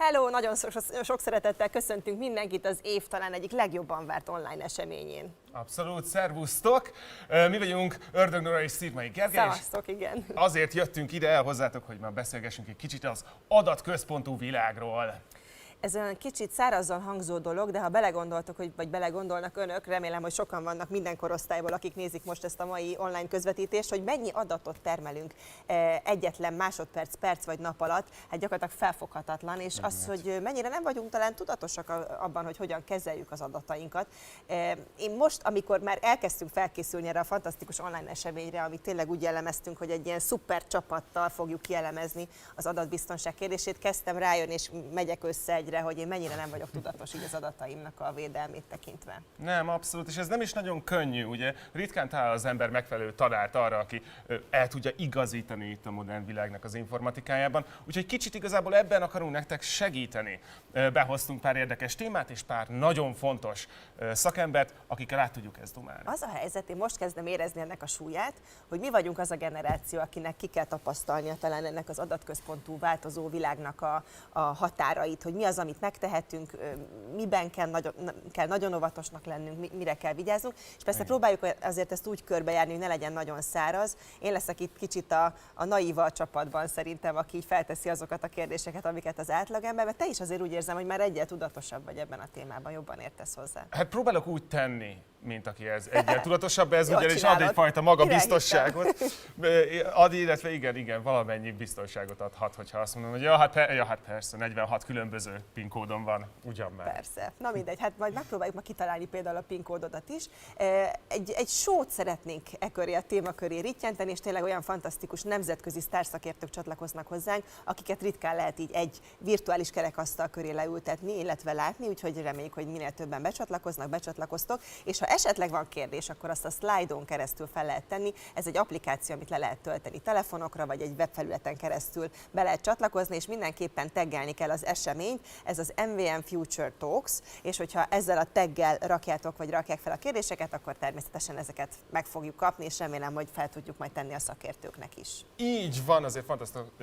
Hello, nagyon sok szeretettel köszöntünk mindenkit az év talán egyik legjobban várt online eseményén. Abszolút, szervusztok! Mi vagyunk Ördög Nóra és Szirmai Gergely. Szevasztok, igen. Azért jöttünk ide el hozzátok, hogy már beszélgessünk egy kicsit az adatközpontú világról. Ez olyan kicsit szárazzan hangzó dolog, de ha belegondoltok, vagy belegondolnak önök, remélem, hogy sokan vannak minden korosztályból, akik nézik most ezt a mai online közvetítést, hogy mennyi adatot termelünk egyetlen másodperc, perc vagy nap alatt, hát gyakorlatilag felfoghatatlan, és az, hogy mennyire nem vagyunk talán tudatosak abban, hogy hogyan kezeljük az adatainkat. Én most, amikor már elkezdtünk felkészülni erre a fantasztikus online eseményre, amit tényleg úgy jellemeztünk, hogy egy ilyen szuper csapattal fogjuk kielemezni az adatbiztonság kérdését, kezdtem rájönni, és megyek össze egyre, hogy én mennyire nem vagyok tudatos így az adataimnak a védelmét tekintve. Nem, abszolút, és ez nem is nagyon könnyű, ugye? Ritkán talál az ember megfelelő tanárt arra, aki el tudja igazítani itt a modern világnak az informatikájában. Úgyhogy kicsit igazából ebben akarunk nektek segíteni. Behoztunk pár érdekes témát és pár nagyon fontos szakembert, akikkel át tudjuk ezt domálni. Az a helyzet, én most kezdem érezni ennek a súlyát, hogy mi vagyunk az a generáció, akinek ki kell tapasztalnia talán ennek az adatközpontú változó világnak a határait, hogy mi az, amit megtehetünk, miben kell nagyon óvatosnak lennünk, mire kell vigyáznunk, és persze próbáljuk azért ezt úgy körbejárni, hogy ne legyen nagyon száraz. Én leszek itt kicsit a naíva csapatban szerintem, aki felteszi azokat a kérdéseket, amiket az átlagember, mert te is azért úgy érzem, hogy már egyel tudatosabb vagy ebben a témában, jobban értesz hozzá. Hát próbálok úgy tenni, mint aki ez egyel tudatosabb, ez ugyanis ad egyfajta magabiztosságot, illetve igen, valamennyi biztonságot adhat, hogyha azt mondom, hogy ja, hát persze, 46 különböző PIN kódom van, ugyan már. Persze, na mindegy, hát majd megpróbáljuk kitalálni például a PIN kódodat is. Egy show-t szeretnénk a témaköré rittyenteni, és tényleg olyan fantasztikus nemzetközi sztárszakértők csatlakoznak hozzánk, akiket ritkán lehet így egy virtuális kerekasztal köré leültetni, illetve látni, úgyhogy reméljük, hogy minél többen becsatlakoztok, és ha esetleg van kérdés, akkor azt a slide-on keresztül fel lehet tenni. Ez egy applikáció, amit le lehet tölteni telefonokra, vagy egy webfelületen keresztül be lehet csatlakozni, és mindenképpen taggelni kell az eseményt. Ez az MVM Future Talks, és hogyha ezzel a taggel rakják fel a kérdéseket, akkor természetesen ezeket meg fogjuk kapni, és remélem, hogy fel tudjuk majd tenni a szakértőknek is. Így van, azért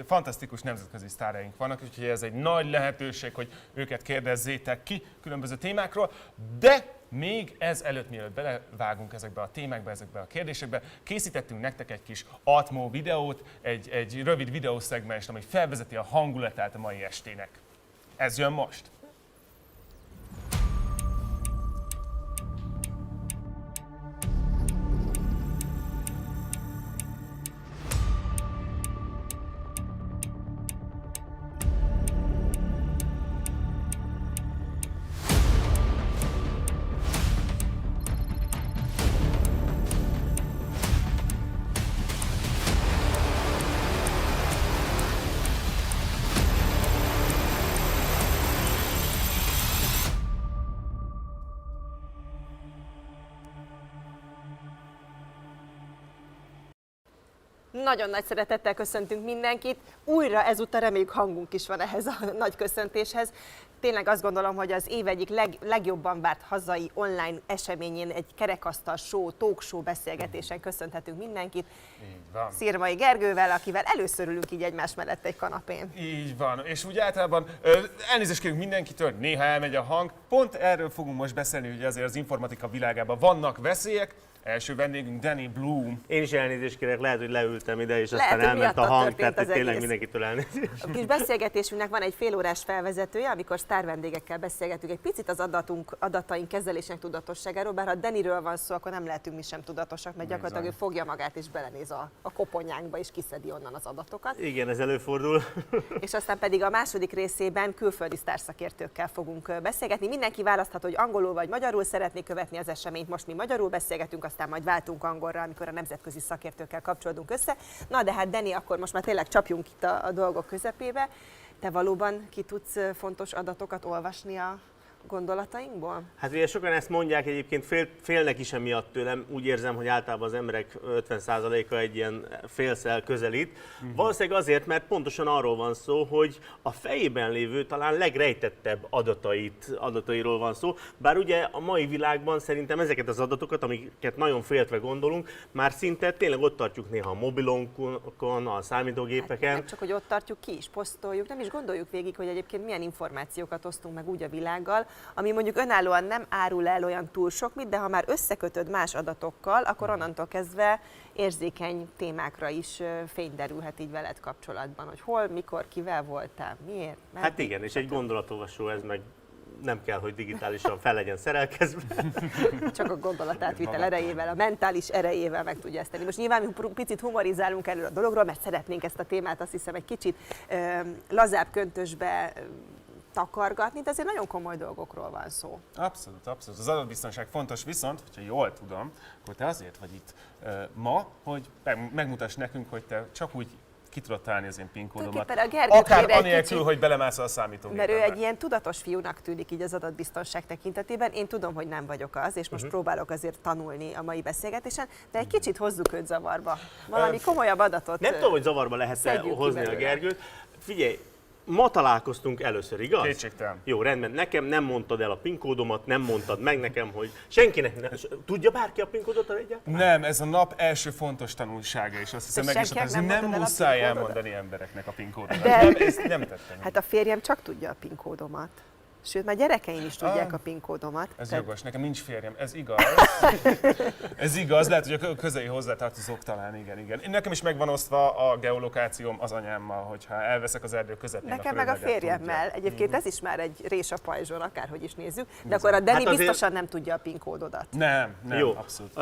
fantasztikus nemzetközi sztáraink vannak, úgyhogy ez egy nagy lehetőség, hogy őket kérdezzétek ki különböző témákról, de még ez előtt, mielőtt belevágunk ezekbe a témákba, ezekbe a kérdésekbe, készítettünk nektek egy kis Atmo videót, egy rövid videószegmest, ami felvezeti a hangulatát a mai estének. Ez jön most! Nagyon nagy szeretettel köszöntünk mindenkit. Újra ezúttal reméljük hangunk is van ehhez a nagy köszöntéshez. Tényleg azt gondolom, hogy az év egyik legjobban várt hazai online eseményén, egy kerekasztal show, talk show beszélgetésen köszönhetünk mindenkit. Így van. Szirmai Gergővel, akivel először ülünk így egymás mellett egy kanapén. Így van, és úgy általában elnézést kérünk mindenkitől, néha elmegy a hang. Pont erről fogunk most beszélni, hogy azért az informatika világában vannak veszélyek. Első vendégünk Danny Bloom. Én is elnézést kérek, lehet, hogy leültem ide, és aztán elment a hang, tehát tényleg mindenkitől elnézést. A kis beszélgetésünknek van egy félórás felvezetője, amikor sztár vendégekkel beszélgetünk egy picit az adataink kezelésének tudatosságáról, bár ha Dannyről van szó, akkor nem lehetünk mi sem tudatosak, mert gyakorlatilag ő fogja magát és belenéz a koponyánkba, és kiszedi onnan az adatokat. Igen, ez előfordul. És aztán pedig a második részében külföldi sztárszakértőkkel fogunk beszélgetni. Mindenki választhat, hogy angolul vagy magyarul szeretné követni az eseményt. Most mi magyarul beszélgetünk, aztán majd váltunk angolra, amikor a nemzetközi szakértőkkel kapcsolódunk össze. Na de hát Danny, akkor most már tényleg csapjunk itt a dolgok közepébe. Te valóban ki tudsz fontos adatokat olvasni gondolatainkból? Hát ugye sokan ezt mondják, egyébként félnek is emiatt tőlem. Úgy érzem, hogy általában az emberek 50%-a egy ilyen félszel közelít. Valószínűleg azért, mert pontosan arról van szó, hogy a fejében lévő, talán legrejtettebb adatairól van szó. Bár ugye a mai világban szerintem ezeket az adatokat, amiket nagyon féltve gondolunk, már szinte tényleg ott tartjuk néha a mobilonkon, a számítógépeken. Hát csak, hogy ott tartjuk, ki is posztoljuk, nem is gondoljuk végig, hogy egyébként milyen információkat osztunk meg úgy a világgal, ami mondjuk önállóan nem árul el olyan túl sok mit, de ha már összekötöd más adatokkal, akkor onnantól kezdve érzékeny témákra is fény derülhet így veled kapcsolatban, hogy hol, mikor, kivel voltál, miért. Hát igen, és egy gondolatolvasó ez meg nem kell, hogy digitálisan fel legyen szerelkezve. Csak a gondolatátvitel erejével, a mentális erejével meg tudja ezt tenni. Most nyilván mi picit humorizálunk erről a dologról, mert szeretnénk ezt a témát azt hiszem egy kicsit lazább köntösbe takargatni, de azért nagyon komoly dolgokról van szó. Abszolút, abszolút. Az adatbiztonság fontos, viszont, hogyha jól tudom, akkor te azért vagy itt ma, hogy megmutass nekünk, hogy te csak úgy ki tudod találni az én PIN kódomat. Akár anélkül, hogy belemászol a számítógépbe. Mert ő egy ilyen tudatos fiúnak tűnik így az adatbiztonság tekintetében. Én tudom, hogy nem vagyok az, és most próbálok azért tanulni a mai beszélgetésen, de egy kicsit hozzuk őt zavarba. Valami komolyabb adatot. Nem tudom, hogy zavarba lehet hozni a Gergőt. Figyelj, ma találkoztunk először, igaz? Kétségtelen. Jó, rendben. Nekem nem mondtad el a PIN kódomat, nem mondtad meg nekem, hogy senkinek nem. Tudja bárki a PIN kódot egyáltalán? Nem, ez a nap első fontos tanulsága, és azt hiszem meg is, hogy nem muszáj elmondani embereknek a PIN kódodat. Nem, ezt nem tettem. Hát a férjem csak tudja a PIN kódomat. Sőt, már gyerekeim is tudják a PIN kódomat. Ez jogos, nekem nincs férjem, ez igaz. Ez igaz, lehet, hogy a közeli hozzátartozók talán, igen. Nekem is megvan osztva a geolokációm az anyámmal, hogyha elveszek az erdő közepén. Nekem meg a férjemmel. Egyébként ez is már egy rés a pajzson, akárhogy is nézzük. De akkor a Dani hát biztosan nem tudja a PIN kódodat. Nem, jó. Abszolút.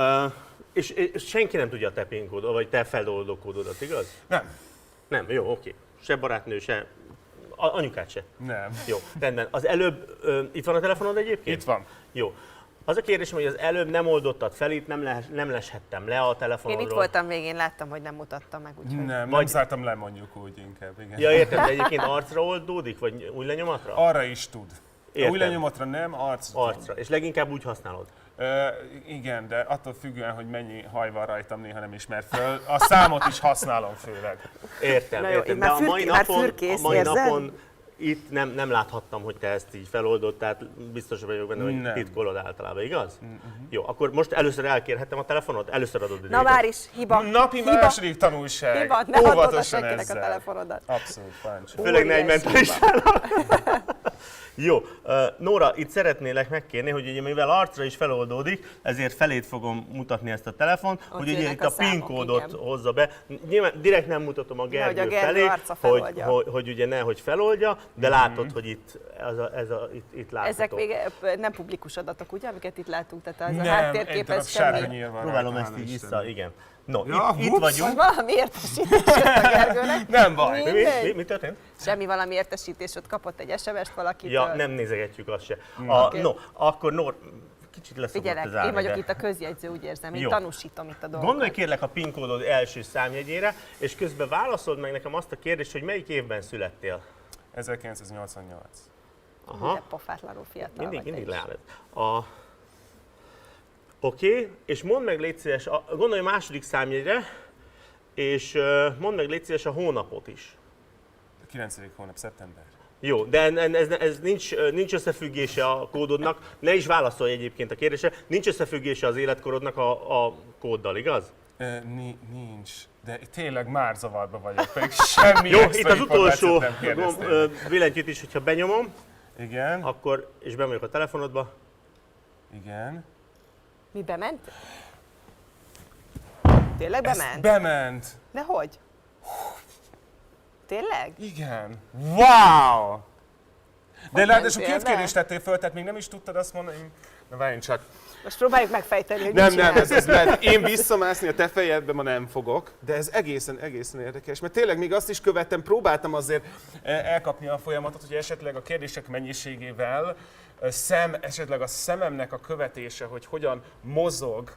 És senki nem tudja a te PIN kódodat, vagy te feloldó kódodat, igaz? Nem. Nem, jó, oké. Se barátnő, se anyukát se. Nem. Jó, rendben. Az előbb, itt van a telefonod egyébként? Itt van. Jó. Az a kérdésem, hogy az előbb nem oldottad fel, itt nem leshettem le a telefonodról. Én itt voltam végén, láttam, hogy nem mutattam meg, úgyhogy... Nem zártam le, mondjuk úgy inkább, igen. Ja, értem, de egyébként arcra oldódik, vagy új lenyomatra? Arra is tud. Értem. Új lenyomatra nem, arcra. És leginkább úgy használod? Igen, de attól függően, hogy mennyi haj van rajtam, néha nem ismer föl. A számot is használom főleg. Értem, jó, értem. De a mai napon itt nem láthattam, hogy te ezt így feloldod, tehát biztos vagyok benne, hogy titkolod általában, igaz? Jó, akkor most először elkérhetem a telefonot? Először adod ide. Na várj is, hiba. Napi második tanulság. Hiba, ne add oda Óvatosan senkinek ezzel. a telefonodat. Abszolút, parancsol. Főleg ne egy mentálisának. Jó, Nóra, itt szeretnélek megkérni, hogy ugye mivel arcra is feloldódik, ezért felét fogom mutatni ezt a telefont, hogy ugye itt a PIN kódot hozza be. Nyilván direkt nem mutatom a Gergő felé, hogy ugye nehogy feloldja, de látod, hogy itt látható. Ezek még nem publikus adatok, ugye, amiket itt látunk, tehát az a háttérkép, ez semmi. Próbálom ezt így vissza, igen. No, itt vagyunk. Valami értesítés jött a Gergőnek. Nem baj. Mi történt? Semmi, valami értesítést, kapott egy SMS-t valakitől. Ja, nem nézegetjük azt se. No, akkor Nór, kicsit leszokott az Figyelek, én vagyok itt a közjegyző, úgy érzem, én tanúsítom itt a dolgokat. Gondolj kérlek a PIN kódod első számjegyére, és közben válaszold meg nekem azt a kérdést, hogy melyik évben születtél? 1988. Aha. De pofátlanul fiatal vagy. Mindig leáll ez. Oké, és mondd meg légy szíves, gondolj a második számjegyre, és mondd meg légy szíves a hónapot is. A 9. hónap, szeptember. Jó, de ez nincs összefüggése a kódodnak, ne is válaszolj egyébként a kérdésre, nincs összefüggése az életkorodnak a kóddal, igaz? Nincs, de tényleg már zavarba vagyok, pedig semmi jó, extra itt az utolsó billentyűt is, hogyha benyomom, igen. Akkor, és bemegyek a telefonodba. Igen. Mi bement? Tényleg bement? Bement. De hogy? Tényleg? Igen. Wow! De ráadásul két kérdést tettél föl, tehát még nem is tudtad azt mondani. Na várjunk csak. Most próbáljuk megfejteni, hogy nem, ez lehet. Én visszamászni a te fejedbe ma nem fogok, de ez egészen érdekes, mert tényleg még azt is követtem, próbáltam azért elkapni a folyamatot, hogy esetleg a kérdések mennyiségével esetleg a szememnek a követése, hogy hogyan mozog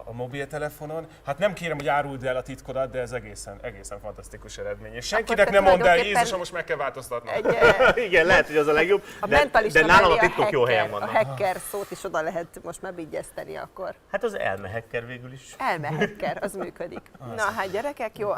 a mobiltelefonon. Hát nem kérem, hogy áruld el a titkodat, de ez egészen fantasztikus eredmény. És senkinek nem mondd el, Jézusom, most meg kell változtatnom. Igen, lehet, hogy az a legjobb, A de mentalista nálam mellé a titkok jó helyen vannak. A hacker szót is oda lehet most már vigyeszteni akkor. Hát az elmehacker végül is. Elmehacker, az működik. Na hát gyerekek, jó,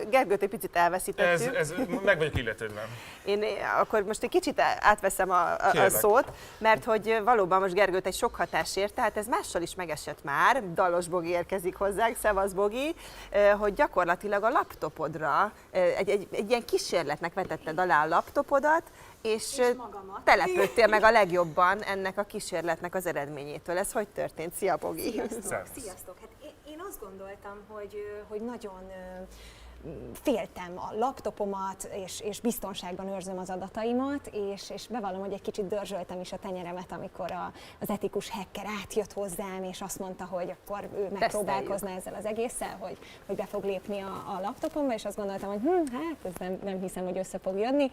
Gergőt egy picit elveszítettük. Ez meg vagyok illetődve. Én akkor most egy kicsit átveszem a szót, mert hogy valóban most Gergőt egy sok hatás ért, tehát ez mással is megesett már, Dalos Bogi érkezik hozzánk, szevasz Bogi, hogy gyakorlatilag a laptopodra egy ilyen kísérletnek vetetted alá a laptopodat, és telepődtél meg a legjobban ennek a kísérletnek az eredményétől. Ez hogy történt? Szia, Bogi! Sziasztok! Hát én azt gondoltam, hogy nagyon féltem a laptopomat, és biztonságban őrzöm az adataimat, és bevallom, hogy egy kicsit dörzsöltem is a tenyeremet, amikor az etikus hacker átjött hozzám, és azt mondta, hogy akkor ő megpróbálkozna ezzel az egésszel, hogy be fog lépni a laptopomba, és azt gondoltam, hogy hát ez nem hiszem, hogy össze fog jönni.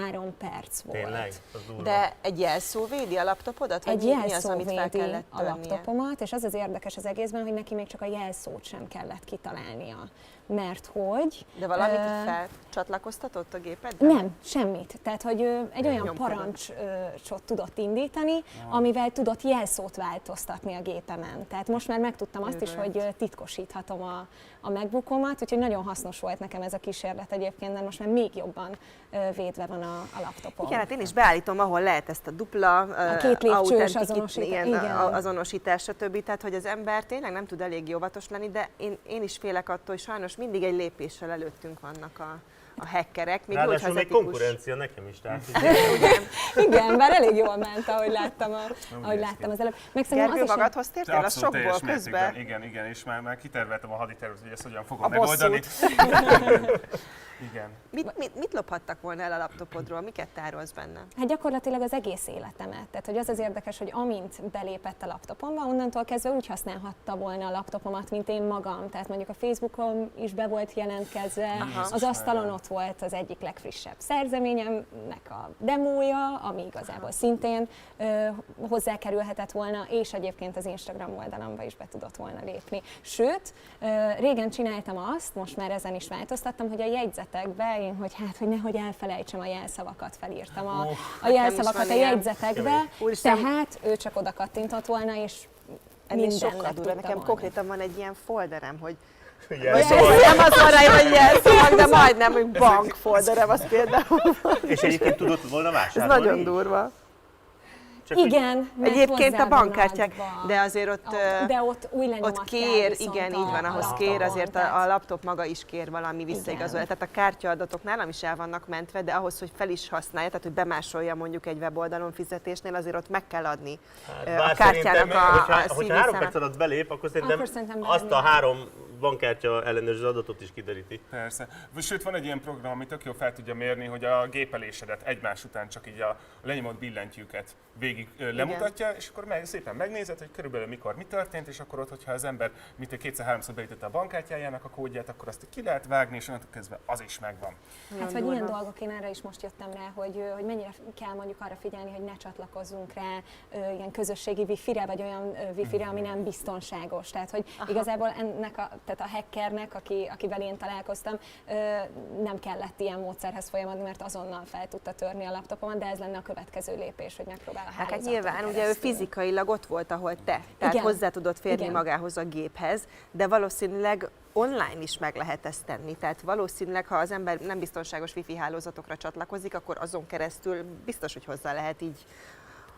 3 perc volt. Tényleg? Az durva. De egy jelszó védi a laptopodat? Egy jelszó védi a törnie? laptopomat, és az érdekes az egészben, hogy neki még csak a jelszót sem kellett kitalálnia. Mert hogy... De valamit felcsatlakoztatott a gépedben? Nem, semmit. Tehát, hogy egy olyan parancsot tudott indítani, amivel tudott jelszót változtatni a gépemen. Tehát most már megtudtam azt is, hogy titkosíthatom a MacBookomat, úgyhogy nagyon hasznos volt nekem ez a kísérlet egyébként, mert most már még jobban védve van a laptopom. Igen, hát én is beállítom, ahol lehet ezt a dupla a 2 lépcsős azonosítás, stb. Tehát, hogy az ember tényleg nem tud elég óvatos lenni, de én is félek attól, hogy sajnos mindig egy lépéssel előttünk vannak a hackerek. Még Ráadásul jó, még konkurencia nekem is, tehát. Igen, bár elég jól ment, ahogy láttam az előbb. Gergő, magadhoz tértél a sokból közben? Igen, és már kiterveltem a haditervet, hogy ezt hogyan fogom A megoldani. Igen. Mit lophattak volna el a laptopodról? Miket tárolsz benne? Hát gyakorlatilag az egész életemet. Tehát, hogy az érdekes, hogy amint belépett a laptopomba, onnantól kezdve úgy használhatta volna a laptopomat, mint én magam. Tehát mondjuk a Facebookon is be volt jelentkezve, az asztalon ott volt az egyik legfrissebb szerzeményemnek a demója, ami igazából szintén hozzákerülhetett volna, és egyébként az Instagram oldalamba is be tudott volna lépni. Sőt, régen csináltam azt, most már ezen is változtattam, hogy a jegyzetekbe, hogy nehogy elfelejtsem a jelszavakat, felírtam a jelszavakat a jegyzetekbe, tehát ő csak oda kattintott volna, és ennél minden sokkal durva. Nekem konkrétan van egy ilyen folderem, hogy Jelszavak. nem az van rá, hogy jelszavak, de majdnem, hogy bankfolderem az például. És egyébként tudott volna Ez vásárolni? nagyon durva. Csak igen, mert Egyébként a hozzá bankkártyák, van adva. de azért ott, De ott új lenyomat ott kér, kell viszont igen, így van, ahhoz laptopon, kér, azért tehát- a laptop maga is kér valami visszaigazolást. Tehát a kártyaadatok nálam is el vannak mentve, de ahhoz, hogy fel is használja, tehát hogy bemásolja mondjuk egy weboldalon fizetésnél, azért ott meg kell adni a kártyának a hogyha 3 perc szívvészámát. alatt belép, akkor Akkor szerintem szerintem már azt a nem. 3 bankkártya ellenőrző adatot is kideríti. Persze. Sőt, van egy ilyen program, ami tök jól fel tudja mérni, hogy a gépelésedet egymás után csak így a lenyomott billentyűket végig lemutatja, és akkor szépen megnézed, hogy körülbelül mikor mi történt, és akkor ott, hogyha az ember 2-3-szor beütötte a bankkártyájának a kódját, akkor azt ki lehet vágni, és onnantól kezdve az is megvan. Hát, vagy ilyen dolgok, én erre is most jöttem rá, hogy mennyire kell mondjuk arra figyelni, hogy ne csatlakozzunk rá ilyen közösségi wifi-re, vagy olyan wifi-re, ami nem biztonságos. Tehát, hogy igazából tehát a hackernek, akivel én találkoztam, nem kellett ilyen módszerhez folyamodni, mert azonnal fel tudta törni a laptopomat, de ez lenne a következő lépés, hogy megpróbál a Hát hálózaton nyilván, ugye ő keresztül. fizikailag ott volt, ahol te. Tehát Igen. hozzá tudod férni Igen. magához a géphez, de valószínűleg online is meg lehet ezt tenni. Tehát valószínűleg, ha az ember nem biztonságos wifi hálózatokra csatlakozik, akkor azon keresztül biztos, hogy hozzá lehet így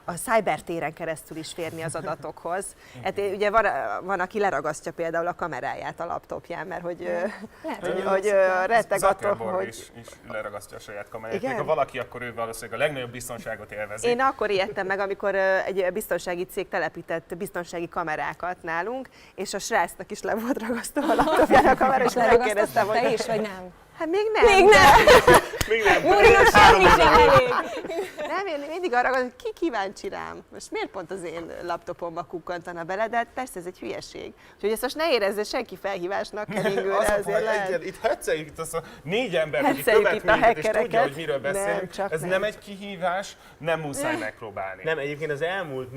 a cybertéren keresztül is férni az adatokhoz. Hát ugye van, aki leragasztja például a kameráját a laptopján, mert hogy retteg attól, Zuckerberg hogy... is leragasztja a saját kameráját. Igen? Ha valaki, akkor ő valószínűleg a legnagyobb biztonságot élvezi. Én akkor ijedtem meg, amikor egy biztonsági cég telepített biztonsági kamerákat nálunk, és a srácnak is le volt ragasztva a laptopjára a kamera, és megkérdeztem, Leragasztottad te hogy... is, vagy nem? Hát még nem. Még nem! Még nem. Úrnak semmi sem elég! Nem, én mindig arra gondolok, hogy ki kíváncsi rám. Most miért pont az én laptopomba kukkantana bele, de hát persze ez egy hülyeség. Úgyhogy ezt most ne érezze senki felhívásnak Kellingőre, azért lehet. Itt hetszeljük itt azt a 4 embert, aki Hetszeljük követ itt a minket, és tudja, hackereket. hogy miről beszélünk. Nem, csak Ez nem. nem egy kihívás, nem muszáj megpróbálni. Nem, egyébként az elmúlt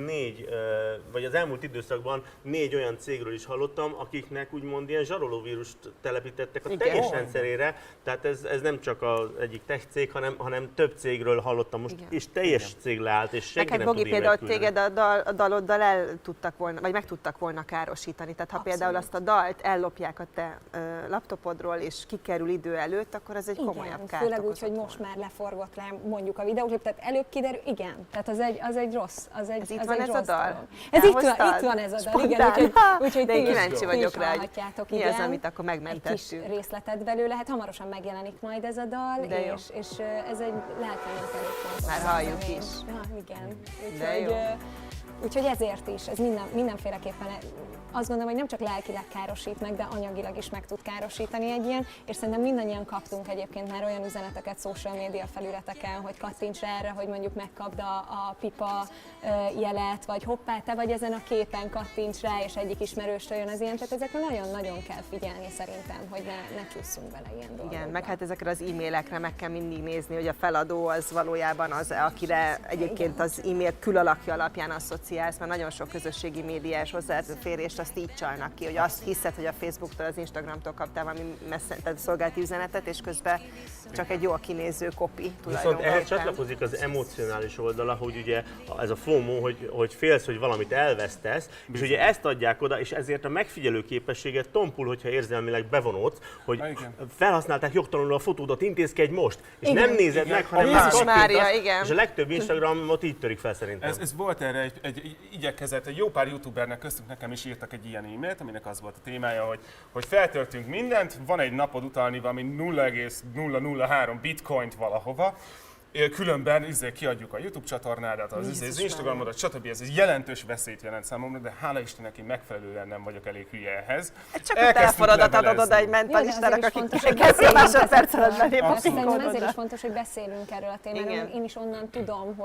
vagy az elmúlt időszakban 4 olyan cégről is hallottam, akiknek úgymond ilyen zsarolóvírust telepítettek a Igen. teljes rendszerére. Tehát ez nem csak az egyik tech cég, hanem több cégről hallottam most, Igen. és teljes cég leállt, és senki Neked, nem Bogi, tud e-mailt például küldeni. téged a daloddal el tudtak volna, vagy meg tudtak volna károsítani. Tehát ha például azt a dalt ellopják a te laptopodról, és kikerül idő előtt, akkor ez egy komolyabb Igen, kárt főleg úgy, okozott hogy volna. most már leforgott le mondjuk a videóklip, tehát előbb kiderül, igen, tehát az egy rossz, az itt egy van ez a rossz dal? dolog. Ez Elhoztad? itt van ez a dal, igen, Spontán. úgyhogy De én ti is- kíváncsi ti vagyok is rá, hogy hallhatjátok, mi az, igen. amit akkor Egy kis megmentettünk. részletet belőle, hát hamarosan megjelenik majd ez a dal, De jó. és ez egy lelkemnek elég fontos. Már halljuk élmény. is. Ja, igen. De jó. Úgyhogy ezért is, ez mindenféleképpen azt gondolom, hogy nem csak lelkileg károsít meg, de anyagilag is meg tud károsítani egy ilyen, és szerintem mindannyian kaptunk egyébként már olyan üzeneteket social média felületeken, hogy kattints rá erre, hogy mondjuk megkapd a pipa jelet, vagy hoppá, te vagy ezen a képen, kattints rá, és egyik ismerőstől jön az ilyen, tehát ezekre nagyon-nagyon kell figyelni szerintem, hogy ne csúszunk bele ilyen dolgokba. Igen, meg hát ezekre az e-mailekre meg kell mindig nézni, hogy a feladó az valójában az, akire egyébként az e-mail külalakja alapján asszociálsz, mert nagyon sok közösségi médiás hozzáférést azt így csalnak ki, hogy azt hiszed, hogy a Facebooktól, az Instagramtól kaptál valami szolgálati üzenetet, és közben csak egy jól kinéző kopi Viszont tulajdonképpen. ehhez csatlakozik az emocionális oldala, hogy ugye ez a FOMO, hogy félsz, hogy valamit elvesztesz, és ugye ezt adják oda, és ezért a megfigyelő képességet tompul, hogyha érzelmileg bevonódsz, hogy Igen. felhasználták jogtalanul a fotódat, intézkedj most, és Igen. nem nézed Igen. meg, hanem Jézus már kattintasz, Mária, igen. és a legtöbb Instagramot így törik fel szerintem. Ez volt erre egy igyekezet, egy jó pár youtubernek köztük nekem is írtak egy ilyen e-mailt, aminek az volt a témája, hogy feltöltünk mindent, van egy napod utalni valami 0,003 bitcoint valahova, különben kiadjuk a YouTube csatornádat, az Instagramodat, stb. Ez egy jelentős veszélyt jelent számomra, de hála Istennek én megfelelően nem vagyok elég hülye ehhez. Csak a teleforodat adod oda egy mentalistának, akik 2 másodperc alatt belép a Szerintem ezért is pinkódodra. fontos, hogy beszélünk erről a témáról. Igen. Én is onnan tudom,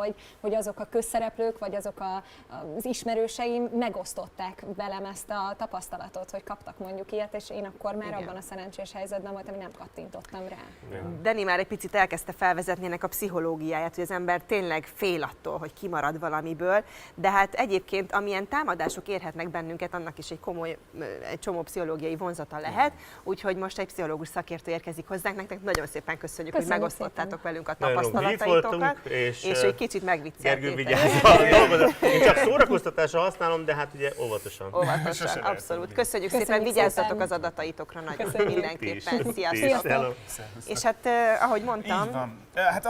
hogy azok a közszereplők, vagy azok az ismerőseim megosztották velem ezt a tapasztalatot, hogy kaptak mondjuk ilyet, és én akkor már Igen. abban a szerencsés helyzetben voltam, hogy nem kattintottam rá. Dani már egy picit elkezdte felvezetni ennek a pszichológiáját, hogy az ember tényleg fél attól, hogy kimarad valamiből, de hát egyébként amilyen támadások érhetnek bennünket, annak is egy csomó pszichológiai vonzata lehet, úgyhogy most egy pszichológus szakértő érkezik hozzánk, nektek nagyon szépen köszönjük, Köszönjük hogy megosztottátok velünk a Nagyon itt tapasztalataitokat, voltunk, és egy kicsit megvicceltétek. Gergő vigyázz a dolgozat. Én csak szórakoztatásra használom, de hát ugye óvatosan. Óvatosan, Sose lehet abszolút. tudni. Köszönjük szépen, Köszönjük vigyázzatok szépen. az adataitokra nagyon, Köszönjük. mindenképpen. Ti is. Sziasztok! Hello. És hát, ahogy mondtam, Így van. Hát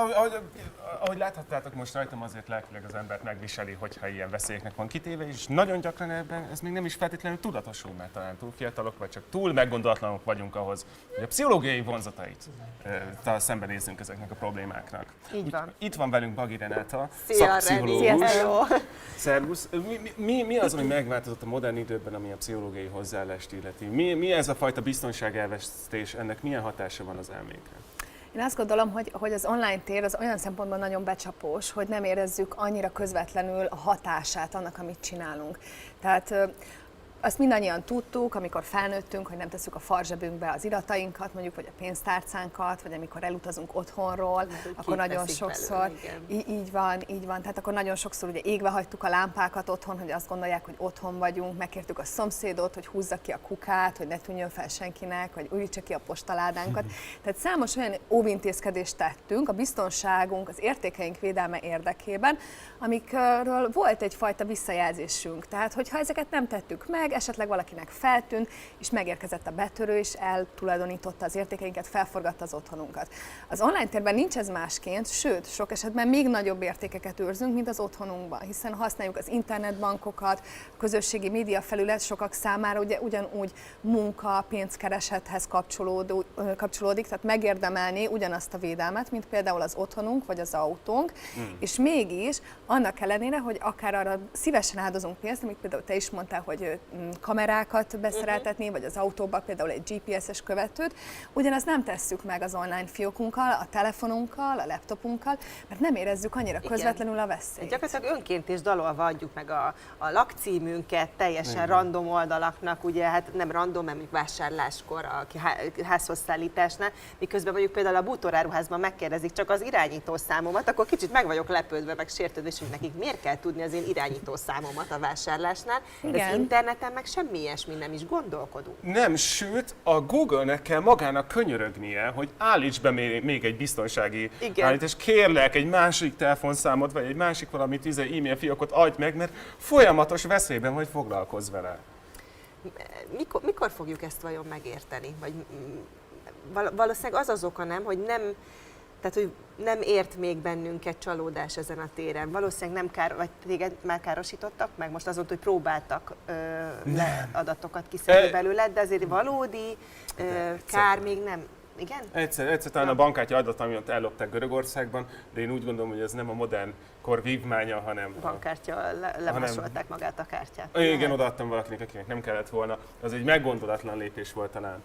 ahogy láthattátok most rajtam, azért lelkileg az embert megviseli, hogyha ilyen veszélyeknek van kitéve, és nagyon gyakran ebben ez még nem is feltétlenül tudatosul, mert talán túl fiatalok, vagy csak túl meggondolatlanok vagyunk ahhoz, hogy a pszichológiai vonzatait szembenézzünk ezeknek a problémáknak. Így van. Itt van velünk Bagi Renáta, szia, Reni! szakpszichológus. Hello! Szervusz! Mi az, ami megváltozott a modern időben, ami a pszichológiai hozzáállást illeti? Mi ez a fajta biztonságelvesztés, ennek milyen hatása van az elménkre? Én azt gondolom, hogy az online tér az olyan szempontból nagyon becsapós, hogy nem érezzük annyira közvetlenül a hatását annak, amit csinálunk. Tehát azt mindannyian tudtuk, amikor felnőttünk, hogy nem tesszük a farzsebünkbe az iratainkat, mondjuk, vagy a pénztárcánkat, vagy amikor elutazunk otthonról, akkor nagyon sokszor, így van, tehát akkor nagyon sokszor ugye égve hagytuk a lámpákat otthon, hogy azt gondolják, hogy otthon vagyunk, megkértük a szomszédot, hogy húzza ki a kukát, hogy ne tűnjön fel senkinek, vagy újítsa ki a postaládánkat. Tehát számos olyan óvintézkedést tettünk a biztonságunk, az értékeink védelme érdekében, amikről volt egyfajta visszajelzésünk. Tehát, hogyha ezeket nem tettük meg, esetleg valakinek feltűnt, és megérkezett a betörő, és eltulajdonította az értékeinket, felforgatta az otthonunkat. Az online térben nincs ez másként, sőt, sok esetben még nagyobb értékeket őrzünk, mint az otthonunkban, hiszen használjuk az internetbankokat, a közösségi média felület sokak számára ugye ugyanúgy munka, pénzkeresethez kapcsolódik, tehát megérdemelni ugyanazt a védelmet, mint például az otthonunk vagy az autónk, és mégis annak ellenére, hogy akár arra szívesen áldozunk pénzt, amit például te is mondtál, hogy kamerákat beszereltetni, vagy az autóba például egy GPS-es követőt. Ugyanezt nem tesszük meg az online fiókunkkal, a telefonunkkal, a laptopunkkal, mert nem érezzük annyira közvetlenül a veszélyt. Gyakorlatilag önként és dalolva adjuk meg a lakcímünket teljesen random oldalaknak, ugye hát nem random, mert mondjuk vásárláskor, a házhozszállításnál, miközben mondjuk például a bútoráruházban megkérdezik csak az irányítószámomat, akkor kicsit meg vagyok lepődve, meg sértődve, és hogy nekik miért kell tudni az én irányítószámomat a vásárlásnál. De az interneten meg semmi ilyesmi nem is gondolkodunk. Nem, sőt, a Google-nek kell magának könyörögnie, hogy állíts be még egy biztonsági állítást, kérlek egy másik telefonszámot, vagy egy másik valamit, e-mail fiókot adj meg, mert folyamatos veszélyben vagy, foglalkozz vele. Mikor fogjuk ezt vajon megérteni? Vagy valószínűleg az oka nem, hogy tehát, hogy nem ért még bennünket csalódás ezen a téren. Valószínűleg vagy téged már károsítottak meg most azon, hogy próbáltak adatokat kiszedni belőled, de azért valódi kár még nem. Igen? Egyszer talán a bankkártya adat, amit ellopták Görögországban, de én úgy gondolom, hogy ez nem a modern kor vívmánya, hanem... Bankkártya, lemásolták magát a kártyát. Igen, odaadtam valakinek, akinek nem kellett volna. Az egy meggondolatlan lépés volt talán.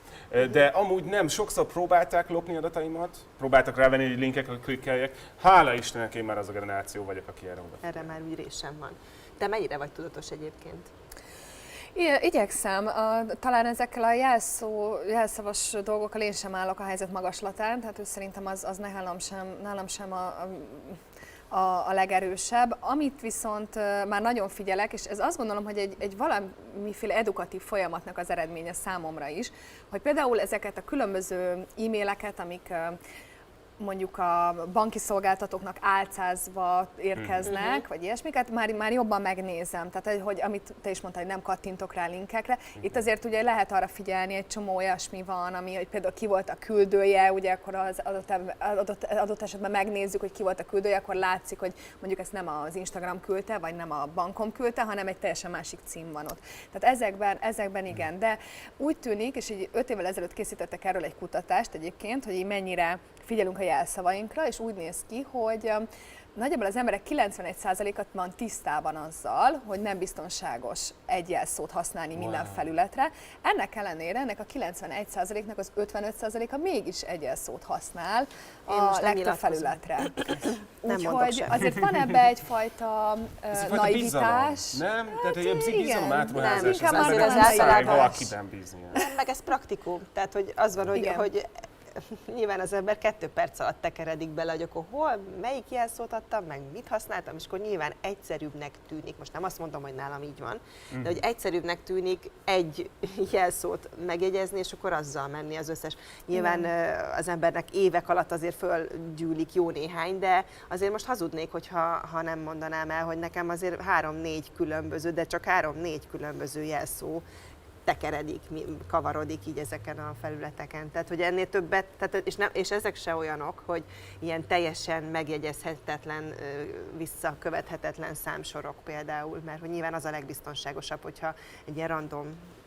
De amúgy nem, sokszor próbálták lopni adataimat, próbáltak rávenni, hogy linkekre klikkeljek. Hála Istennek, én már az a generáció vagyok, aki erre oda. Erre már úgy résem van. Te mennyire vagy tudatos egyébként? Igyekszem. Talán ezekkel a jelszavas dolgokkal én sem állok a helyzet magaslatán, tehát szerintem az nálam sem a legerősebb. Amit viszont már nagyon figyelek, és ez azt gondolom, hogy egy valamiféle edukatív folyamatnak az eredménye számomra is, hogy például ezeket a különböző e-maileket, amik mondjuk a banki szolgáltatóknak álcázva érkeznek, vagy ilyesmiket, már jobban megnézem. Tehát, hogy amit te is mondtad, hogy nem kattintok rá linkekre. Itt azért ugye lehet arra figyelni, egy csomó olyasmi van, ami, hogy például ki volt a küldője, ugye akkor az adott esetben megnézzük, hogy ki volt a küldője, akkor látszik, hogy mondjuk ezt nem az Instagram küldte, vagy nem a bankom küldte, hanem egy teljesen másik cím van ott. Tehát ezekben igen, de úgy tűnik, és így 5 évvel ezelőtt készítettek erről egy kutatást egyébként, hogy így mennyire figyelünk a jelszavainkra, és úgy néz ki, hogy nagyjából az emberek 91%-at van tisztában azzal, hogy nem biztonságos egy jelszót használni minden felületre. Ennek ellenére ennek a 91%-nak az 55%-a mégis egy jelszót használ a legtöbb felületre. Úgyhogy azért van ebbe egyfajta naivitás. Nem? Tehát egy bizalom átruházás, inkább az már emberek valakiben bízni. Nem, meg ez praktikum. Tehát, hogy az van, hogy nyilván az ember 2 perc alatt tekeredik bele, hogy akkor melyik jelszót adtam, meg mit használtam, és akkor nyilván egyszerűbbnek tűnik, most nem azt mondom, hogy nálam így van, de hogy egyszerűbbnek tűnik egy jelszót megjegyezni, és akkor azzal menni az összes. Nyilván az embernek évek alatt azért fölgyűlik jó néhány, de azért most hazudnék, ha nem mondanám el, hogy nekem azért 3-4 különböző, de csak 3-4 különböző jelszó tekeredik, kavarodik így ezeken a felületeken. Tehát, hogy ennél többet, és ezek se olyanok, hogy ilyen teljesen megjegyezhetetlen, visszakövethetetlen számsorok például, mert hogy nyilván az a legbiztonságosabb, hogyha egy ilyen random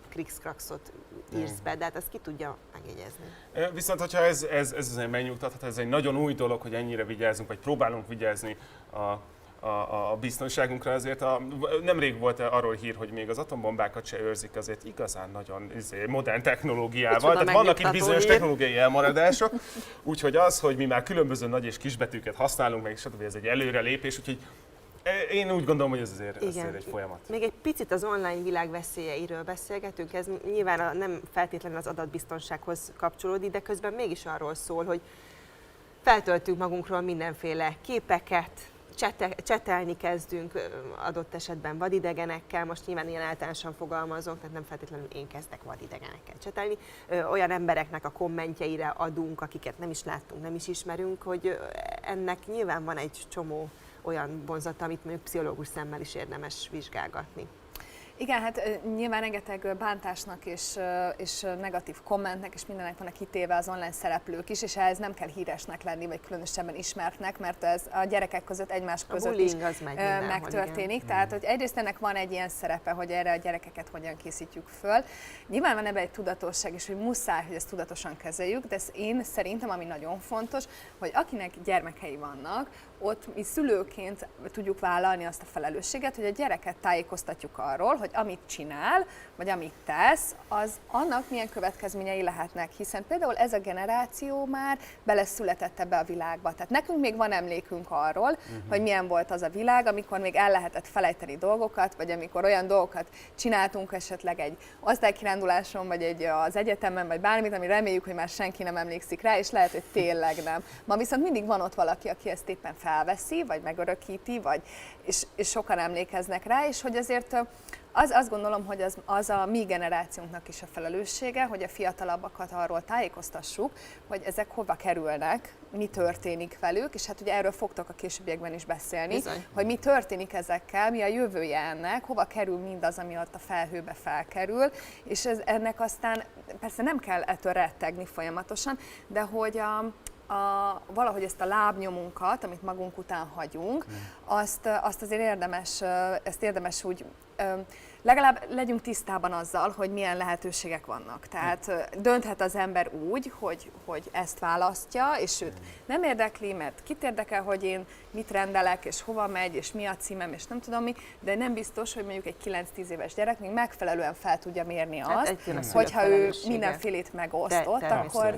krikszkrakszot írsz be, de hát ezt ki tudja megjegyezni. Viszont, hogyha ez azért megnyugtathat, ez egy nagyon új dolog, hogy ennyire vigyázzunk, vagy próbálunk vigyázni a biztonságunkra, azért nemrég volt arról hír, hogy még az atombombákat se őrzik azért igazán nagyon modern technológiával, tehát vannak itt bizonyos technológiai elmaradások, úgyhogy az, hogy mi már különböző nagy és kisbetűket használunk, meg stb. Ez egy előrelépés, úgyhogy én úgy gondolom, hogy ez azért egy folyamat. Még egy picit az online világ veszélyeiről beszélgetünk, ez nyilván nem feltétlenül az adatbiztonsághoz kapcsolódik, de közben mégis arról szól, hogy feltöltünk magunkról mindenféle képeket, csetelni kezdünk adott esetben vadidegenekkel, most nyilván ilyen általánosan fogalmazok, tehát nem feltétlenül én kezdek vadidegenekkel csetelni, olyan embereknek a kommentjeire adunk, akiket nem is láttunk, nem is ismerünk, hogy ennek nyilván van egy csomó olyan vonzata, amit mondjuk pszichológus szemmel is érdemes vizsgálgatni. Igen, hát nyilván rengeteg bántásnak és negatív kommentnek és mindennek vannak kitéve az online szereplők is, és ehhez nem kell híresnek lenni, vagy különösebben ismertnek, mert ez a gyerekek között egymás között is megtörténik. Tehát, hogy egyrészt ennek van egy ilyen szerepe, hogy erre a gyerekeket hogyan készítjük föl. Nyilván van ebben egy tudatosság is, hogy muszáj, hogy ezt tudatosan kezeljük, de én szerintem, ami nagyon fontos, hogy akinek gyermekei vannak, ott mi szülőként tudjuk vállalni azt a felelősséget, hogy a gyereket tájékoztatjuk arról, hogy amit csinál, vagy amit tesz, az annak milyen következményei lehetnek, hiszen például ez a generáció már beleszületett ebbe a világba. Tehát nekünk még van emlékünk arról, hogy milyen volt az a világ, amikor még el lehetett felejteni dolgokat, vagy amikor olyan dolgokat csináltunk esetleg egy osztálykiránduláson, vagy az egyetemen, vagy bármit, ami reméljük, hogy már senki nem emlékszik rá, és lehet, hogy tényleg nem. Ma viszont mindig van ott valaki, aki ezt éppen felveszi, vagy megörökíti, és sokan emlékeznek rá, és hogy azért azt gondolom, hogy az a mi generációnknak is a felelőssége, hogy a fiatalabbakat arról tájékoztassuk, hogy ezek hova kerülnek, mi történik velük, és hát ugye erről fogtok a későbbiekben is beszélni, bizony, hogy mi történik ezekkel, mi a jövője ennek, hova kerül mindaz, ami ott a felhőbe felkerül, és ennek aztán persze nem kell ettől rettegni folyamatosan, de hogy valahogy ezt a lábnyomunkat, amit magunk után hagyunk, azt azért érdemes úgy, legalább legyünk tisztában azzal, hogy milyen lehetőségek vannak. Tehát dönthet az ember úgy, hogy ezt választja, és őt nem érdekli, mert kit érdekel, hogy én mit rendelek, és hova megy, és mi a címem, és nem tudom mi, de nem biztos, hogy mondjuk egy 9-10 éves gyerek még megfelelően fel tudja mérni azt, hogyha ő mindenfélét megosztott, akkor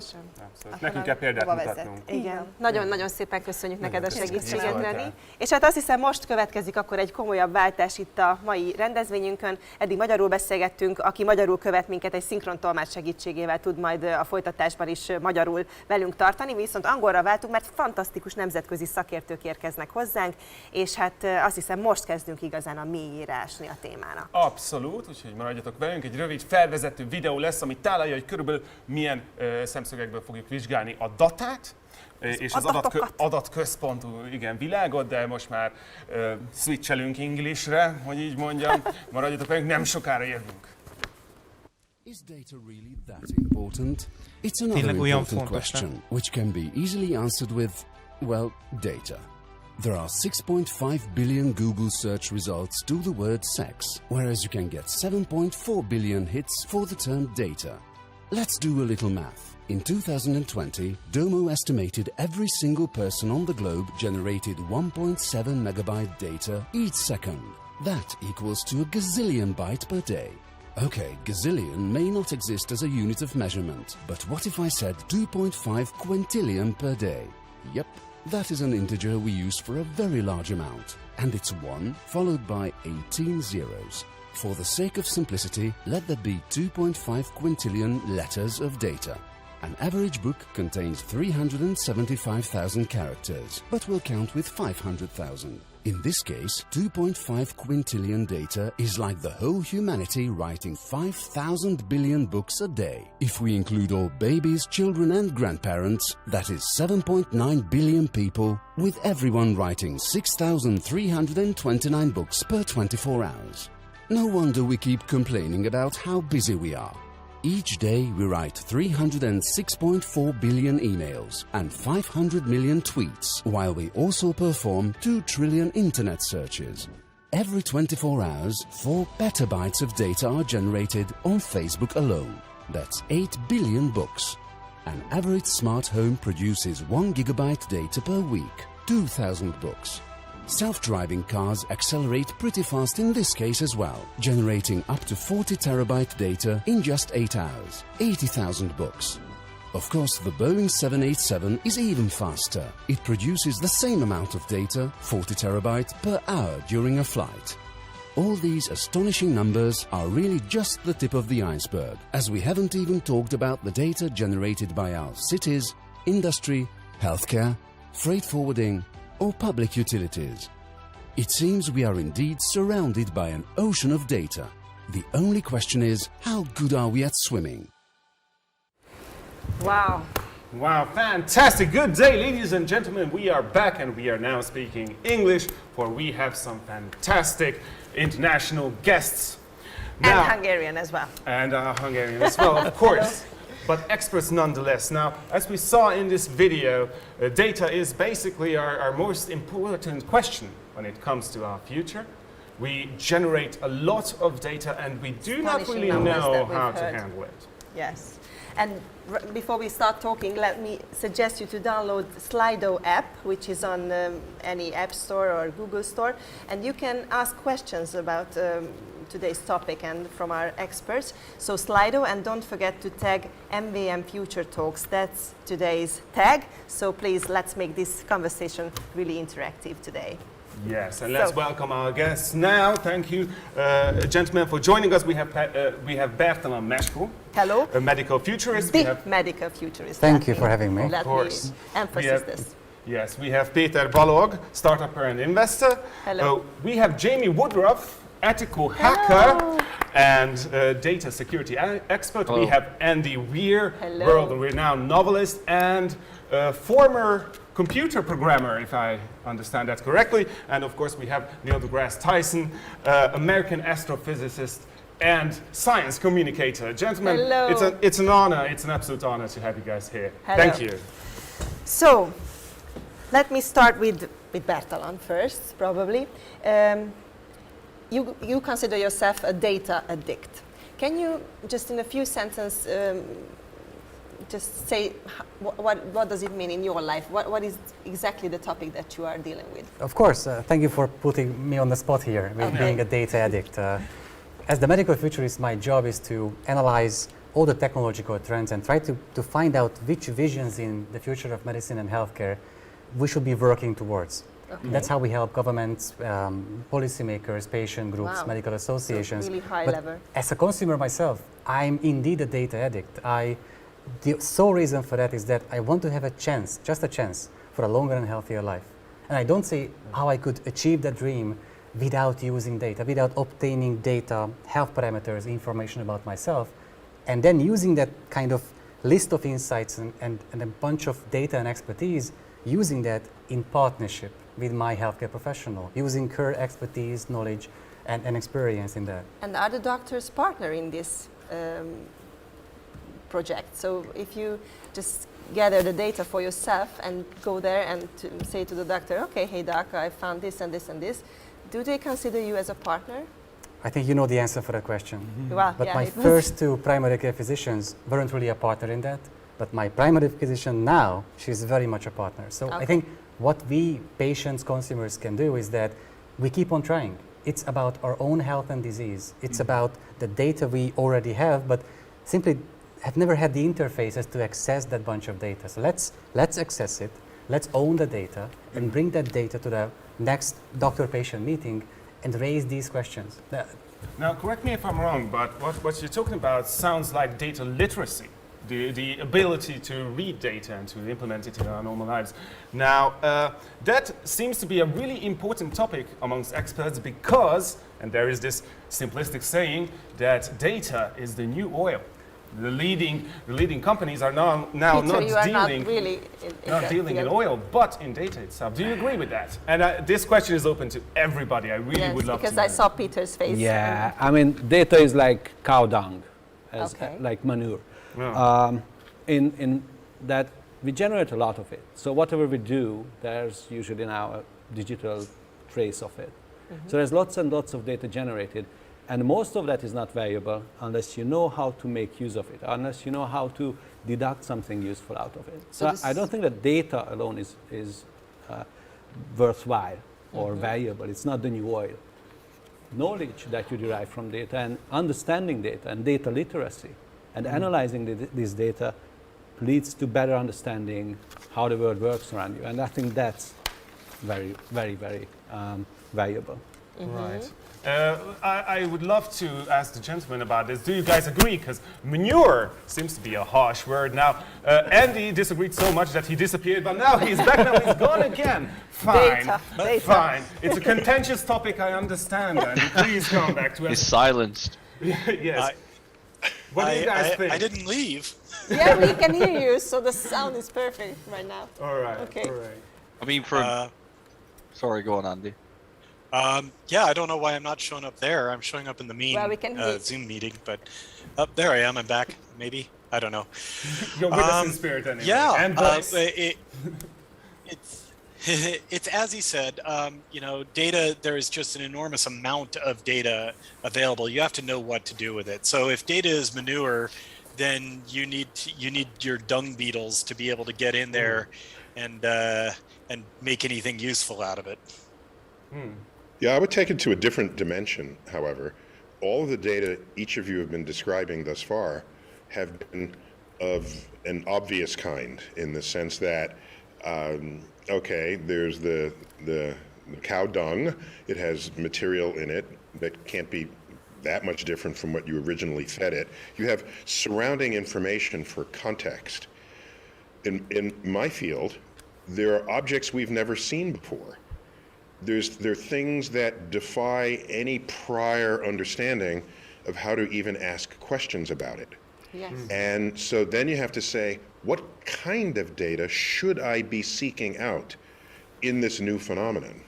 nekünk kell példát mutatnunk. Igen, nagyon-nagyon szépen köszönjük neked a segítséget, Reni. És hát azt hiszem, most következik akkor egy komolyabb váltás itt a mai rendezvényünkön. Eddig magyarul beszélgettünk, aki magyarul követ minket, egy szinkrontolmács segítségével tud majd a folytatásban is magyarul velünk tartani, viszont angolra váltunk, mert fantasztikus nemzetközi szakértők érkeznek hozzánk, és hát azt hiszem, most kezdünk igazán a mélyére ásni a témának. Abszolút, úgyhogy maradjatok velünk, egy rövid felvezető videó lesz, ami tálalja, hogy körülbelül milyen szemszögekből fogjuk vizsgálni a datát, és az adatközpontú világot, de most már switchelünk Englishre, hogy így mondjam. Maradjatok velünk, nem sokára jövünk. Is data really that important? It's another important question, which can be easily answered with, well, data. There are 6.5 billion Google search results to the word sex, whereas you can get 7.4 billion hits for the term data. Let's do a little math. In 2020, Domo estimated every single person on the globe generated 1.7 megabyte data each second. That equals to a gazillion byte per day. Okay, gazillion may not exist as a unit of measurement, but what if I said 2.5 quintillion per day? Yep, that is an integer we use for a very large amount, and it's 1 followed by 18 zeros. For the sake of simplicity, let there be 2.5 quintillion letters of data. An average book contains 375,000 characters, but we'll count with 500,000. In this case, 2.5 quintillion data is like the whole humanity writing 5,000 billion books a day. If we include all babies, children and grandparents, that is 7.9 billion people, with everyone writing 6,329 books per 24 hours. No wonder we keep complaining about how busy we are. Each day we write 306.4 billion emails and 500 million tweets, while we also perform 2 trillion internet searches. Every 24 hours, 4 petabytes of data are generated on Facebook alone. That's 8 billion books. An average smart home produces 1 gigabyte data per week, 2,000 books. Self-driving cars accelerate pretty fast in this case as well, generating up to 40 terabyte data in just 8 hours, 80,000 books. Of course, the Boeing 787 is even faster. It produces the same amount of data, 40 terabytes per hour during a flight. All these astonishing numbers are really just the tip of the iceberg, as we haven't even talked about the data generated by our cities, industry, healthcare, freight forwarding, or public utilities. It seems we are indeed surrounded by an ocean of data. The only question is, how good are we at swimming? Wow. Wow, fantastic. Good day, ladies and gentlemen. We are back and we are now speaking English, for we have some fantastic international guests. And Hungarian as well. And Hungarian as well, of course. But experts nonetheless. Now, as we saw in this video, data is basically our most important question when it comes to our future. We generate a lot of data and we do not really know how to handle it. Yes. And before we start talking, let me suggest you to download Slido app, which is on any app store or Google store, and you can ask questions about today's topic and from our experts. So Slido, and don't forget to tag MVM Future Talks. That's today's tag. So please, let's make this conversation really interactive today. Yes, and let's welcome our guests now. Thank you, gentlemen, for joining us. We have Bertalan Meskó. Hello. A medical futurist. The medical futurist. Thank you for having me. Let me emphasize this. Yes, we have Péter Balog, startup and investor. Hello. We have Jamie Woodruff, ethical hacker and data security expert. Hello. We have Andy Weir, Hello. world-renowned novelist and former computer programmer, if I understand that correctly. And of course, we have Neil deGrasse Tyson, American astrophysicist and science communicator. Gentlemen, Hello. it's an honor, it's an absolute honor to have you guys here. Hello. Thank you. So, let me start with Bertalan first, probably. You consider yourself a data addict. Can you, just in a few sentences, just say what does it mean in your life? What is exactly the topic that you are dealing with? Of course, thank you for putting me on the spot here, with being a data addict. As the medical futurist, my job is to analyze all the technological trends and try to find out which visions in the future of medicine and healthcare we should be working towards. Okay. That's how we help governments, policymakers, patient groups, medical associations. So really high but level. As a consumer myself, I'm indeed a data addict. The sole reason for that is that I want to have a chance, just a chance, for a longer and healthier life. And I don't see how I could achieve that dream without using data, without obtaining data, health parameters, information about myself, and then using that kind of list of insights and a bunch of data and expertise, using that in partnership with my healthcare professional, using her expertise, knowledge, and experience in that. And are the doctors partner in this project? So if you just gather the data for yourself and go there and say to the doctor, okay, hey doc, I found this and this and this, do they consider you as a partner? I think you know the answer for that question. Mm-hmm. Well, but my first two primary care physicians weren't really a partner in that. But my primary physician now, she's very much a partner. So I think what we patients, consumers can do is that we keep on trying. It's about our own health and disease. It's about the data we already have, but simply have never had the interfaces to access that bunch of data. So let's access it, let's own the data and bring that data to the next doctor-patient meeting and raise these questions. Now, correct me if I'm wrong, but what you're talking about sounds like data literacy. The ability to read data and to implement it in our normal lives. Now, that seems to be a really important topic amongst experts because, and there is this simplistic saying, that data is the new oil. The leading companies are now Peter, not dealing in oil, but in data itself. Do you agree with that? And this question is open to everybody. I really would love to know. Because I saw Peter's face. Yeah, I mean, data is like cow dung, like manure. Yeah. In that we generate a lot of it. So whatever we do, there's usually now a digital trace of it. Mm-hmm. So there's lots and lots of data generated, and most of that is not valuable unless you know how to make use of it, unless you know how to deduct something useful out of it. So I don't think that data alone is worthwhile or valuable. It's not the new oil. Knowledge that you derive from data and understanding data and data literacy and analyzing this data leads to better understanding how the world works around you. And I think that's very, very, very valuable. Mm-hmm. Right. I would love to ask the gentleman about this. Do you guys agree? Because manure seems to be a harsh word now. Andy disagreed so much that he disappeared, but now he's back, now he's gone again. Fine, Data. Fine. It's a contentious topic, I understand, Andy. Please come back to us. He's silenced. Yes. What do you guys think? I didn't leave. Yeah, we can hear you, so the sound is perfect right now. All right. Okay. All right. I mean, sorry, go on, Andy. Yeah, I don't know why I'm not showing up there. I'm showing up in the Zoom meeting, but there I am. I'm back. Maybe, I don't know. You're with us in spirit anyway. Yeah, And it's as he said. Data. There is just an enormous amount of data available. You have to know what to do with it. So if data is manure, then you need your dung beetles to be able to get in there and make anything useful out of it. Yeah, I would take it to a different dimension, however. All of the data each of you have been describing thus far have been of an obvious kind, in the sense that, okay, there's the cow dung. It has material in it that can't be that much different from what you originally fed it. You have surrounding information for context. In my field, there are objects we've never seen before. There are things that defy any prior understanding of how to even ask questions about it. Yes. And so then you have to say, what kind of data should I be seeking out in this new phenomenon?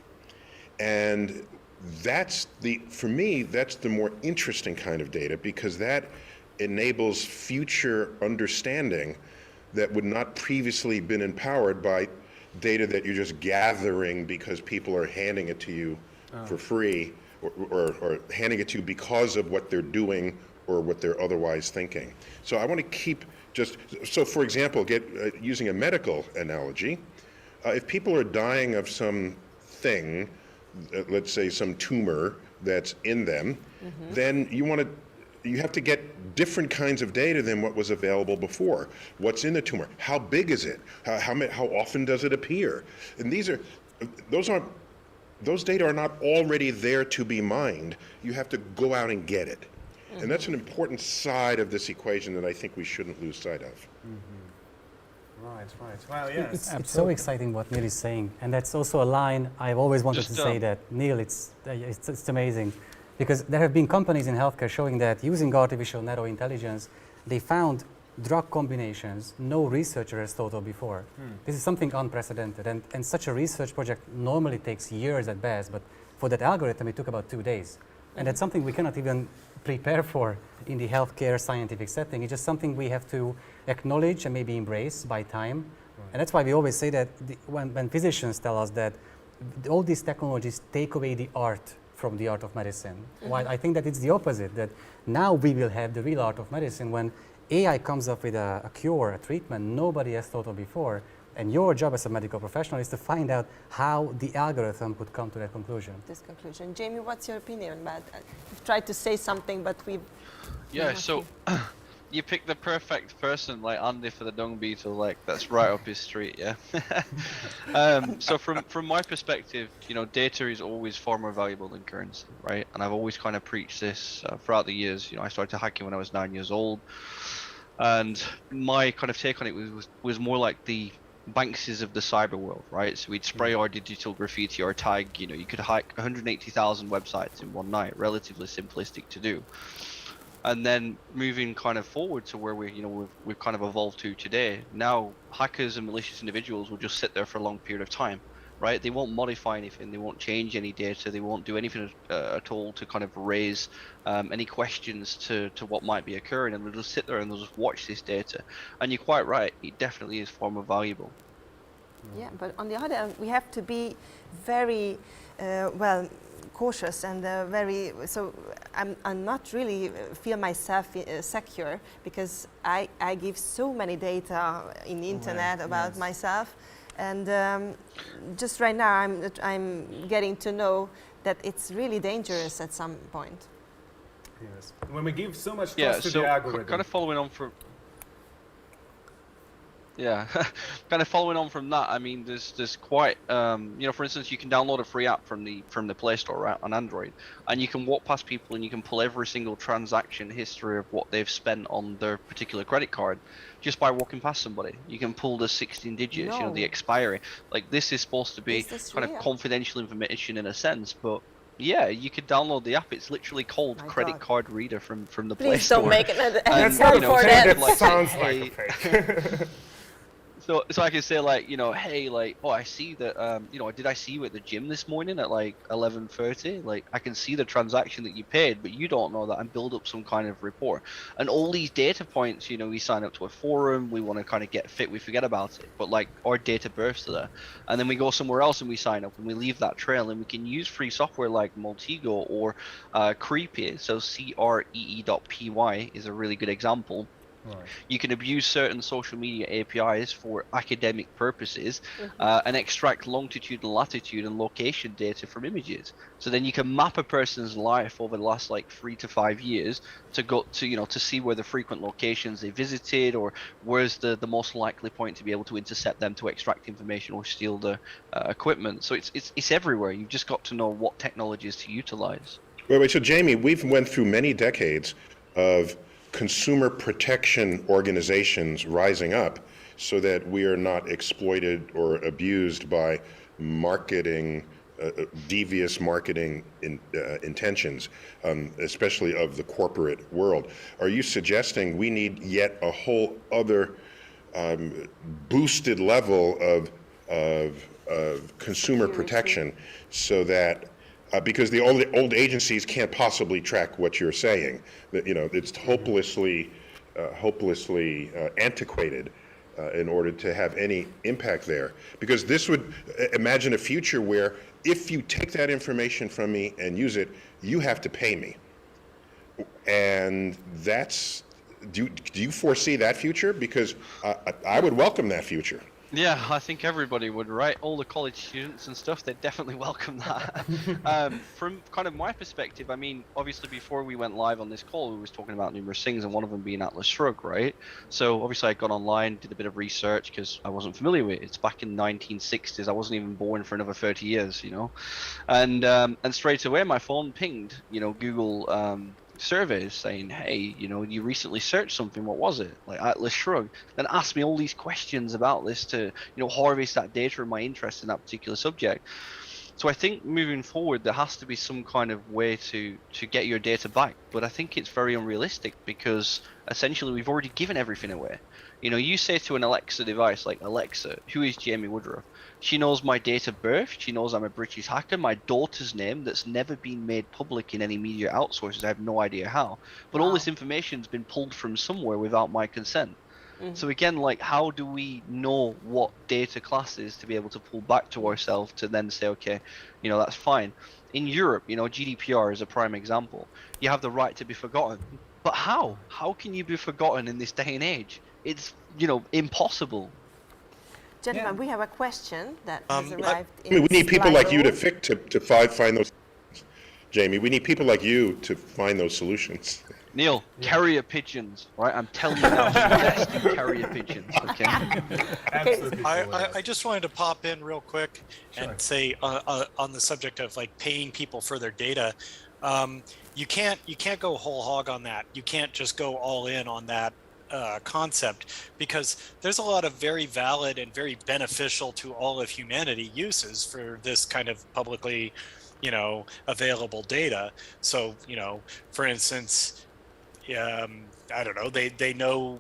And for me, that's the more interesting kind of data, because that enables future understanding that would not previously been empowered by data that you're just gathering because people are handing it to you for free, or handing it to you because of what they're doing or what they're otherwise thinking. So I want to keep so for example, using a medical analogy, if people are dying of something, let's say some tumor that's in them, then you have to get different kinds of data than what was available before. What's in the tumor? How big is it? How often does it appear? And those data are not already there to be mined. You have to go out and get it. And that's an important side of this equation that I think we shouldn't lose sight of. Right. Well, yes. It's so exciting what Neil is saying, and that's also a line I've always wanted to say that, Neil, it's amazing. Because there have been companies in healthcare showing that using artificial narrow intelligence, they found drug combinations no researcher has thought of before. This is something unprecedented, and such a research project normally takes years at best, but for that algorithm it took about 2 days. And that's something we cannot even prepare for in the healthcare scientific setting. It's just something we have to acknowledge and maybe embrace by time. And that's why we always say that when physicians tell us that all these technologies take away the art from the art of medicine. While I think that it's the opposite, that now we will have the real art of medicine when AI comes up with a cure, a treatment nobody has thought of before. And your job as a medical professional is to find out how the algorithm could come to that conclusion. This conclusion. Jamie, what's your opinion about that? We've tried to say something, but we've... Yeah, so you picked the perfect person, like Andy, for the dung beetle. Like, that's right up his street, yeah. So from my perspective, data is always far more valuable than currency, right? And I've always kind of preached this throughout the years. I started hacking when I was 9 years old, and my kind of take on it was more like the Bankses of the cyber world, right? So we'd spray our digital graffiti or tag. You could hack 180,000 websites in one night. Relatively simplistic to do. And then moving kind of forward to where we've kind of evolved to today. Now hackers and malicious individuals will just sit there for a long period of time, right? They won't modify anything, they won't change any data, they won't do anything at all to kind of raise any questions to what might be occurring, and they'll just sit there and they'll just watch this data. And you're quite right, it definitely is far more valuable. Yeah, but on the other hand, we have to be very cautious and so I'm not really feel myself secure, because I give so many data in the internet about myself, and just right now I'm getting to know that it's really dangerous at some point. Yes. When we give so much trust to the algorithm. Kind of following on from kind of following on from that, I mean, there's quite, for instance, you can download a free app from the Play Store, right, on Android, and you can walk past people and you can pull every single transaction history of what they've spent on their particular credit card just by walking past somebody. You can pull the 16 digits, the expiry. Like, this is supposed to be kind of confidential information in a sense, but yeah, you could download the app. It's literally called Credit Card Reader from the Play Store. Please don't make it an that sounds like a fake. So I can say, like, hey, like, oh, I see that, did I see you at the gym this morning at like 11:30? Like, I can see the transaction that you paid, but you don't know that, and build up some kind of report. And all these data points, we sign up to a forum, we want to kind of get fit, we forget about it, but like our date of births are there. And then we go somewhere else and we sign up and we leave that trail, and we can use free software like Multigo or Creepy. So CREE.py is a really good example. You can abuse certain social media APIs for academic purposes and extract longitude and latitude and location data from images. So then you can map a person's life over the last like 3 to 5 years to go to, to see where the frequent locations they visited, or where's the most likely point to be able to intercept them to extract information or steal the equipment. So it's everywhere. You've just got to know what technologies to utilize. Wait, so Jamie, we've went through many decades of consumer protection organizations rising up so that we are not exploited or abused by marketing, devious marketing intentions, especially of the corporate world. Are you suggesting we need yet a whole other boosted level of consumer protection so that because the old agencies can't possibly track what you're saying, that it's hopelessly antiquated in order to have any impact there. Because this would imagine a future where if you take that information from me and use it, you have to pay me. And do you foresee that future? Because I would welcome that future. Yeah, I think everybody would, right? All the college students and stuff, they'd definitely welcome that. From kind of my perspective, I mean, obviously before we went live on this call, we was talking about numerous things, and one of them being Atlas Shrugged, right? So obviously I got online, did a bit of research because I wasn't familiar with it. It's back in the 1960s. I wasn't even born for another 30 years, And straight away my phone pinged, Google surveys saying, hey, you recently searched something, what was it? Like Atlas Shrugged. Then asked me all these questions about this to, harvest that data and my interest in that particular subject. So I think moving forward, there has to be some kind of way to get your data back. But I think it's very unrealistic because essentially we've already given everything away. You say to an Alexa device like, Alexa, who is Jamie Woodruff? She knows my date of birth. She knows I'm a British hacker. My daughter's name that's never been made public in any media outsources. I have no idea how. But all this information's been pulled from somewhere without my consent. So again, like, how do we know what data classes to be able to pull back to ourselves to then say, okay, that's fine. In Europe, GDPR is a prime example. You have the right to be forgotten. But how? How can you be forgotten in this day and age? It's, impossible. Gentlemen, we have a question that has arrived. We need people like you to find those. Jamie, we need people like you to find those solutions. Neil, carrier pigeons, right? I'm telling you now, invest in carrier pigeons, okay? Absolutely. I just wanted to pop in real quick and say on the subject of like paying people for their data, you can't go whole hog on that. You can't just go all in on that concept, because there's a lot of very valid and very beneficial to all of humanity uses for this kind of publicly available data. So for instance, I don't know, they know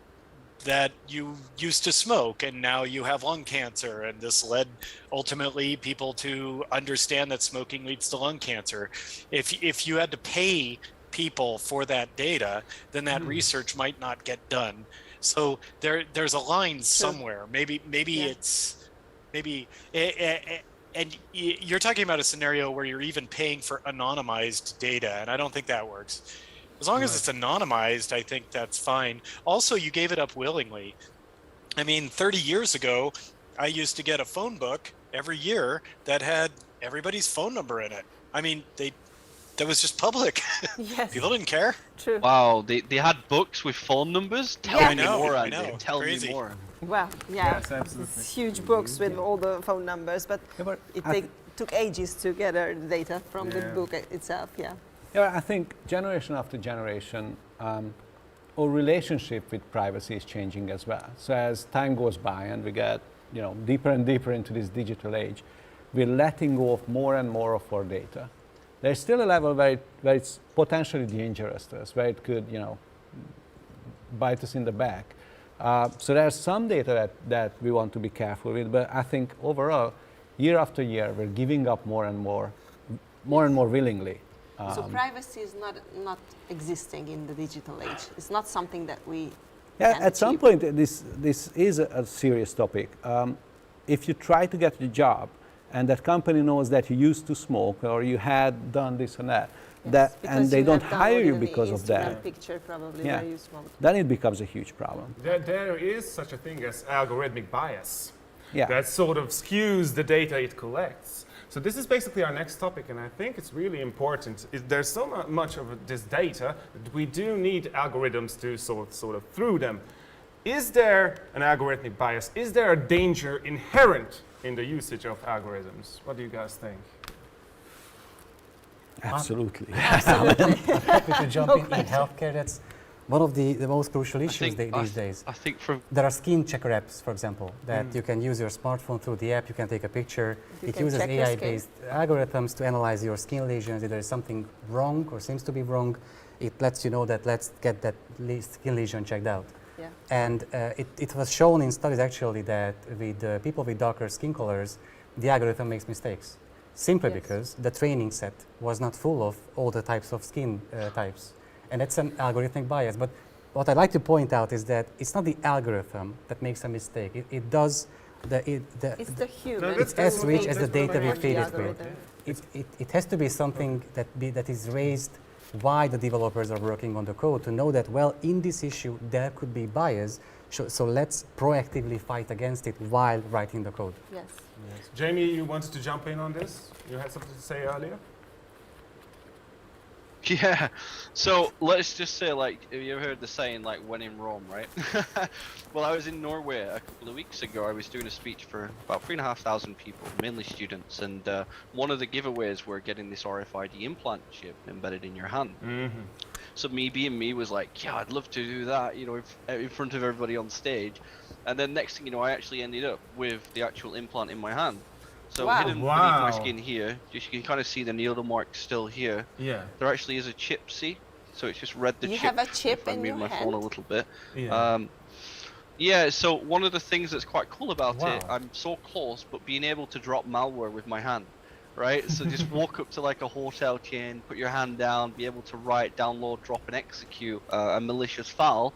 that you used to smoke and now you have lung cancer, and this led ultimately people to understand that smoking leads to lung cancer. If you had to pay people for that data, then that research might not get done. So there's a line somewhere. Maybe and you're talking about a scenario where you're even paying for anonymized data, and I don't think that works. As long as it's anonymized, I think that's fine. Also, you gave it up willingly. I mean, 30 years ago, I used to get a phone book every year that had everybody's phone number in it. I mean, that was just public. Yes. People didn't care. True. Wow, they had books with phone numbers? Tell me more, Andy. Tell Crazy. me more. Well, Yes, absolutely. these huge books with all the phone numbers, but it took ages to gather the data from the book itself. Yeah, I think generation after generation, our relationship with privacy is changing as well. So as time goes by and we get deeper and deeper into this digital age, we're letting go of more and more of our data. There's still a level where it's potentially dangerous to us, where it could bite us in the back. So there's some data that we want to be careful with, but I think overall, year after year, we're giving up more and more willingly. So privacy is not existing in the digital age. It's not something that we can at some point, this is a serious topic. If you try to get a job and that company knows that you used to smoke or you had done this and that, that, Because and they you don't have hire you downloaded the because of Instagram that. picture probably Yeah. where you smoked. Then it becomes a huge problem. There is such a thing as algorithmic bias. Yeah. That sort of skews the data it collects. So this is basically our next topic, and I think it's really important. There's so much of this data that we do need algorithms to sort of through them. Is there an algorithmic bias? Is there a danger inherent in the usage of algorithms? What do you guys think? Absolutely. Happy to jump in healthcare. That's one of the most crucial issues these days. I think from There are skin checker apps, for example, that you can use your smartphone through the app, you can take a picture. You It can uses check your AI-based algorithms to analyze your skin lesions. If there is something wrong or seems to be wrong, it lets you know that let's get that skin lesion checked out. Yeah. And it was shown in studies actually that with people with darker skin colors, the algorithm makes mistakes. Simply Yes. because the training set was not full of all the types of skin types. And that's an algorithmic bias. But what I'd like to point out is that it's not the algorithm that makes a mistake. It does It's the human. it's as rich as the data we behind the feed it with. algorithm. It has to be something that is raised why the developers are working on the code to know that, well, in this issue there could be bias, so let's proactively fight against it while writing the code. Yes. Jamie, you wanted to jump in on this? You had something to say earlier? Yeah, so let's just say, like, have you ever heard the saying, like, when in Rome, right? Well, I was in Norway a couple of weeks ago. I was doing a speech for about 3,500 people, mainly students, and one of the giveaways were getting this RFID implant chip embedded in your hand. Mm-hmm. So me being me was like, yeah, I'd love to do that, you know, in front of everybody on stage. And then next thing you know, I actually ended up with the actual implant in my hand. So Wow. hidden beneath my skin here, you can kind of see the needle mark still here. Yeah. There actually is a chip, see? So it's just read the You chip. have a chip if I in move your my hand? phone a little bit. Yeah. Yeah, so one of the things that's quite cool about Wow. it, I'm so close, but being able to drop malware with my hand, right? So just walk up to like a hotel chain, put your hand down, be able to write, download, drop, and execute a malicious file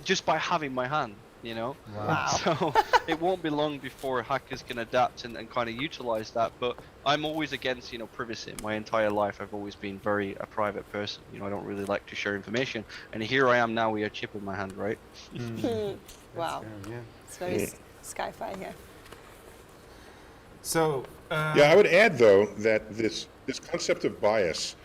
just by having my hand, you know? Wow. So it won't be long before hackers can adapt and kind of utilize that. But I'm always against, you know, privacy. My entire life, I've always been very a private person. You know, I don't really like to share information. And here I am now with a chip in my hand, right? Wow. Yeah. It's very sci-fi here. So, Yeah, I would add though that this concept of bias,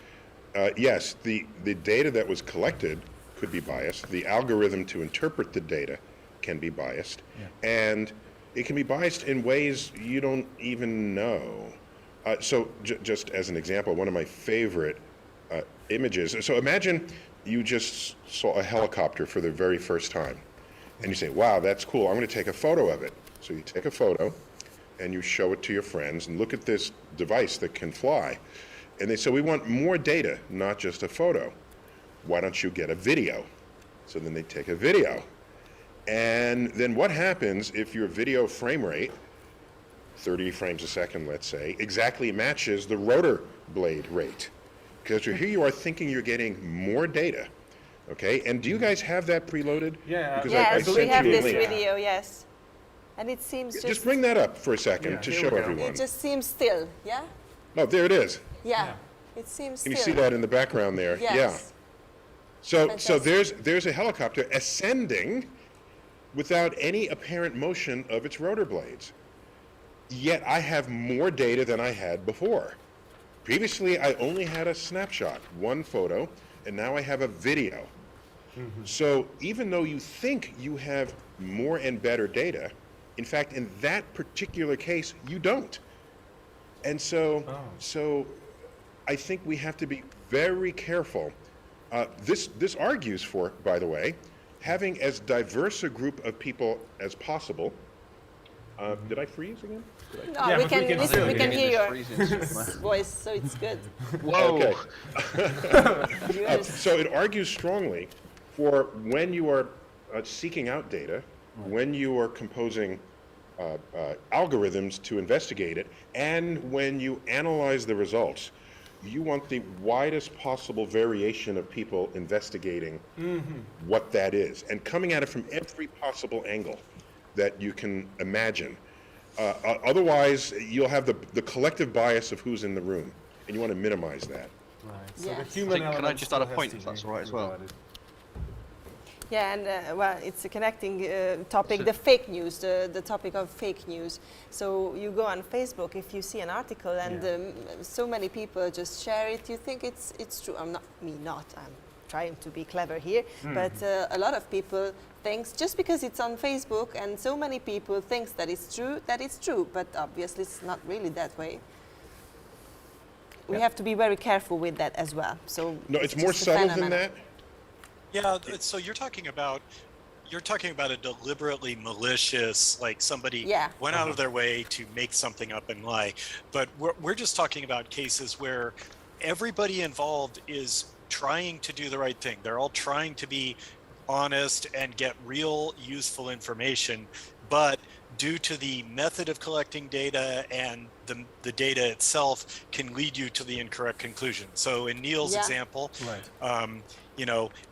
yes, the data that was collected could be biased. The algorithm to interpret the data can be biased, and it can be biased in ways you don't even know. So just as an example, one of my favorite images. So imagine you just saw a helicopter for the very first time, and you say, "Wow, that's cool. I'm going to take a photo of it." So you take a photo, and you show it to your friends, and look at this device that can fly. And they say, "We want more data, not just a photo. Why don't you get a video?" So then they take a video. And then what happens if your video frame rate, 30 frames a second, let's say, exactly matches the rotor blade rate? Because here you are thinking you're getting more data, okay? And do you guys have that preloaded? Yeah. Because Yes, sent we have you a this link. video, yes. And it seems Just bring that up for a second Yeah, to here show we go. everyone. it just seems still, yeah? Oh, there it is. Yeah. It seems Can still. you see that in the background there? Yes. Yeah. So Fantastic. there's a helicopter ascending without any apparent motion of its rotor blades. Yet I have more data than I had before. Previously, I only had a snapshot, one photo, and now I have a video. So even though you think you have more and better data, in fact, in that particular case, you don't. And so I think we have to be very careful. This argues for, by the way, having as diverse a group of people as possible. Did I freeze again? No, Yeah, we but can we can listen, still we can hear hear this your freezing. voice, so it's good. Whoa! Okay. Yours. So it argues strongly for when you are seeking out data, when you are composing algorithms to investigate it, and when you analyze the results, you want the widest possible variation of people investigating what that is and coming at it from every possible angle that you can imagine. Otherwise, you'll have the collective bias of who's in the room, and you want to minimize that. Right. So Yeah. the human Can I element just add a still point, has if to that's be all right as well? regarded. Yeah, and well, it's a connecting topic, So- the fake news, the topic of fake news. So you go on Facebook, if you see an article and so many people just share it, you think it's true. I'm trying to be clever here, but a lot of people thinks just because it's on Facebook and so many people thinks that it's true, but obviously it's not really that way. We have to be very careful with that as well. So No, it's more just a subtle than phenomenon. that. Yeah, so you're talking about a deliberately malicious, like somebody Yeah. went out of their way to make something up and lie. But we're just talking about cases where everybody involved is trying to do the right thing. They're all trying to be honest and get real useful information, but due to the method of collecting data and the data itself can lead you to the incorrect conclusion. So in Neil's Yeah. example, Right.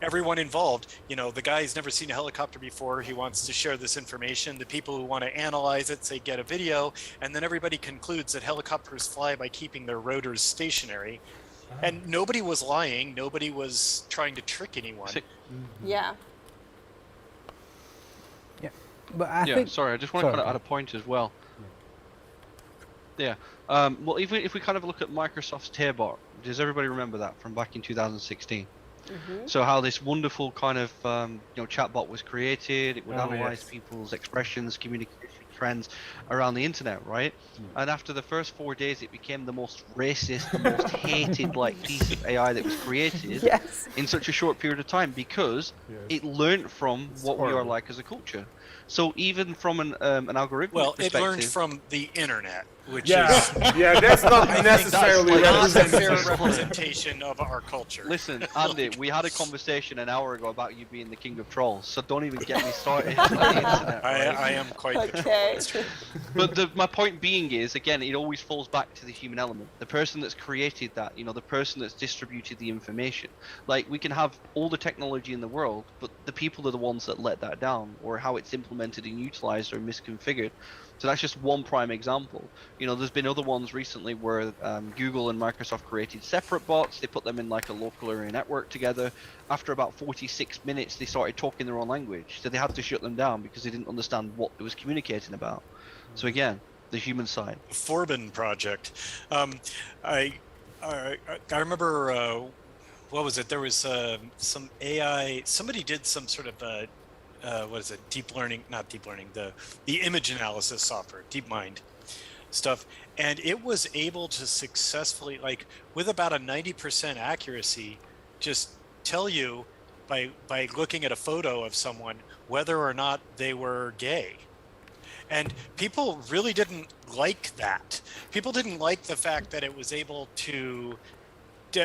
everyone involved, the guy's never seen a helicopter before. He wants to share this information. The people who want to analyze it say get a video, and then everybody concludes that helicopters fly by keeping their rotors stationary. And nobody was lying. Nobody was trying to trick anyone. Yeah. But I Yeah, think, sorry, I just want to kind of add a point as well. Yeah. Well, if we kind of look at Microsoft's Tabor, does everybody remember that from back in 2016? So how this wonderful kind of chatbot was created, it would analyze people's expressions, communication trends around the internet, right? And after the first 4 days, it became the most racist, the most hated piece of AI that was created Yes. in such a short period of time because it learned from what we are horrible. like as a culture. So even from an algorithmic Well, it perspective, learned from the internet, which Yeah, is yeah, that's not I think necessarily that's not a fair representative. representation of our culture. Listen, Andy, we had a conversation an hour ago about you being the king of trolls, so don't even get me started on the internet. Right? I am quite the Okay. troll. But my point being is, again, it always falls back to the human element. The person that's created that, the person that's distributed the information. Like, we can have all the technology in the world, but the people are the ones that let that down, or how it's implemented and utilized or misconfigured. So that's just one prime example. There's been other ones recently where Google and Microsoft created separate bots. They put them in like a local area network together. After about 46 minutes, they started talking their own language. So they had to shut them down because they didn't understand what it was communicating about. So again, the human side. Forbin project. I remember, what was it? There was some AI, somebody did some sort of, the image analysis software, DeepMind stuff. And it was able to successfully, with about a 90% accuracy, just tell you by looking at a photo of someone whether or not they were gay. And people really didn't like that. People didn't like the fact that it was able to,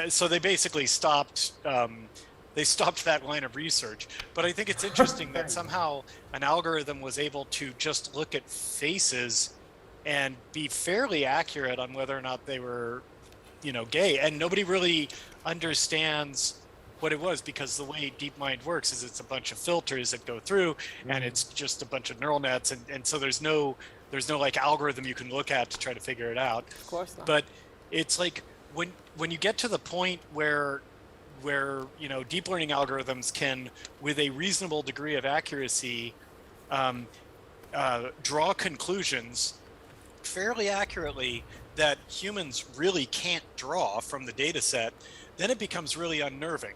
so they basically stopped that line of research. But I think it's interesting that somehow an algorithm was able to just look at faces and be fairly accurate on whether or not they were, gay. And nobody really understands what it was, because the way DeepMind works is it's a bunch of filters that go through, and it's just a bunch of neural nets, and so there's no algorithm you can look at to try to figure it out. Of course not. But it's like when you get to the point where deep learning algorithms can, with a reasonable degree of accuracy, draw conclusions fairly accurately that humans really can't draw from the data set, then it becomes really unnerving.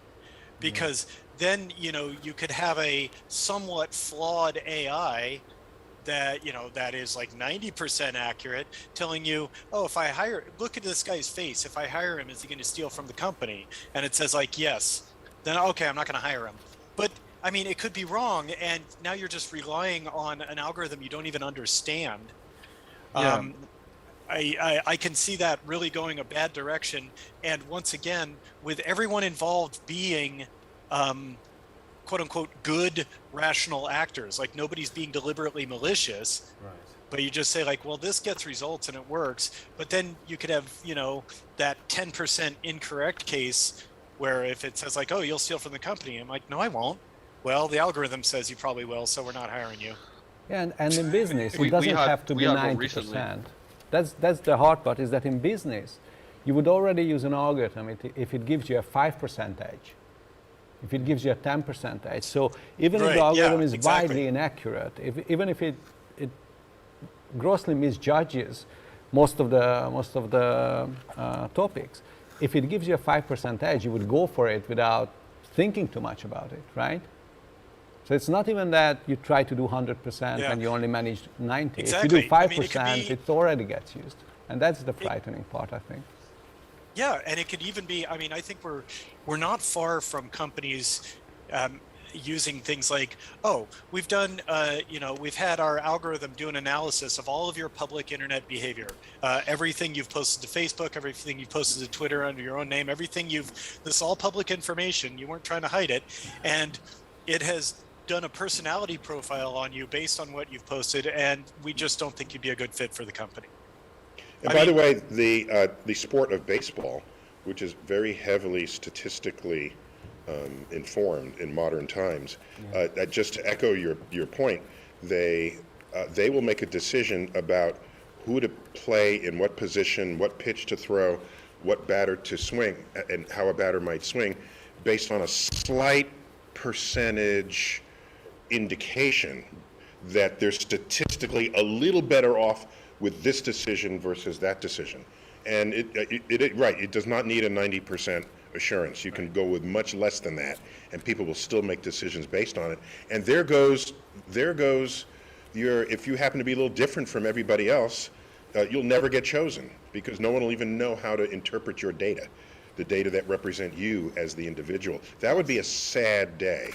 Because then, you could have a somewhat flawed AI that, that is like 90% accurate, telling you, oh, if I look at this guy's face, if I hire him, is he going to steal from the company? And it says yes, then okay, I'm not going to hire him. But I mean, it could be wrong, and now you're just relying on an algorithm you don't even understand. Yeah. I can see that really going a bad direction. And once again, with everyone involved being quote unquote good rational actors, like nobody's being deliberately malicious, Right. but you just say well, this gets results and it works. But then you could have, that 10% incorrect case where if it says oh, you'll steal from the company, I'm like, no, I won't. Well, the algorithm says you probably will, so we're not hiring you. Yeah, and in business, We it doesn't had- have to we be had one 90%. recently. That's the hard part, is that in business, you would already use an algorithm if it gives you a 5% edge, if it gives you a 10% edge. So even if the algorithm is widely inaccurate, even if it grossly misjudges most of the topics, if it gives you a 5% edge, you would go for it without thinking too much about it, right? So it's not even that you try to do 100% and you only manage 90. Exactly. If you do 5%, it already gets used. And that's the frightening part, I think. Yeah, and it could even be, I mean, I think we're not far from companies using things like, oh, we've done, we've had our algorithm do an analysis of all of your public internet behavior. Everything you've posted to Facebook, everything you've posted to Twitter under your own name, this is all public information. You weren't trying to hide it. And it has done a personality profile on you based on what you've posted, and we just don't think you'd be a good fit for the company. And by the way, the sport of baseball, which is very heavily statistically informed in modern times, just to echo your point, they will make a decision about who to play in what position, what pitch to throw, what batter to swing, and how a batter might swing, based on a slight percentage indication that they're statistically a little better off with this decision versus that decision. And it does not need a 90% assurance. You can go with much less than that, and people will still make decisions based on it. And there goes if you happen to be a little different from everybody else, you'll never get chosen, because no one will even know how to interpret your data, the data that represent you as the individual. That would be a sad day,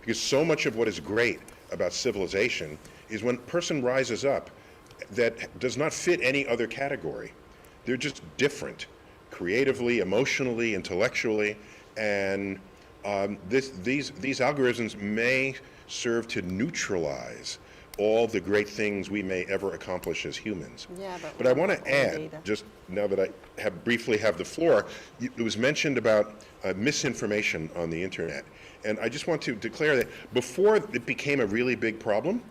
because so much of what is great about civilization is when a person rises up that does not fit any other category. They're just different, creatively, emotionally, intellectually, and these algorithms may serve to neutralize all the great things we may ever accomplish as humans. Yeah, but I want to add, just now that I briefly have the floor, it was mentioned about misinformation on the internet. And I just want to declare that before it became a really big problem,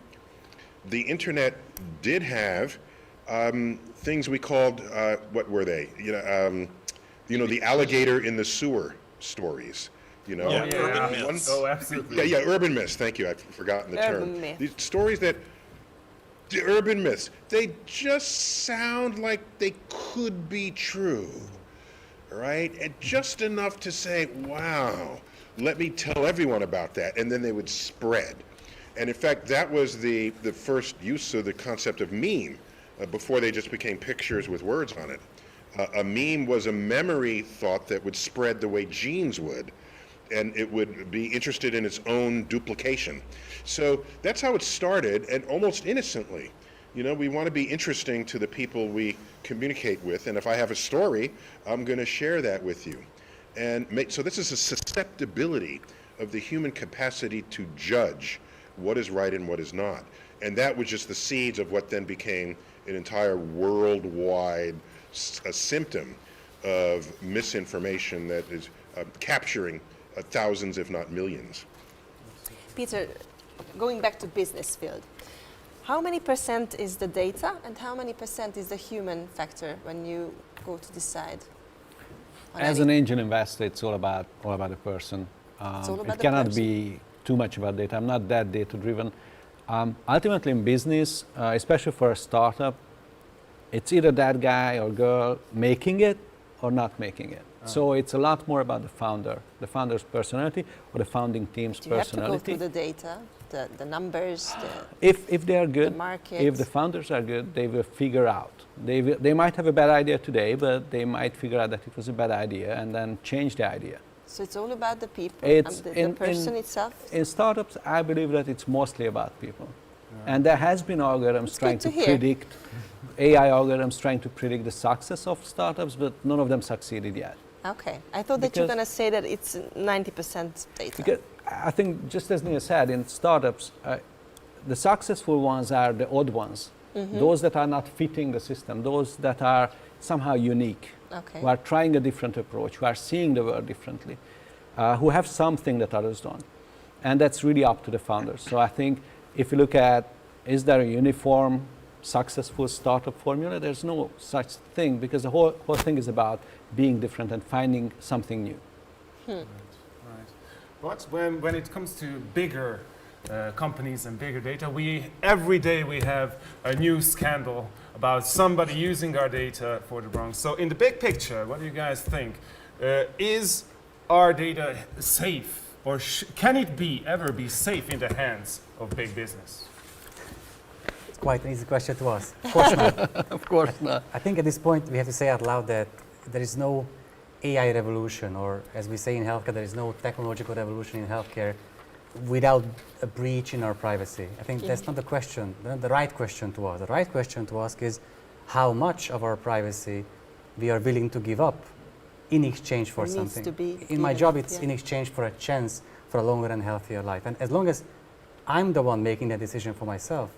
the internet did have things we called, what were they? The alligator in the sewer stories. Urban myths. Oh, absolutely. Urban myths. Thank you. I've forgotten the term. Urban myth. These stories the urban myths, they just sound like they could be true, right? And just enough to say, wow, let me tell everyone about that, and then they would spread. And in fact, that was the first use of the concept of meme, before they just became pictures with words on it. A meme was a memory thought that would spread the way genes would, and it would be interested in its own duplication. So that's how it started, and almost innocently. We want to be interesting to the people we communicate with, and if I have a story, I'm going to share that with you. And so this is a susceptibility of the human capacity to judge what is right and what is not. And that was just the seeds of what then became an entire worldwide symptom of misinformation that is capturing thousands, if not millions. Peter, going back to business field, how many % is the data and how many % is the human factor when you go to decide? As an angel investor, it's all about the person. It cannot be too much about data. I'm not that data driven. Ultimately in business, especially for a startup, it's either that guy or girl making it or not making it. So it's a lot more about the founder's personality or the founding team's personality. Do you have to go through the data, the numbers, if they are good, the market? if the founders are good, they will figure out. They might have a bad idea today, but they might figure out that it was a bad idea and then change the idea. So it's all about the people, the person itself? In startups, I believe that it's mostly about people. And there has been algorithms trying to predict, AI algorithms trying to predict the success of startups, but none of them succeeded yet. Okay, I thought that you were going to say that it's 90% data. Because I think, just as Nia said, in startups, the successful ones are the odd ones, those that are not fitting the system, those that are somehow unique, who are trying a different approach, who are seeing the world differently, who have something that others don't. And that's really up to the founders. So I think if you look at, is there a uniform successful startup formula. There's no such thing because the whole thing is about being different and finding something new. Right. But when it comes to bigger companies and bigger data, every day we have a new scandal about somebody using our data for the wrong. So in the big picture, what do you guys think? Is our data safe, or can it ever be safe in the hands of big business? It's quite an easy question to ask. Of course not. Of course not. I think at this point we have to say out loud that there is no AI revolution, or as we say in healthcare, there is no technological revolution in healthcare without a breach in our privacy. I think that's not the question, the right question to ask. The right question to ask is how much of our privacy we are willing to give up in exchange for something. In my job, it's in exchange for a chance for a longer and healthier life. And as long as I'm the one making that decision for myself,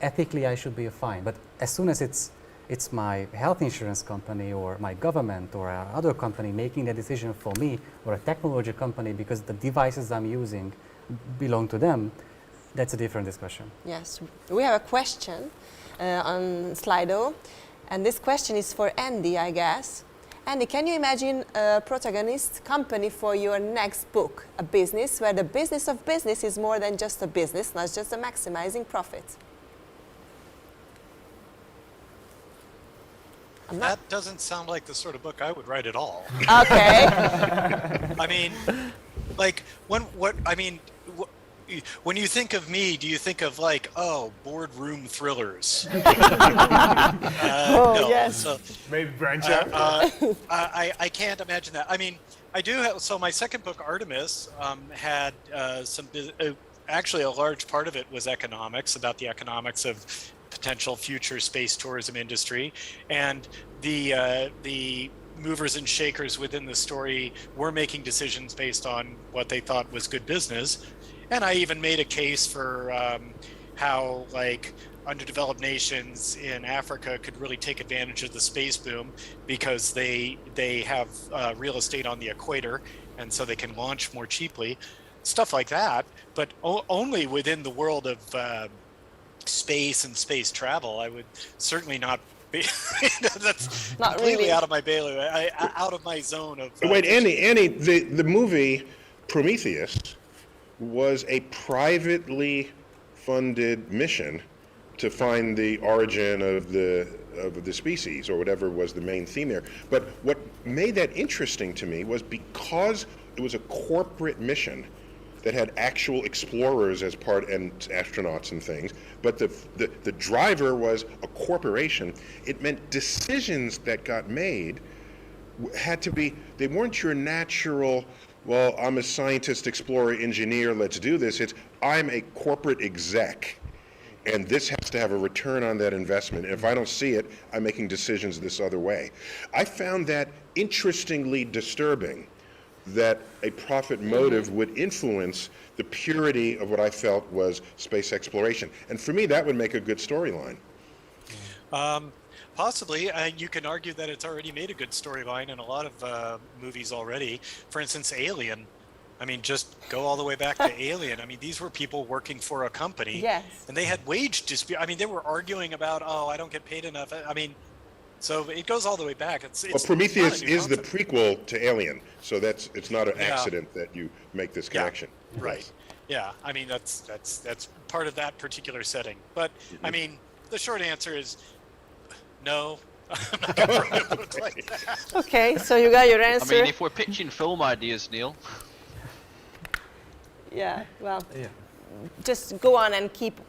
ethically I should be fine. But as soon as it's my health insurance company or my government or other company making the decision for me, or a technology company because the devices I'm using belong to them, that's a different discussion. Yes, we have a question on Slido, and this question is for Andy, I guess. Andy, can you imagine a protagonist company for your next book, a business where the business of business is more than just a business, not just a maximizing profit? That doesn't sound like the sort of book I would write at all. Okay. I mean, like when you think of me, do you think of like, oh, boardroom thrillers? No. Yes. So, Maybe branch out. I can't imagine that. I mean, I do have. So my second book, Artemis, had actually a large part of it was economics, about the economics of potential future space tourism industry, and the movers and shakers within the story were making decisions based on what they thought was good business. And I even made a case for how like underdeveloped nations in Africa could really take advantage of the space boom because they have real estate on the equator, and so they can launch more cheaply, stuff like that. But only within the world of space and space travel. I would certainly not be. That's not completely really out of my bailiwick, out of my zone of. Wait, Andy, the movie Prometheus was a privately funded mission to find the origin of the species, or whatever was the main theme there. But what made that interesting to me was because it was a corporate mission that had actual explorers as part, and astronauts and things, but the driver was a corporation. It meant decisions that got made had to be, they weren't your natural, well, I'm a scientist, explorer, engineer, let's do this. It's, I'm a corporate exec, and this has to have a return on that investment. And if I don't see it, I'm making decisions this other way. I found that interestingly disturbing, that a profit motive would influence the purity of what I felt was space exploration. And for me, that would make a good storyline. Possibly. You can argue that it's already made a good storyline in a lot of movies already. For instance, Alien. I mean, just go all the way back to Alien. I mean, these were people working for a company. Yes. And they had wage dispute. I mean, they were arguing about, oh, I don't get paid enough. I mean, so it goes all the way back. Well, Prometheus is the prequel to Alien, so it's not an accident that you make this connection. Yeah, right. Yeah. I mean, that's part of that particular setting. But I mean, the short answer is no. I'm not going to write a book like that. Okay, so you got your I answer. mean, if we're pitching film ideas, Neil. Yeah, well, just go on and keep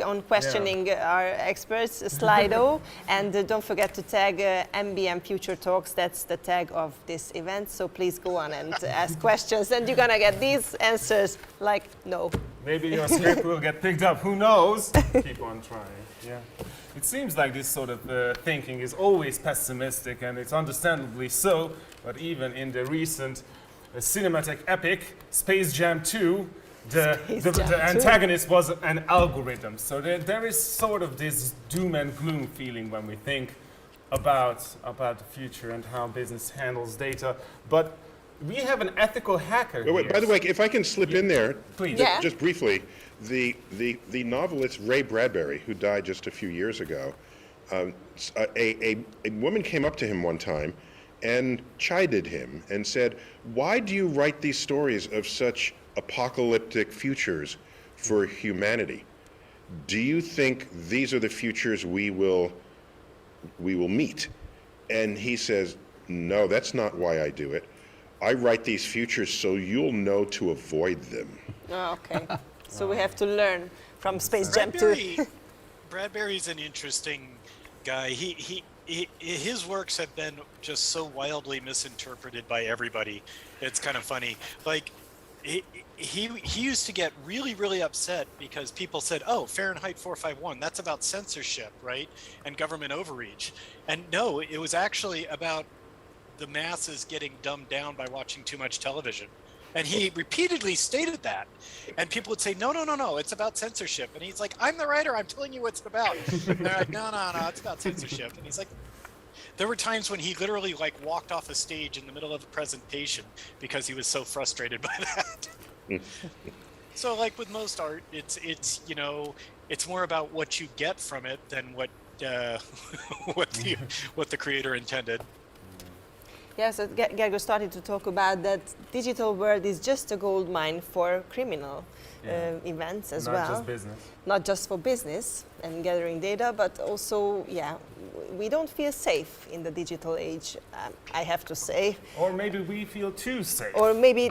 on questioning our experts, Slido, and don't forget to tag MVM Future Talks. That's the tag of this event. So please go on and ask questions, and you're gonna get these answers like no. Maybe your script will get picked up. Who knows? Keep on trying. Yeah. It seems like this sort of thinking is always pessimistic, and it's understandably so. But even in the recent cinematic epic Space Jam 2. The antagonist was an algorithm, so there is sort of this doom and gloom feeling when we think about the future and how business handles data. But we have an ethical hacker Wait, here. by the way, if I can slip in there, Please. Yeah. just briefly, the novelist Ray Bradbury, who died just a few years ago, a woman came up to him one time and chided him and said, "Why do you write these stories of such apocalyptic futures for humanity? Do you think these are the futures we will meet?" And he says, "No, that's not why I do it. I write these futures so you'll know to avoid them." Oh, okay. So we have to learn from Space Jam too. Bradbury's an interesting guy. His works have been just so wildly misinterpreted by everybody. It's kind of funny. Like he used to get really upset because people said, "Oh, Fahrenheit 451, that's about censorship, right? And government overreach." And no, it was actually about the masses getting dumbed down by watching too much television. And he repeatedly stated that. And people would say, no, it's about censorship. And he's like, "I'm the writer, I'm telling you what it's about." And they're like, no, it's about censorship. And he's like, there were times when he literally like walked off a stage in the middle of a presentation because he was so frustrated by that. So like with most art, it's more about what you get from it than what the creator intended. Yeah, so Gergo started to talk about that digital world is just a gold mine for criminal events as well. Not just business. Not just for business and gathering data, but also, we don't feel safe in the digital age, I have to say. Or maybe we feel too safe. Or maybe,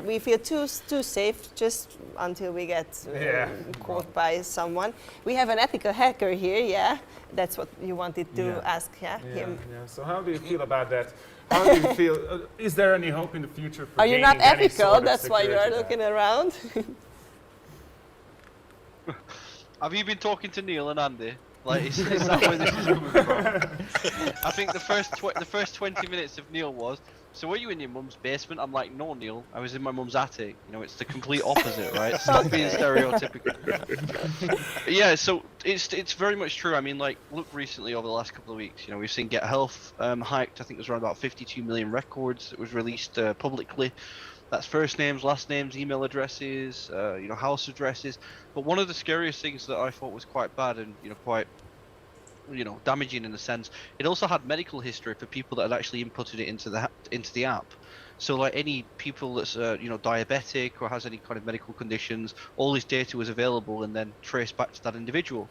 we feel too safe just until we get caught by someone. We have an ethical hacker here, That's what you wanted to ask him. Yeah. So how do you feel about that? How do you feel? Is there any hope in the future for Are you not gaining any ethical? sort of That's why you are security looking around. Have you been talking to Neil and Andy? Like, is that where this is coming from? I think the first 20 minutes of Neil was, "So were you in your mum's basement?" I'm like, "No, Neil, I was in my mum's attic." It's the complete opposite, right? Stop being stereotypical. Yeah, so it's very much true. I mean, like, look recently over the last couple of weeks, we've seen Get Health hiked. I think it was around about 52 million records that was released publicly. That's first names, last names, email addresses, house addresses. But one of the scariest things that I thought was quite bad and quite damaging in a sense, it also had medical history for people that had actually inputted it into the app. So like any people that's diabetic or has any kind of medical conditions, all this data was available and then traced back to that individual.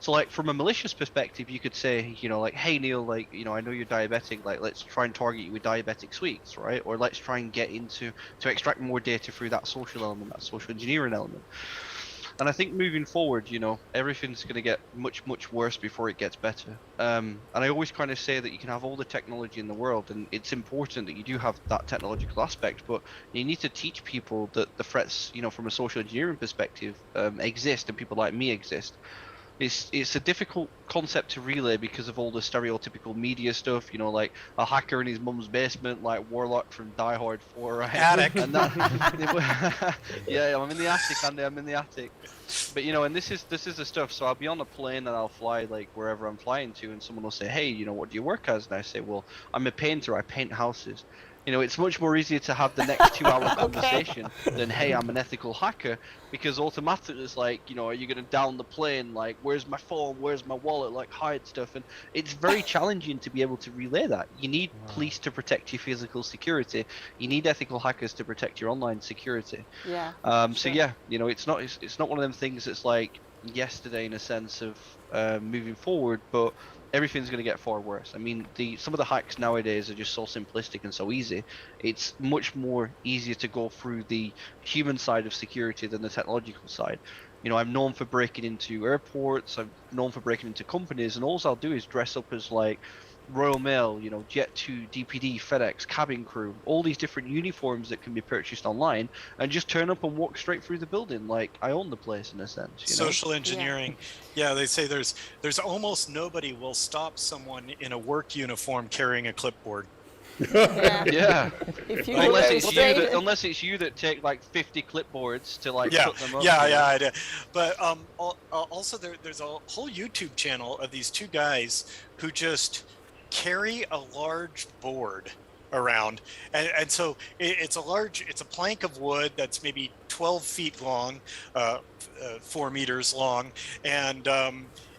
So like from a malicious perspective, you could say, "Hey Neil, I know you're diabetic, let's try and target you with diabetic sweets, right? Or let's try and get to extract more data through that social element, that social engineering element." And I think moving forward, everything's going to get much worse before it gets better. And I always kind of say that you can have all the technology in the world, and it's important that you do have that technological aspect, but you need to teach people that the threats, from a social engineering perspective, exist, and people like me exist. It's a difficult concept to relay because of all the stereotypical media stuff, like a hacker in his mum's basement, like Warlock from Die Hard 4, right? Attic. And that, yeah, I'm in the attic, Andy, I'm in the attic. But and this is the stuff. So I'll be on a plane and I'll fly like wherever I'm flying to, and someone will say, "Hey, what do you work as?" And I say, "Well, I'm a painter. I paint houses." It's much more easier to have the next 2-hour conversation than, "Hey, I'm an ethical hacker," because automatically it's like, are you going to down the plane? Like, where's my phone? Where's my wallet? Like, hide stuff. And it's very challenging to be able to relay that. You need police to protect your physical security. You need ethical hackers to protect your online security. Yeah. So yeah, it's not one of them things that's like yesterday in a sense of moving forward, but everything's going to get far worse. I mean, some of the hacks nowadays are just so simplistic and so easy. It's much more easier to go through the human side of security than the technological side. I'm known for breaking into airports, I'm known for breaking into companies, and all I'll do is dress up as like Royal Mail, Jet2, DPD, FedEx, cabin crew, all these different uniforms that can be purchased online, and just turn up and walk straight through the building like I own the place in a sense. Social engineering. Yeah, they say there's almost nobody will stop someone in a work uniform carrying a clipboard. Yeah. If you unless it's you that take like 50 clipboards to like put them up. Yeah, I did. But also there's a whole YouTube channel of these two guys who just carry a large board around. And so it's a plank of wood that's maybe 12 feet long, 4 meters long, and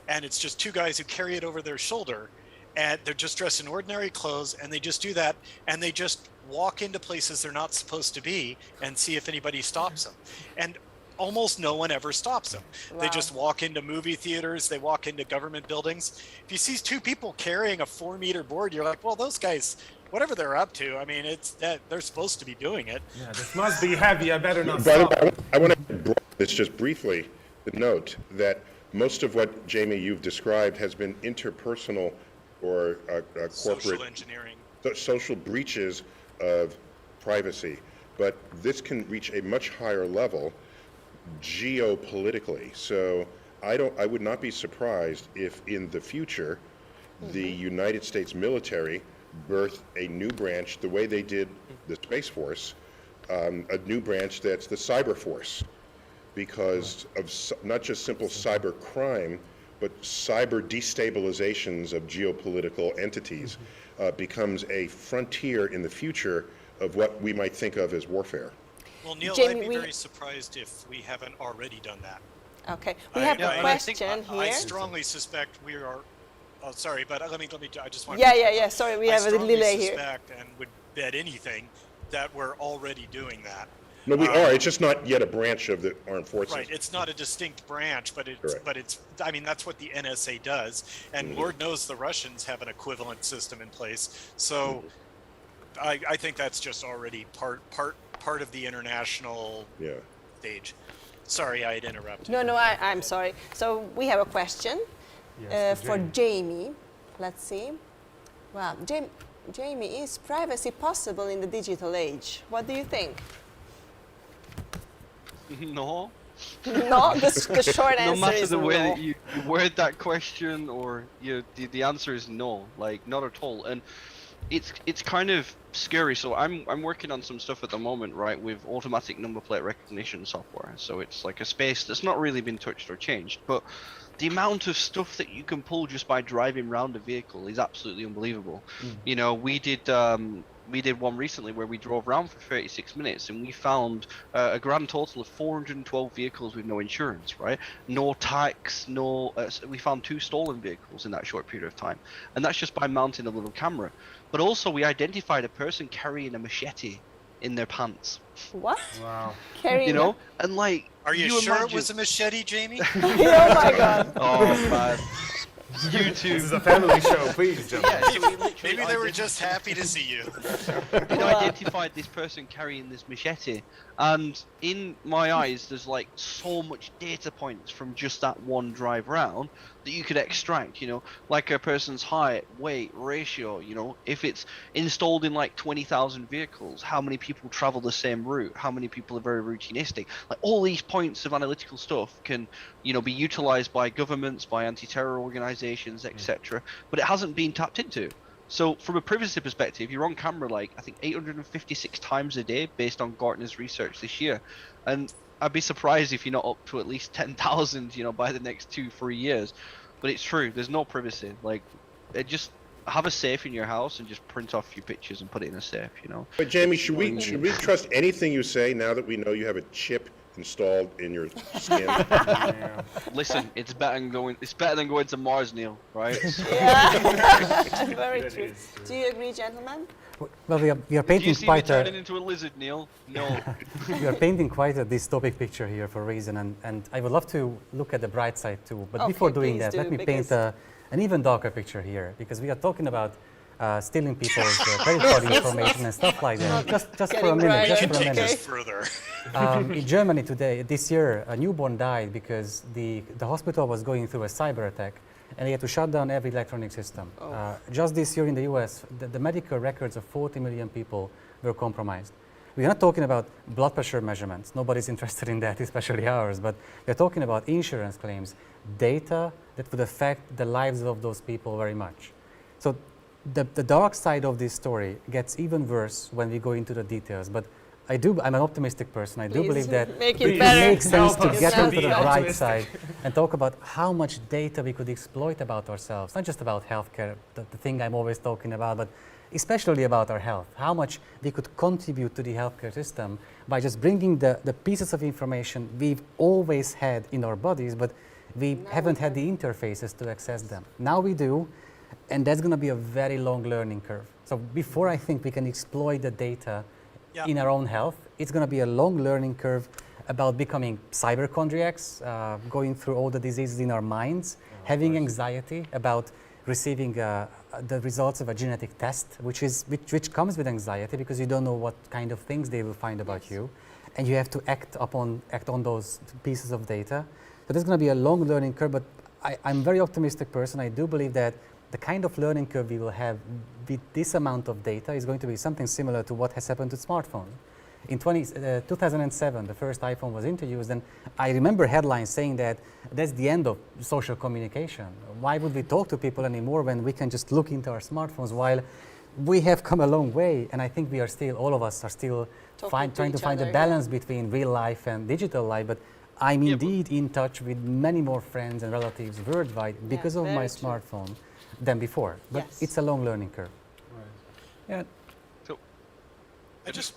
it's just two guys who carry it over their shoulder, and they're just dressed in ordinary clothes, and they just do that, and they just walk into places they're not supposed to be and see if anybody stops them. And almost no one ever stops them. Wow. They just walk into movie theaters, they walk into government buildings. If you see two people carrying a 4-meter board, you're like, well, those guys, whatever they're up to, I mean, it's that they're supposed to be doing it. Yeah, this must be heavy. I better not By the stop. way, I want to this just briefly to note that most of what, Jamie, you've described has been interpersonal or corporate Social engineering. social breaches of privacy. But this can reach a much higher level geopolitically. So I would not be surprised if in the future the United States military birthed a new branch, the way they did the Space Force, a new branch that's the Cyber Force, because of not just simple cyber crime, but cyber destabilizations of geopolitical entities becomes a frontier in the future of what we might think of as warfare. Well, Neil, Jamie, I'd be very surprised if we haven't already done that. Okay, we have a question here. I strongly suspect we are. Oh, sorry, but let me. I just want. Yeah. Sorry, we have a delay here. I strongly suspect and would bet anything that we're already doing that. No, we are. It's just not yet a branch of the armed forces. Right. It's not a distinct branch, but Correct. it's. I mean, that's what the NSA does, and Lord knows the Russians have an equivalent system in place. So, I think that's just already part of the international stage. Sorry, I had interrupted. No, I'm sorry. So we have a question for Jamie. Let's see. Wow, Jamie, is privacy possible in the digital age? What do you think? No. No, the short answer is no. No matter the way that you word that question, or the answer is no, like not at all. And it's kind of scary. So I'm working on some stuff at the moment, right, with automatic number plate recognition software. So it's like a space that's not really been touched or changed, but the amount of stuff that you can pull just by driving around a vehicle is absolutely unbelievable. You know, we did one recently where we drove around for 36 minutes and we found a grand total of 412 vehicles with no insurance, right? No tax, we found 2 stolen vehicles in that short period of time. And that's just by mounting a little camera. But also we identified a person carrying a machete in their pants. What? Wow. Carrying you know, and like, Are you sure it was a machete, Jamie? Oh my God. Oh man. YouTube. This is a family show, please, Joe. Yeah, so we literally Maybe they were just happy to see you. We identified this person carrying this machete, and in my eyes there's like so much data points from just that one drive round that you could extract, you know, like a person's height, weight, ratio, you know, if it's installed in like 20,000 vehicles, how many people travel the same route, how many people are very routinistic, like all these points of analytical stuff can, you know, be utilized by governments, by anti-terror organizations, etc., but it hasn't been tapped into. So from a privacy perspective, you're on camera like I think 856 times a day based on Gartner's research this year, and I'd be surprised if you're not up to at least 10,000, you know, by the next 2-3 years. But it's true, there's no privacy. Like, just have a safe in your house and just print off your pictures and put it in a safe, you know. But Jamie, should we trust anything you say now that we know you have a chip installed in your skin? Listen, it's better than going to Mars, Neil, right? Yeah, very true. Do you agree, gentlemen? Well, we are Do you painting see me quite turning into a lizard, Neil? No. we are painting quite a dystopic picture here for a reason, and I would love to look at the bright side too. But Okay, before doing please that, do, let me paint an even darker picture here, because we are talking about stealing people's credit card information and stuff like that. Just for a minute, just for a Take this minute. further. In Germany today, this year, a newborn died because the hospital was going through a cyber attack, and they had to shut down every electronic system. Just this year in the US, the medical records of 40 million people were compromised. We're not talking about blood pressure measurements. Nobody's interested in that, especially ours. But we're talking about insurance claims, data that would affect the lives of those people very much. So the dark side of this story gets even worse when we go into the details. But I'm an optimistic person. I do believe that Make it it better. makes sense to Help us get to into be the bright optimistic. side and talk about how much data we could exploit about ourselves. Not just about healthcare, the thing I'm always talking about, but especially about our health, how much we could contribute to the healthcare system by just bringing the pieces of information we've always had in our bodies, but we haven't had the interfaces to access them. Now we do, and that's going to be a very long learning curve. So before I think we can exploit the data in our own health, it's going to be a long learning curve about becoming cyberchondriacs, going through all the diseases in our minds, having anxiety about receiving the results of a genetic test, which comes with anxiety because you don't know what kind of things they will find about you, and you have to act on those pieces of data. So there's going to be a long learning curve, but I'm a very optimistic person. I do believe that the kind of learning curve we will have with this amount of data is going to be something similar to what has happened to smartphones. In 2007, the first iPhone was introduced, and I remember headlines saying that that's the end of social communication. Why would we talk to people anymore when we can just look into our smartphones? While we have come a long way, and I think we are still, all of us are still trying to find a balance between real life and digital life. But I'm indeed in touch with many more friends and relatives worldwide because of my smartphone than before. But it's a long learning curve. Yeah. So I just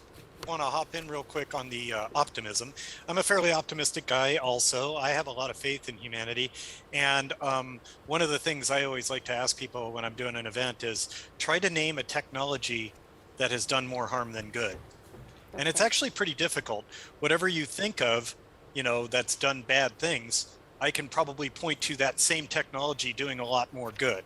want to hop in real quick on the optimism. I'm a fairly optimistic guy also. I have a lot of faith in humanity. And one of the things I always like to ask people when I'm doing an event is try to name a technology that has done more harm than good. And it's actually pretty difficult. Whatever you think of, that's done bad things, I can probably point to that same technology doing a lot more good.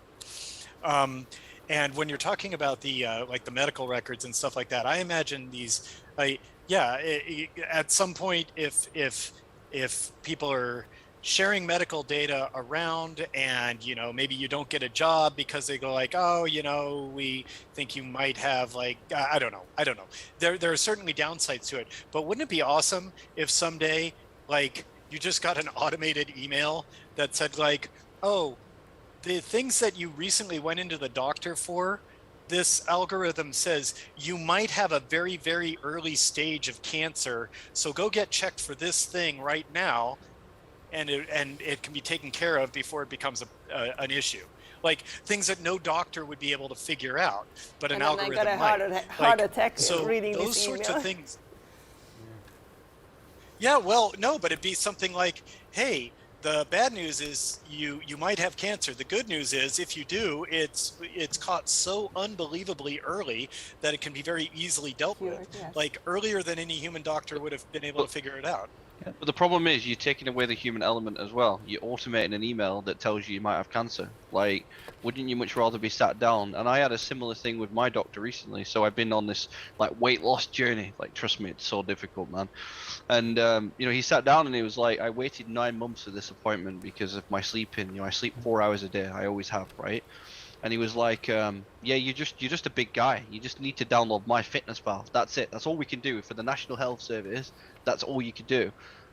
And when you're talking about the like the medical records and stuff like that, I imagine these, at some point, if people are sharing medical data around, and maybe you don't get a job because they go like, oh, we think you might have like, I don't know. There are certainly downsides to it, but wouldn't it be awesome if someday like you just got an automated email that said like, oh, the things that you recently went into the doctor for, this algorithm says you might have a very, very early stage of cancer. So go get checked for this thing right now. And it can be taken care of before it becomes an issue. Like things that no doctor would be able to figure out, but an algorithm might. I got a heart attack reading those this sorts email. of things. Yeah, well, no, but it'd be something like, hey, the bad news is you might have cancer. The good news is if you do, it's caught so unbelievably early that it can be very easily dealt with, like earlier than any human doctor would have been able to figure it out. But the problem is you're taking away the human element as well. You're automating an email that tells you might have cancer. Like, wouldn't you much rather be sat down? And I had a similar thing with my doctor recently. So I've been on this like weight loss journey. Like, trust me, it's so difficult, man. And he sat down and he was like, I waited 9 months for this appointment because of my sleeping. I sleep 4 hours a day. I always have, right? And he was like, yeah, you're just a big guy. You just need to download MyFitnessPal. That's it. That's all we can do for the National Health Service. That's all you can do.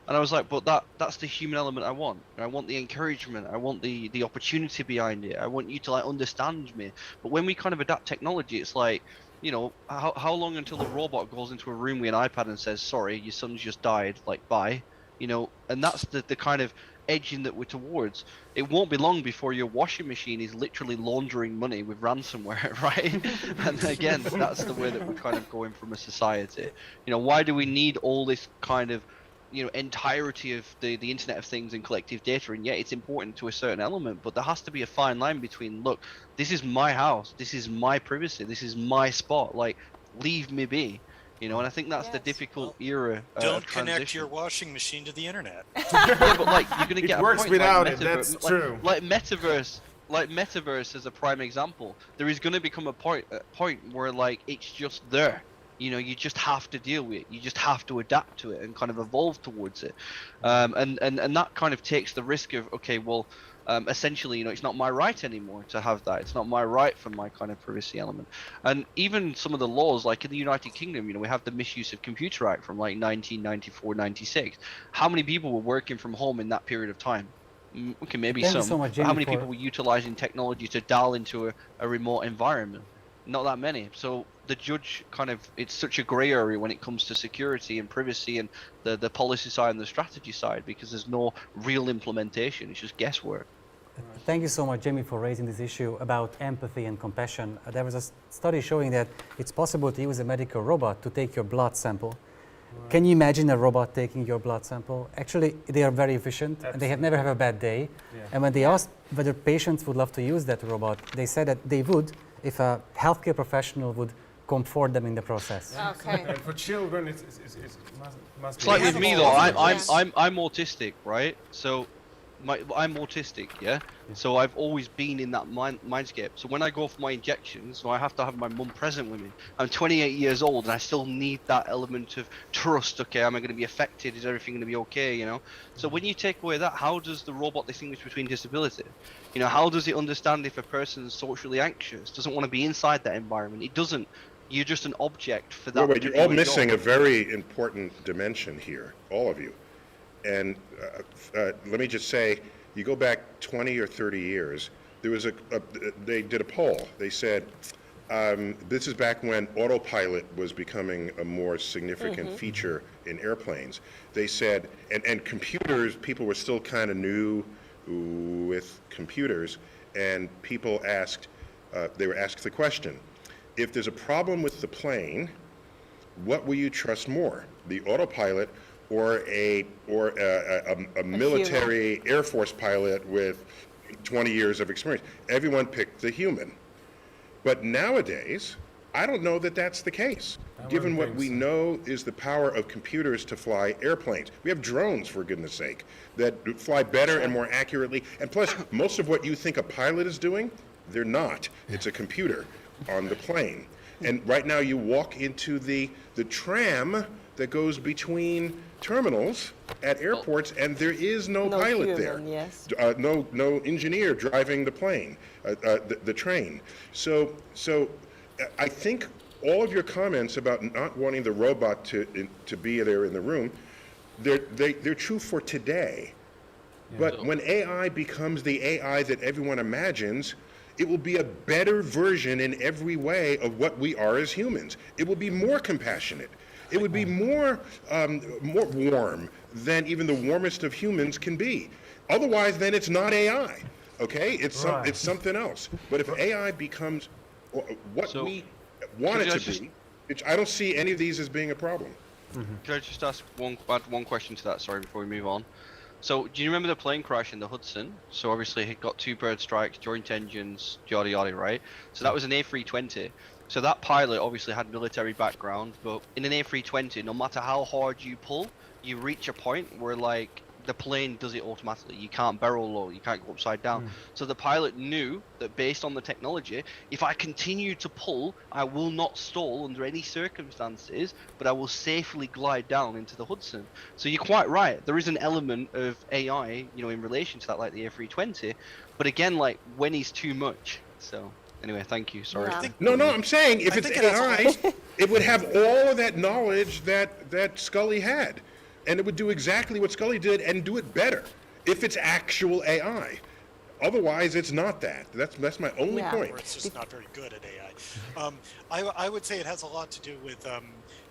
And I was like, but that's the human element I want. I want the encouragement. I want the opportunity behind it. I want you to like understand me. But when we kind of adapt technology, it's like, how long until the robot goes into a room with an iPad and says, sorry, your son's just died, like, bye. And that's the kind of edging that we're towards. It won't be long before your washing machine is literally laundering money with ransomware, right? And again, that's the way that we're kind of going from a society. Why do we need all this kind of entirety of the Internet of Things and collective data? And yet it's important to a certain element, but there has to be a fine line between, look, this is my house, this is my privacy, this is my spot, like, leave me be. And I think that's the difficult era Don't of transition. connect your washing machine to the internet. Yeah, but like you're gonna get It works a point, without like it, that's true. Like metaverse as a prime example, there is going to become a point where like it's just there. You just have to deal with it. You just have to adapt to it and kind of evolve towards it. And that kind of takes the risk of, okay, well, essentially, it's not my right anymore to have that. It's not my right for my kind of privacy element. And even some of the laws, like in the United Kingdom, we have the Misuse of Computer Act from like 1994, 96. How many people were working from home in that period of time? Okay, maybe Thank you some. so much, But how Jamie, many people were utilizing technology to dial into a remote environment? Not that many. So the judge it's such a gray area when it comes to security and privacy and the policy side and the strategy side, because there's no real implementation. It's just guesswork. Thank you so much, Jamie, for raising this issue about empathy and compassion. There was a study showing that it's possible to use a medical robot to take your blood sample. Right. Can you imagine a robot taking your blood sample? Actually, they are very efficient and they have never have a bad day. Yeah. And when they asked whether patients would love to use that robot, they said that they would if a healthcare professional would comfort them in the process. Okay. And for children, it must it's be like with me though. I'm autistic, right? So I'm autistic, yeah? So I've always been in that mindscape. So when I go for my injections, so I have to have my mum present with me. I'm 28 years old and I still need that element of trust. Okay, am I going to be affected? Is everything going to be okay, you know? So when you take away that, how does the robot distinguish between disability? You know, how does it understand if a person is socially anxious, doesn't want to be inside that environment? It doesn't. You're just an object for that. Wait, you're all missing a very important dimension here, all of you. And let me just say, you go back 20 or 30 years, there was they did a poll. They said, this is back when autopilot was becoming a more significant feature in airplanes. They said, and computers, people were still kind of new with computers, and people asked, they were asked the question, if there's a problem with the plane, what will you trust more, the autopilot or a military Air Force pilot with 20 years of experience? Everyone picked the human. But nowadays, I don't know that that's the case, given what we know is the power of computers to fly airplanes. We have drones, for goodness sake, that fly better and more accurately. And plus, most of what you think a pilot is doing, they're not. It's a computer on the plane. And right now you walk into the tram that goes between terminals at airports, and there is no pilot human, there. Yes. No engineer driving the plane, the train. So I think all of your comments about not wanting the robot to be there in the room, they're true for today. Yeah. But when AI becomes the AI that everyone imagines, it will be a better version in every way of what we are as humans. It will be more compassionate. It would be more warm than even the warmest of humans can be. Otherwise, then it's not AI, okay? It's something else. But if AI becomes what we want it to be, I don't see any of these as being a problem. Could I just add one question to that, sorry, before we move on? So, do you remember the plane crash in the Hudson? So obviously it got two bird strikes, joint engines, yada yada, right? So that was an A320. So that pilot obviously had military background, but in an A320, no matter how hard you pull, you reach a point where like the plane does it automatically. You can't barrel low, you can't go upside down. So the pilot knew that based on the technology, if I continue to pull, I will not stall under any circumstances, but I will safely glide down into the Hudson. So you're quite right. There is an element of AI, you know, in relation to that, like the A320, but again, like when is too much. So anyway, thank you. Sorry. Yeah. No, I'm saying if it's AI, it would have all of that knowledge that Scully had. And it would do exactly what Scully did and do it better if it's actual AI. Otherwise, it's not that. That's my only point. Or it's just not very good at AI. I would say it has a lot to do with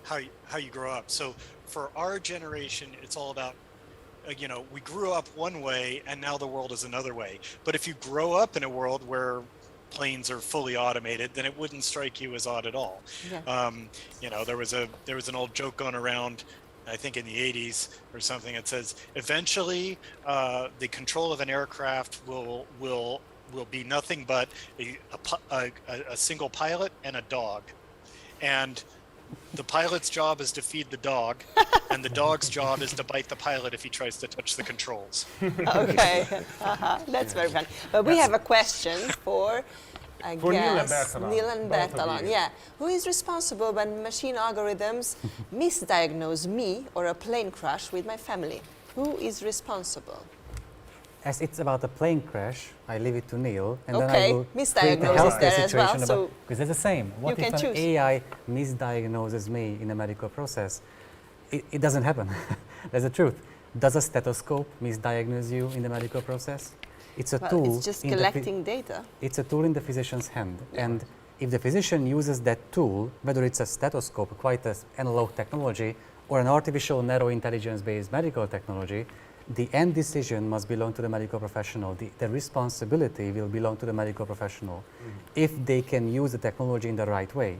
how you grow up. So for our generation, it's all about, you know, we grew up one way and now the world is another way. But if you grow up in a world where planes are fully automated, then it wouldn't strike you as odd at all. Yeah. You know, there was an old joke going around, I think in the 80s or something, it says eventually the control of an aircraft will be nothing but a single pilot and a dog, and the pilot's job is to feed the dog, and the dog's job is to bite the pilot if he tries to touch the controls. Okay, that's very fun. But we have a question for Neil and Bertalan. Yeah, who is responsible when machine algorithms misdiagnose me or a plane crash with my family? Who is responsible? As it's about a plane crash, I leave it to Neil, and okay. then I will create a healthcare situation so because it's the same. What if an AI misdiagnoses me in a medical process? It doesn't happen. That's the truth. Does a stethoscope misdiagnose you in the medical process? It's a tool. It's just collecting data. It's a tool in the physician's hand. Yeah. And if the physician uses that tool, whether it's a stethoscope, quite an analog technology, or an artificial narrow intelligence-based medical technology, the end decision must belong to the medical professional. The responsibility will belong to the medical professional if they can use the technology in the right way.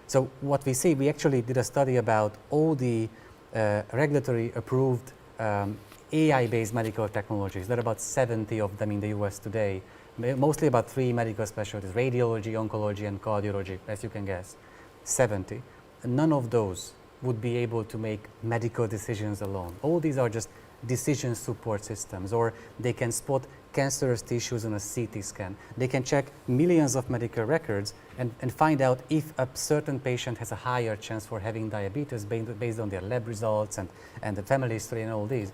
So what we see, we actually did a study about all the regulatory approved AI-based medical technologies. There are about 70 of them in the US today, mostly about 3 medical specialties: radiology, oncology, and cardiology, as you can guess. 70. None of those would be able to make medical decisions alone. All these are just decision support systems, or they can spot cancerous tissues on a CT scan. They can check millions of medical records and find out if a certain patient has a higher chance for having diabetes based on their lab results and the family history and all these.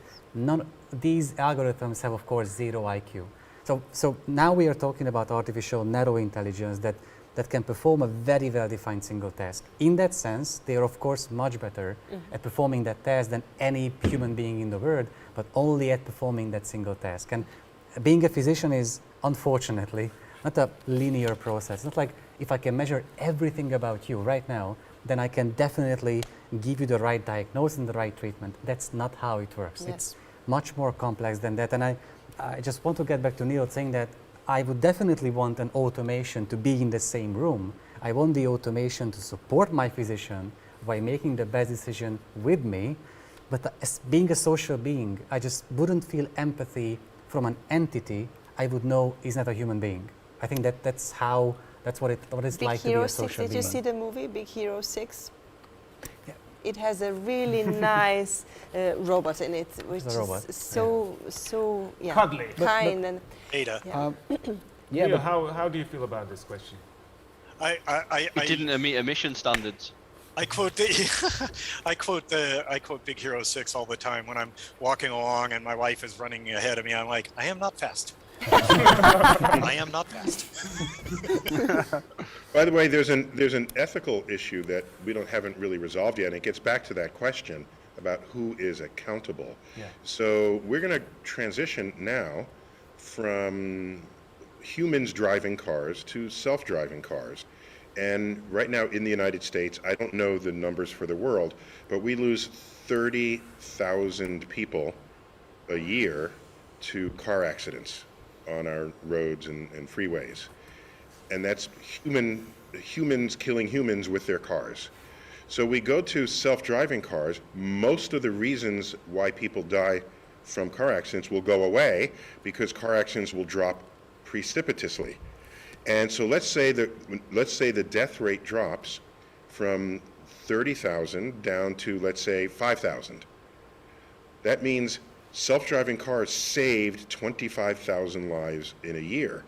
These algorithms have, of course, zero IQ. So now we are talking about artificial narrow intelligence that can perform a very well-defined single task. In that sense, they are of course much better at performing that task than any human being in the world, but only at performing that single task. And being a physician is, unfortunately, not a linear process. It's not like if I can measure everything about you right now, then I can definitely give you the right diagnosis and the right treatment. That's not how it works. Yes. It's much more complex than that. And I just want to get back to Neil saying that I would definitely want an automation to be in the same room. I want the automation to support my physician by making the best decision with me. But as being a social being, I just wouldn't feel empathy from an entity I would know is not a human being. I think that's what it's Big like to be Hero a 6, social did being. you see the movie Big Hero 6? Yeah. It has a really nice robot in it, which It's a robot, is so yeah, Cuddly. kind and Ada. yeah. Yeah, Neil, but how do you feel about this question? It didn't meet emission standards. I quote I quote Big Hero 6 all the time when I'm walking along and my wife is running ahead of me. I'm like, I am not fast. I am not fast. By the way, there's an ethical issue that we haven't really resolved yet, and it gets back to that question about who is accountable. Yeah. So we're going to transition now from humans driving cars to self-driving cars. And right now in the United States, I don't know the numbers for the world, but we lose 30,000 people a year to car accidents on our roads and freeways. And that's humans killing humans with their cars. So we go to self-driving cars. Most of the reasons why people die from car accidents will go away because car accidents will drop precipitously. And so let's say the death rate drops from 30,000 down to, let's say, 5,000. That means self-driving cars saved 25,000 lives in a year.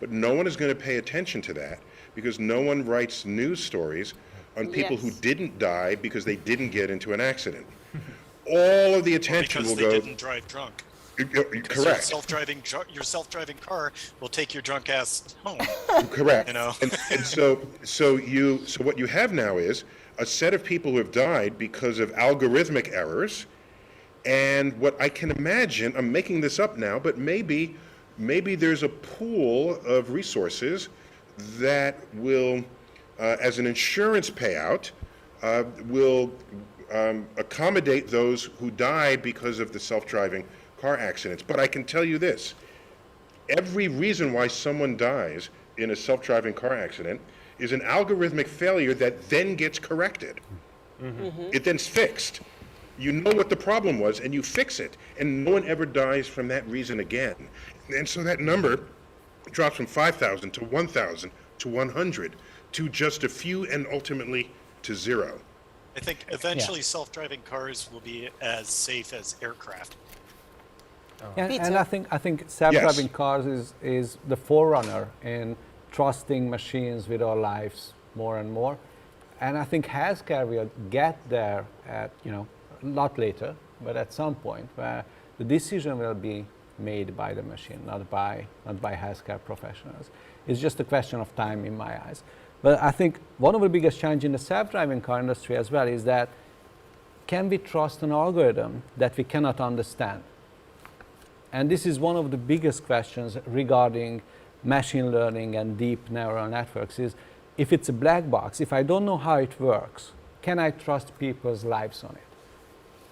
But no one is going to pay attention to that because no one writes news stories on people who didn't die because they didn't get into an accident. All of the attention because will they go... didn't drive drunk. Correct. Your self-driving car will take your drunk ass home. Correct. You know? And so what you have now is a set of people who have died because of algorithmic errors. And what I can imagine, I'm making this up now, but maybe there's a pool of resources that will, as an insurance payout, will accommodate those who died because of the self-driving car accidents. But I can tell you this, every reason why someone dies in a self-driving car accident is an algorithmic failure that then gets corrected. It then's fixed. You know what the problem was and you fix it, and no one ever dies from that reason again. And so that number drops from 5,000 to 1,000 to 100 to just a few and ultimately to zero. I think eventually self-driving cars will be as safe as aircraft. and I think self-driving cars is the forerunner in trusting machines with our lives more and more. And I think healthcare will get there at, a lot later, but at some point where the decision will be made by the machine, not by healthcare professionals. It's just a question of time in my eyes. But I think one of the biggest challenges in the self-driving car industry as well is that can we trust an algorithm that we cannot understand? And this is one of the biggest questions regarding machine learning and deep neural networks is if it's a black box, if I don't know how it works, can I trust people's lives on it?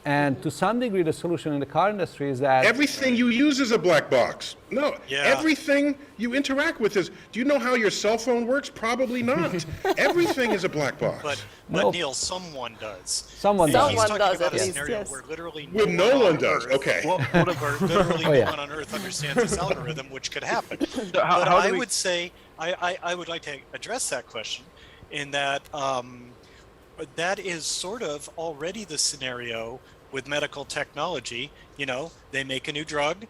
And to some degree, the solution in the car industry is that Everything you use is a black box. No, Yeah. everything you interact with is. Do you know how your cell phone works? Probably not. Everything is a black box. But No. Neil, someone does. someone He's does. Someone talking does, about at a least, scenario yes. where literally When no one on does, Earth, okay. where literally Oh, no yeah. one on Earth understands this algorithm, which could happen. So how- But how do I we- would say, I would like to address that question in that that is sort of already the scenario with medical technology. You know, they make a new drug,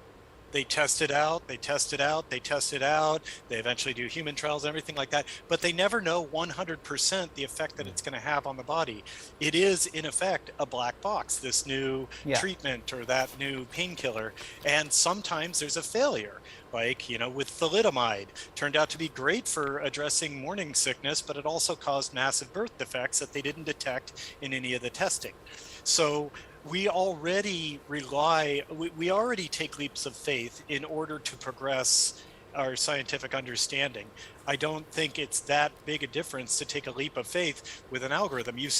they test it out, they test it out, they test it out, they eventually do human trials and everything like that, but they never know 100% the effect that it's going to have on the body. It is, in effect, a black box, this new Yeah. treatment or that new painkiller. And sometimes there's a failure, like, you know, with thalidomide. Turned out to be great for addressing morning sickness, but it also caused massive birth defects that they didn't detect in any of the testing. So we already we already take leaps of faith in order to progress our scientific understanding. I don't think it's that big a difference to take a leap of faith with an algorithm. You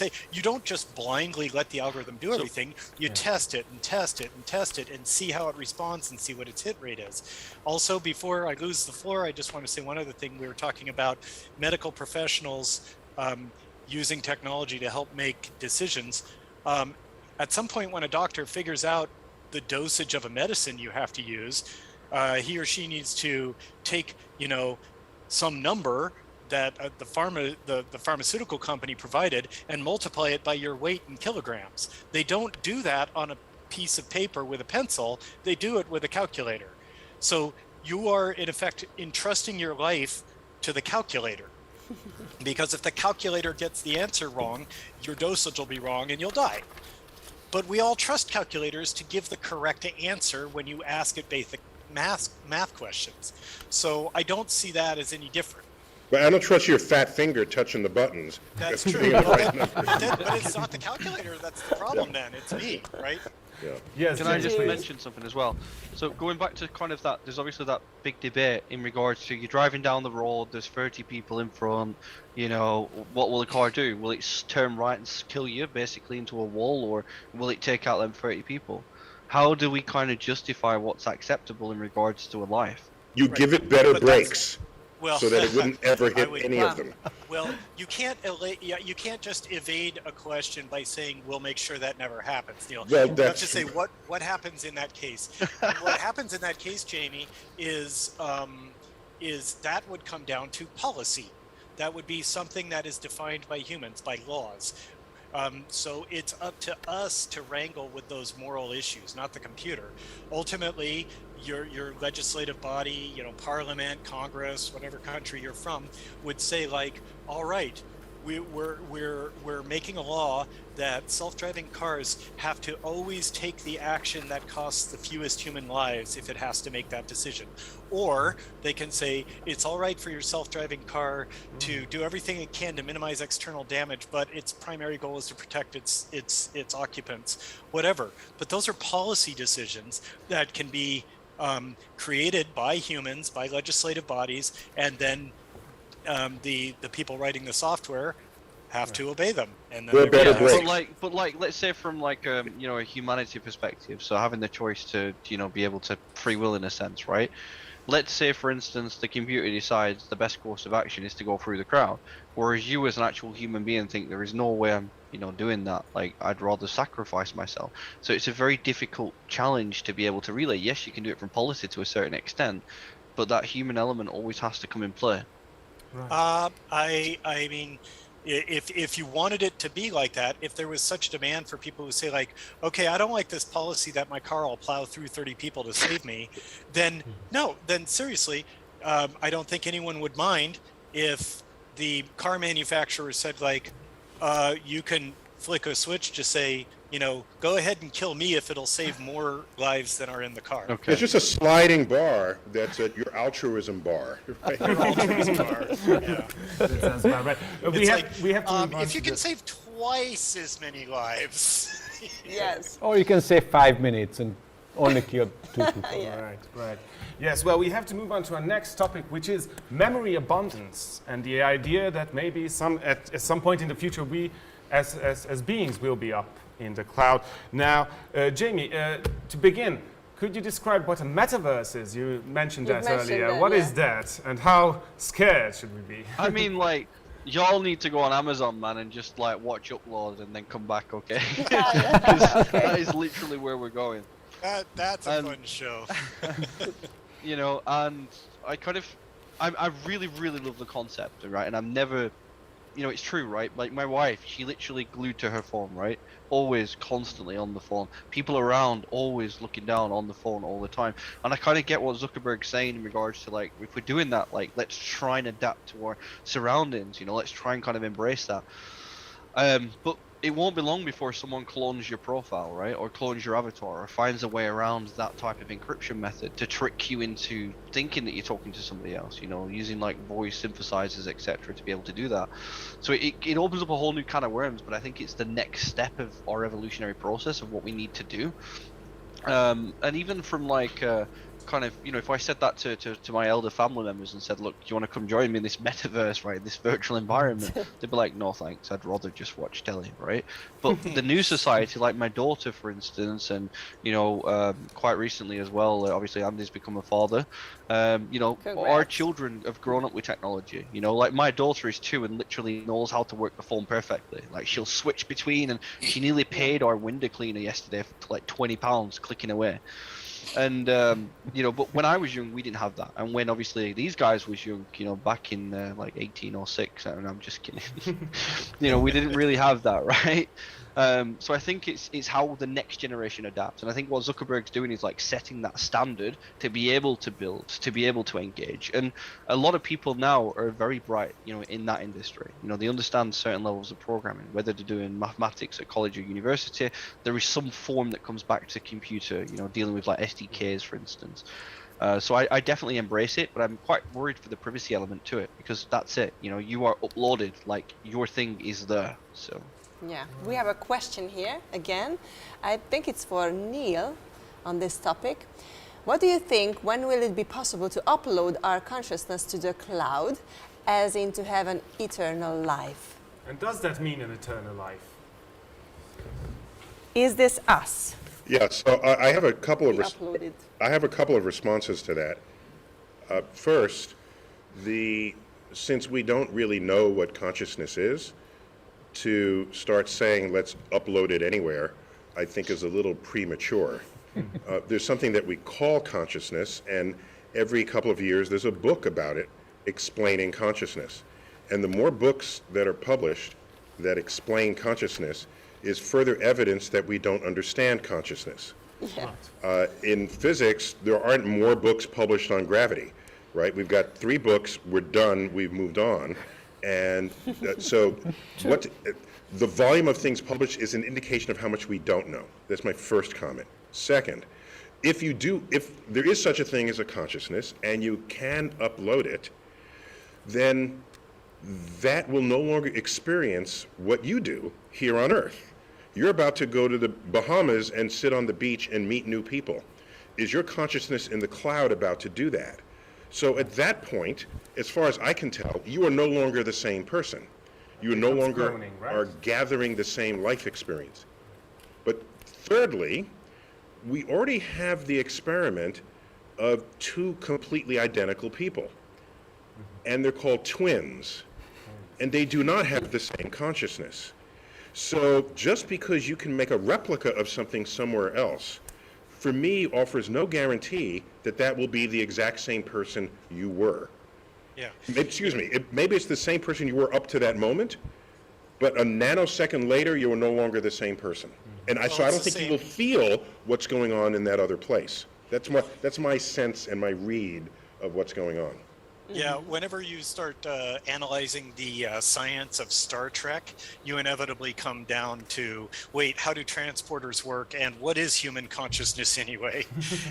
don't just blindly let the algorithm do everything. You test it and test it and test it and see how it responds and see what its hit rate is. Also, before I lose the floor, I just want to say one other thing. We were talking about medical professionals using technology to help make decisions. At some point, when a doctor figures out the dosage of a medicine you have to use, he or she needs to take, you know, some number that the pharmaceutical company provided and multiply it by your weight in kilograms. They don't do that on a piece of paper with a pencil. They do it with a calculator. So you are, in effect, entrusting your life to the calculator. Because if the calculator gets the answer wrong, your dosage will be wrong and you'll die. But we all trust calculators to give the correct answer when you ask it basic math questions. So I don't see that as any different. But I don't trust your fat finger touching the buttons. That's Giving true. the But right number. it's not the calculator that's the problem then. It's me, right? Yeah. Yes, Can I just please. mention something as well? So going back to kind of that, there's obviously that big debate in regards to you're driving down the road, there's 30 people in front, you know, what will the car do? Will it turn right and kill you basically into a wall, or will it take out them 30 people? How do we kind of justify what's acceptable in regards to a life? You give it better But that's- brakes Well, so that it wouldn't ever I hit would- any of them. Well, you can't just evade a question by saying we'll make sure that never happens, Neil. Well, You have that's to say true. what happens in that case. And what happens in that case, Jamie, is that would come down to policy. That would be something that is defined by humans, by laws. So it's up to us to wrangle with those moral issues, not the computer. Ultimately, your legislative body, you know, Parliament, Congress, whatever country you're from, would say like, all right, we're making a law that self-driving cars have to always take the action that costs the fewest human lives if it has to make that decision. Or they can say it's all right for your self-driving car to do everything it can to minimize external damage, but its primary goal is to protect its occupants, whatever. But those are policy decisions that can be created by humans, by legislative bodies, and then the people writing the software have to obey them. And then We're better they're- brakes. But like, let's say from like you know, a humanity perspective, so having the choice to, you know, be able to free will in a sense, right? Let's say, for instance, the computer decides the best course of action is to go through the crowd, whereas you as an actual human being think there is no way I'm, you know, doing that. Like, I'd rather sacrifice myself. So it's a very difficult challenge to be able to relay. Yes, you can do it from policy to a certain extent, but that human element always has to come in play. I mean, if you wanted it to be like that, if there was such demand for people who say like, okay, I don't like this policy that my car will plow through 30 people to save me, then no, then seriously, I don't think anyone would mind if the car manufacturer said like, you can flick a switch to say, you know, go ahead and kill me if it'll save more lives than are in the car. Okay. It's just a sliding bar that's at your altruism bar. Right? Altruism car. Yeah. That sounds about right. It's we have to move on if you to can the- save twice as many lives. Yes. Or you can say 5 minutes and only kill 2 people. Right. Yes, well, we have to move on to our next topic, which is memory abundance, and the idea that maybe at some point in the future we as beings will be up in the cloud. Now, Jamie, to begin, could you describe what a metaverse is? You mentioned that earlier. That, What is that, and how scared should we be? I mean, like, y'all need to go on Amazon, man, and just like watch upload and then come back, okay? 'Cause that is literally where we're going. That's a fun show. You know, and I really, really love the concept, right? And I'm never, you know, it's true, right? Like my wife, she literally glued to her phone, right? Always, constantly on the phone. People around, always looking down on the phone all the time. And I kind of get what Zuckerberg's saying in regards to, like, if we're doing that, like, let's try and adapt to our surroundings, you know, let's try and kind of embrace that. But it won't be long before someone clones your profile, right? Or clones your avatar, or finds a way around that type of encryption method to trick you into thinking that you're talking to somebody else, you know, using like voice synthesizers, etc., to be able to do that. So it opens up a whole new can of worms, but I think it's the next step of our evolutionary process of what we need to do. And even from like kind of, you know, if I said that to my elder family members and said, look, do you want to come join me in this metaverse, right, this virtual environment, they'd be like, no thanks, I'd rather just watch telly, right? But the new society, like my daughter, for instance, and, you know, quite recently as well, obviously Andy's become a father, you know, our children have grown up with technology, you know, like my daughter is 2 and literally knows how to work the phone perfectly. Like, she'll switch between, and she nearly paid our window cleaner yesterday for like £20 clicking away. And you know, but when I was young, we didn't have that. And when obviously these guys was young, you know, back in like 1806, and I'm just kidding, you know, we didn't really have that, right? So I think it's how the next generation adapts, and I think what Zuckerberg's doing is like setting that standard to be able to build, to be able to engage. And a lot of people now are very bright, you know, in that industry. You know, they understand certain levels of programming, whether they're doing mathematics at college or university. There is some form that comes back to computer, you know, dealing with like SDKs, for instance. So I definitely embrace it, but I'm quite worried for the privacy element to it, because that's it. You know, you are uploaded, like your thing is there. So. Yeah, we have a question here again. I think it's for Neil on this topic. What do you think, when will it be possible to upload our consciousness to the cloud, as in to have an eternal life? And does that mean an eternal life? Is this us? Yeah, so I have a couple of responses to that. First, since we don't really know what consciousness is, to start saying let's upload it anywhere, I think is a little premature. There's something that we call consciousness, and every couple of years there's a book about it explaining consciousness. And the more books that are published that explain consciousness is further evidence that we don't understand consciousness. Yeah. In physics, there aren't more books published on gravity, right? We've got 3 books, we're done, we've moved on. And so the volume of things published is an indication of how much we don't know. That's my first comment. Second, if there is such a thing as a consciousness and you can upload it, then that will no longer experience what you do here on Earth. You're about to go to the Bahamas and sit on the beach and meet new people. Is your consciousness in the cloud about to do that? So at that point, as far as I can tell, you are no longer the same person. You no longer cloning, right? Are gathering the same life experience. But thirdly, we already have the experiment of 2 completely identical people. And they're called twins. And they do not have the same consciousness. So just because you can make a replica of something somewhere else, for me, offers no guarantee that that will be the exact same person you were. Yeah. Excuse me, maybe it's the same person you were up to that moment, but a nanosecond later, you are no longer the same person. And so I don't think you will feel what's going on in that other place. That's my sense and my read of what's going on. Yeah, whenever you start analyzing the science of Star Trek, you inevitably come down to, wait, how do transporters work, and what is human consciousness anyway?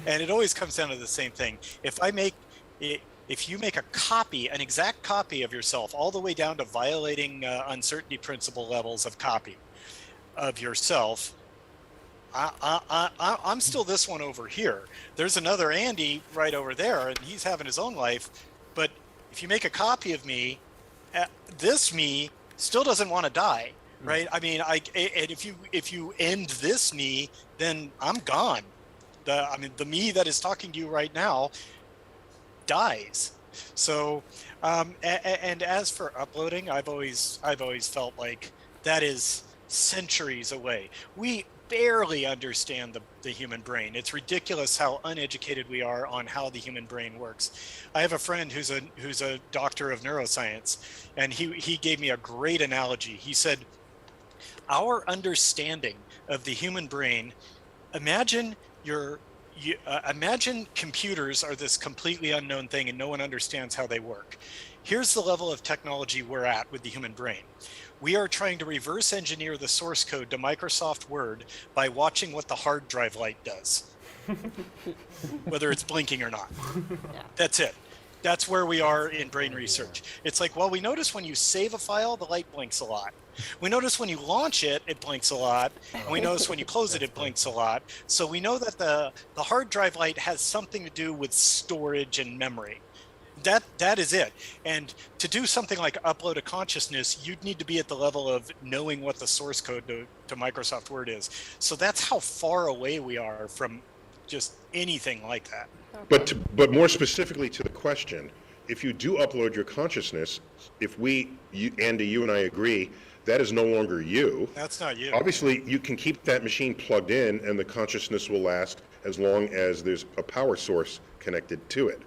And it always comes down to the same thing. If you make an exact copy of yourself, all the way down to violating uncertainty principle levels of copy of yourself, I'm still this one over here. There's another Andy right over there, and he's having his own life. But if you make a copy of me, this me still doesn't want to die. right? I mean, and if you end this me, then I'm gone. The me that is talking to you right now dies. So, and as for uploading, I've always felt like that is centuries away. We barely understand the human brain. It's ridiculous how uneducated we are on how the human brain works. I have a friend who's a doctor of neuroscience, and he gave me a great analogy. He said, our understanding of the human brain, imagine imagine computers are this completely unknown thing and no one understands how they work. Here's the level of technology we're at with the human brain. We are trying to reverse engineer the source code to Microsoft Word by watching what the hard drive light does, whether it's blinking or not. Yeah. That's it. That's where we are in brain research. It's like, well, we notice when you save a file, the light blinks a lot. We notice when you launch it, it blinks a lot. And we notice when you close it, it blinks a lot. So we know that the hard drive light has something to do with storage and memory. That is it. And to do something like upload a consciousness, you'd need to be at the level of knowing what the source code to Microsoft Word is. So that's how far away we are from just anything like that. But more specifically to the question, if you do upload your consciousness, if Andy, you and I agree, that is no longer you. That's not you. Obviously, you can keep that machine plugged in and the consciousness will last as long as there's a power source connected to it.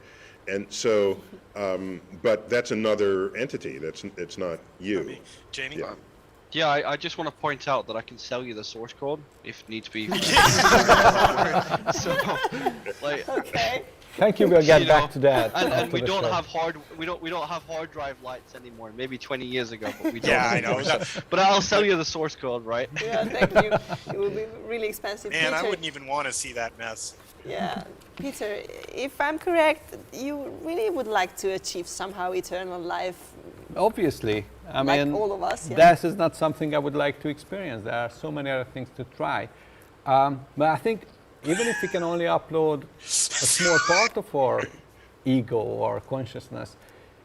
And so, but that's another entity. It's not you. Jamie? Yeah. Yeah, I just want to point out that I can sell you the source code if needs be. So, like, Okay. Thank you. We'll get back to that. and after we the don't show. have hard drive lights anymore. Maybe 20 years ago, but we don't. Yeah, I know. anymore. So, but I'll sell you the source code, right? Yeah, thank you. It would be really expensive. Man, I Peter, wouldn't even want to see that mess. Yeah, Peter, if I'm correct, you really would like to achieve somehow eternal life. Obviously, I Like mean, all of us, yeah. this is not something I would like to experience. There are so many other things to try. But I think even if we can only upload a small part of our ego or consciousness,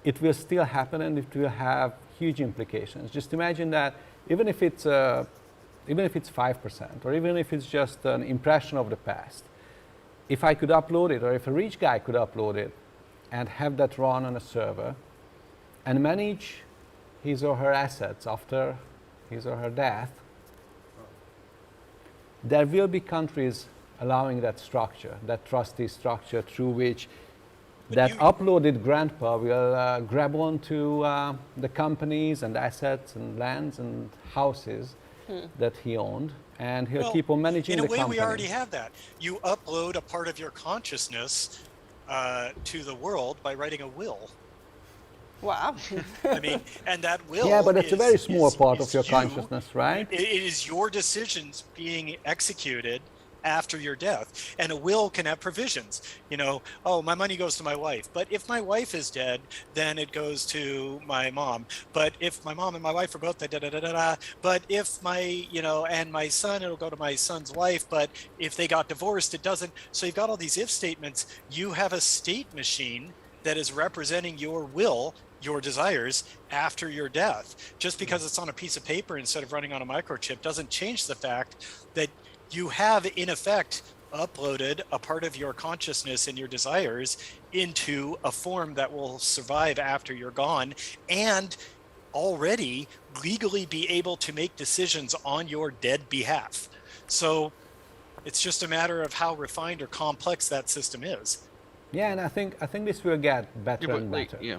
it will still happen and it will have huge implications. Just imagine that even if it's 5% or even if it's just an impression of the past, if I could upload it or if a rich guy could upload it and have that run on a server and manage his or her assets after his or her death, there will be countries allowing that structure, that trustee structure through which that uploaded grandpa will grab onto the companies and assets and lands and houses that he owned, and he'll keep on managing the company. In a way, we already have that. You upload a part of your consciousness to the world by writing a will. Wow. I mean, and that will. Yeah, but it's a very small part is of your you. consciousness, right? It is your decisions being executed after your death. And a will can have provisions. You know, oh, my money goes to my wife. But if my wife is dead, then it goes to my mom. But if my mom and my wife are both dead, but if and my son, it'll go to my son's wife. But if they got divorced, it doesn't. So you've got all these if statements. You have a state machine that is representing your will, your desires after your death. Just because it's on a piece of paper instead of running on a microchip doesn't change the fact that you have, in effect, uploaded a part of your consciousness and your desires into a form that will survive after you're gone and already legally be able to make decisions on your dead behalf. So it's just a matter of how refined or complex that system is. Yeah, and I think this will get better and better. Yeah.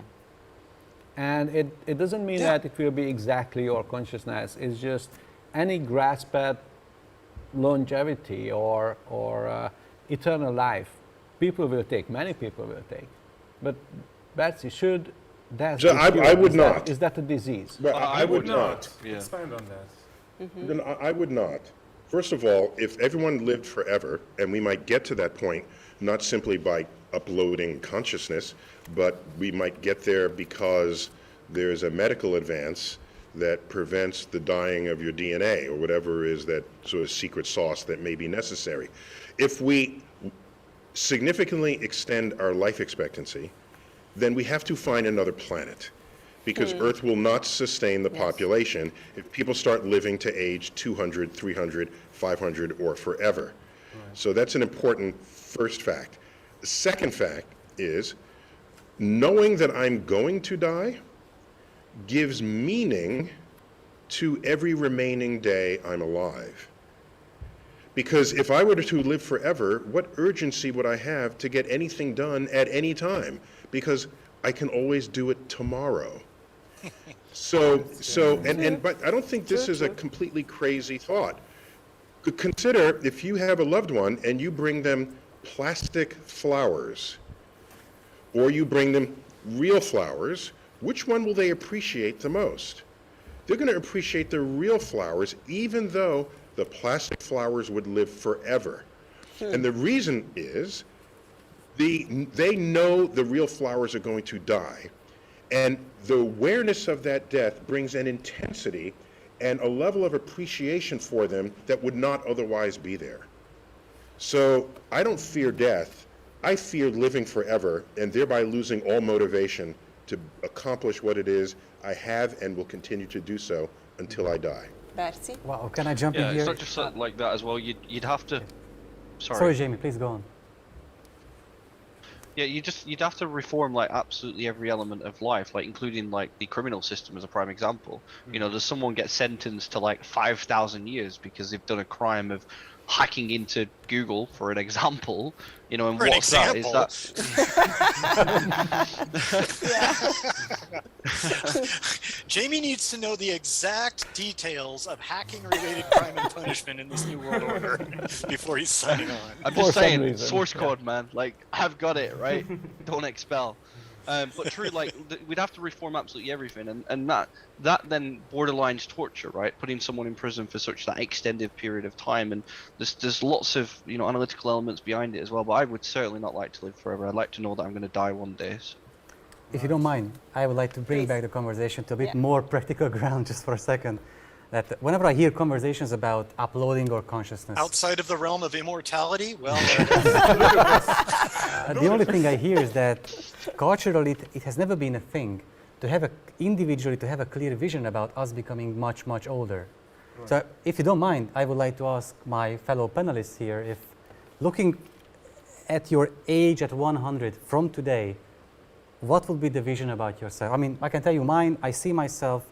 And it doesn't mean that it will be exactly your consciousness. It's just any grasp at longevity or eternal life, many people will take. But Betsy, should death be I cured? would not. Is that a disease? Well, I would not. Yeah. Expand on that. Then I would not. First of all, if everyone lived forever, and we might get to that point, not simply by uploading consciousness, but we might get there because there's a medical advance that prevents the dying of your DNA or whatever is that sort of secret sauce that may be necessary. If we significantly extend our life expectancy, then we have to find another planet. because Earth will not sustain the population if people start living to age 200, 300, 500, or forever. So that's an important first fact. The second fact is knowing that I'm going to die gives meaning to every remaining day I'm alive. Because if I were to live forever, what urgency would I have to get anything done at any time? Because I can always do it tomorrow. But I don't think this is a completely crazy thought. Consider if you have a loved one and you bring them plastic flowers, or you bring them real flowers, which one will they appreciate the most? They're going to appreciate the real flowers, even though the plastic flowers would live forever. And the reason is they know the real flowers are going to die. And the awareness of that death brings an intensity and a level of appreciation for them that would not otherwise be there. So I don't fear death. I fear living forever and thereby losing all motivation to accomplish what it is I have and will continue to do so until I die. Berci? Wow, can I jump in Yeah, here? it's not just like that as well. You'd have to. Sorry, Jamie, please go on. Yeah, you'd have to reform like absolutely every element of life, like including like the criminal system as a prime example. You know, does someone get sentenced to like 5,000 years because they've done a crime of hacking into Google, for an example? You know, and For an what's that? Is that Jamie needs to know the exact details of hacking-related crime and punishment in this new world order before he's signing on. I'm just saying, source code, man. Like, I've got it, right? Don't expel. But true, like, we'd have to reform absolutely everything, and that then borderlines torture, right? Putting someone in prison for such that extended period of time, and there's lots of, you know, analytical elements behind it as well. But I would certainly not like to live forever. I'd like to know that I'm going to die one day. So. If you don't mind, I would like to bring back the conversation to a bit more practical ground just for a second. That whenever I hear conversations about uploading or consciousness, Outside of the realm of immortality, well, the only thing I hear is that culturally it has never been a thing to have individually to have a clear vision about us becoming much, much older. Right. So if you don't mind, I would like to ask my fellow panelists here if looking at your age at 100 from today, what would be the vision about yourself? I mean, I can tell you mine. I see myself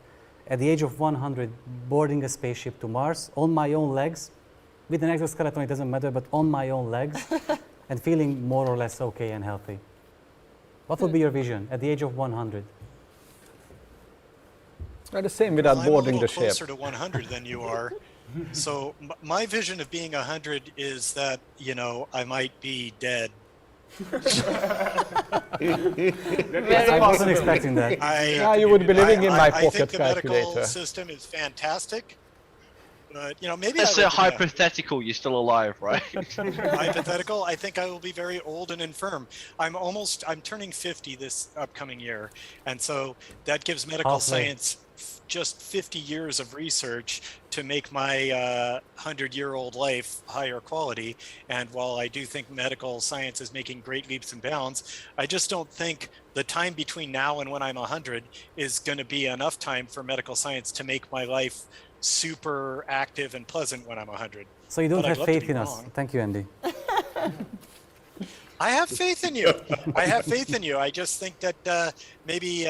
at the age of 100 boarding a spaceship to Mars on my own legs, with an exoskeleton, it doesn't matter, but on my own legs, and feeling more or less okay and healthy. What would be your vision at the age of 100? The same without boarding the ship. I'm a little closer to 100 than you are. So my vision of being 100 is that, you know, I might be dead. I wasn't expecting that. Yeah, you would be living in my pocket I think the calculator. medical system is fantastic, but you know, maybe It's a hypothetical. You're still alive, right? hypothetical. I think I will be very old and infirm. I'm turning 50 this upcoming year, and so that gives medical science just 50 years of research to make my 100-year-old life higher quality. And while I do think medical science is making great leaps and bounds, I just don't think the time between now and when I'm 100 is going to be enough time for medical science to make my life super active and pleasant when I'm 100. So you don't have faith in us. Thank you, Andy. I have faith in you. I have faith in you. I just think that maybe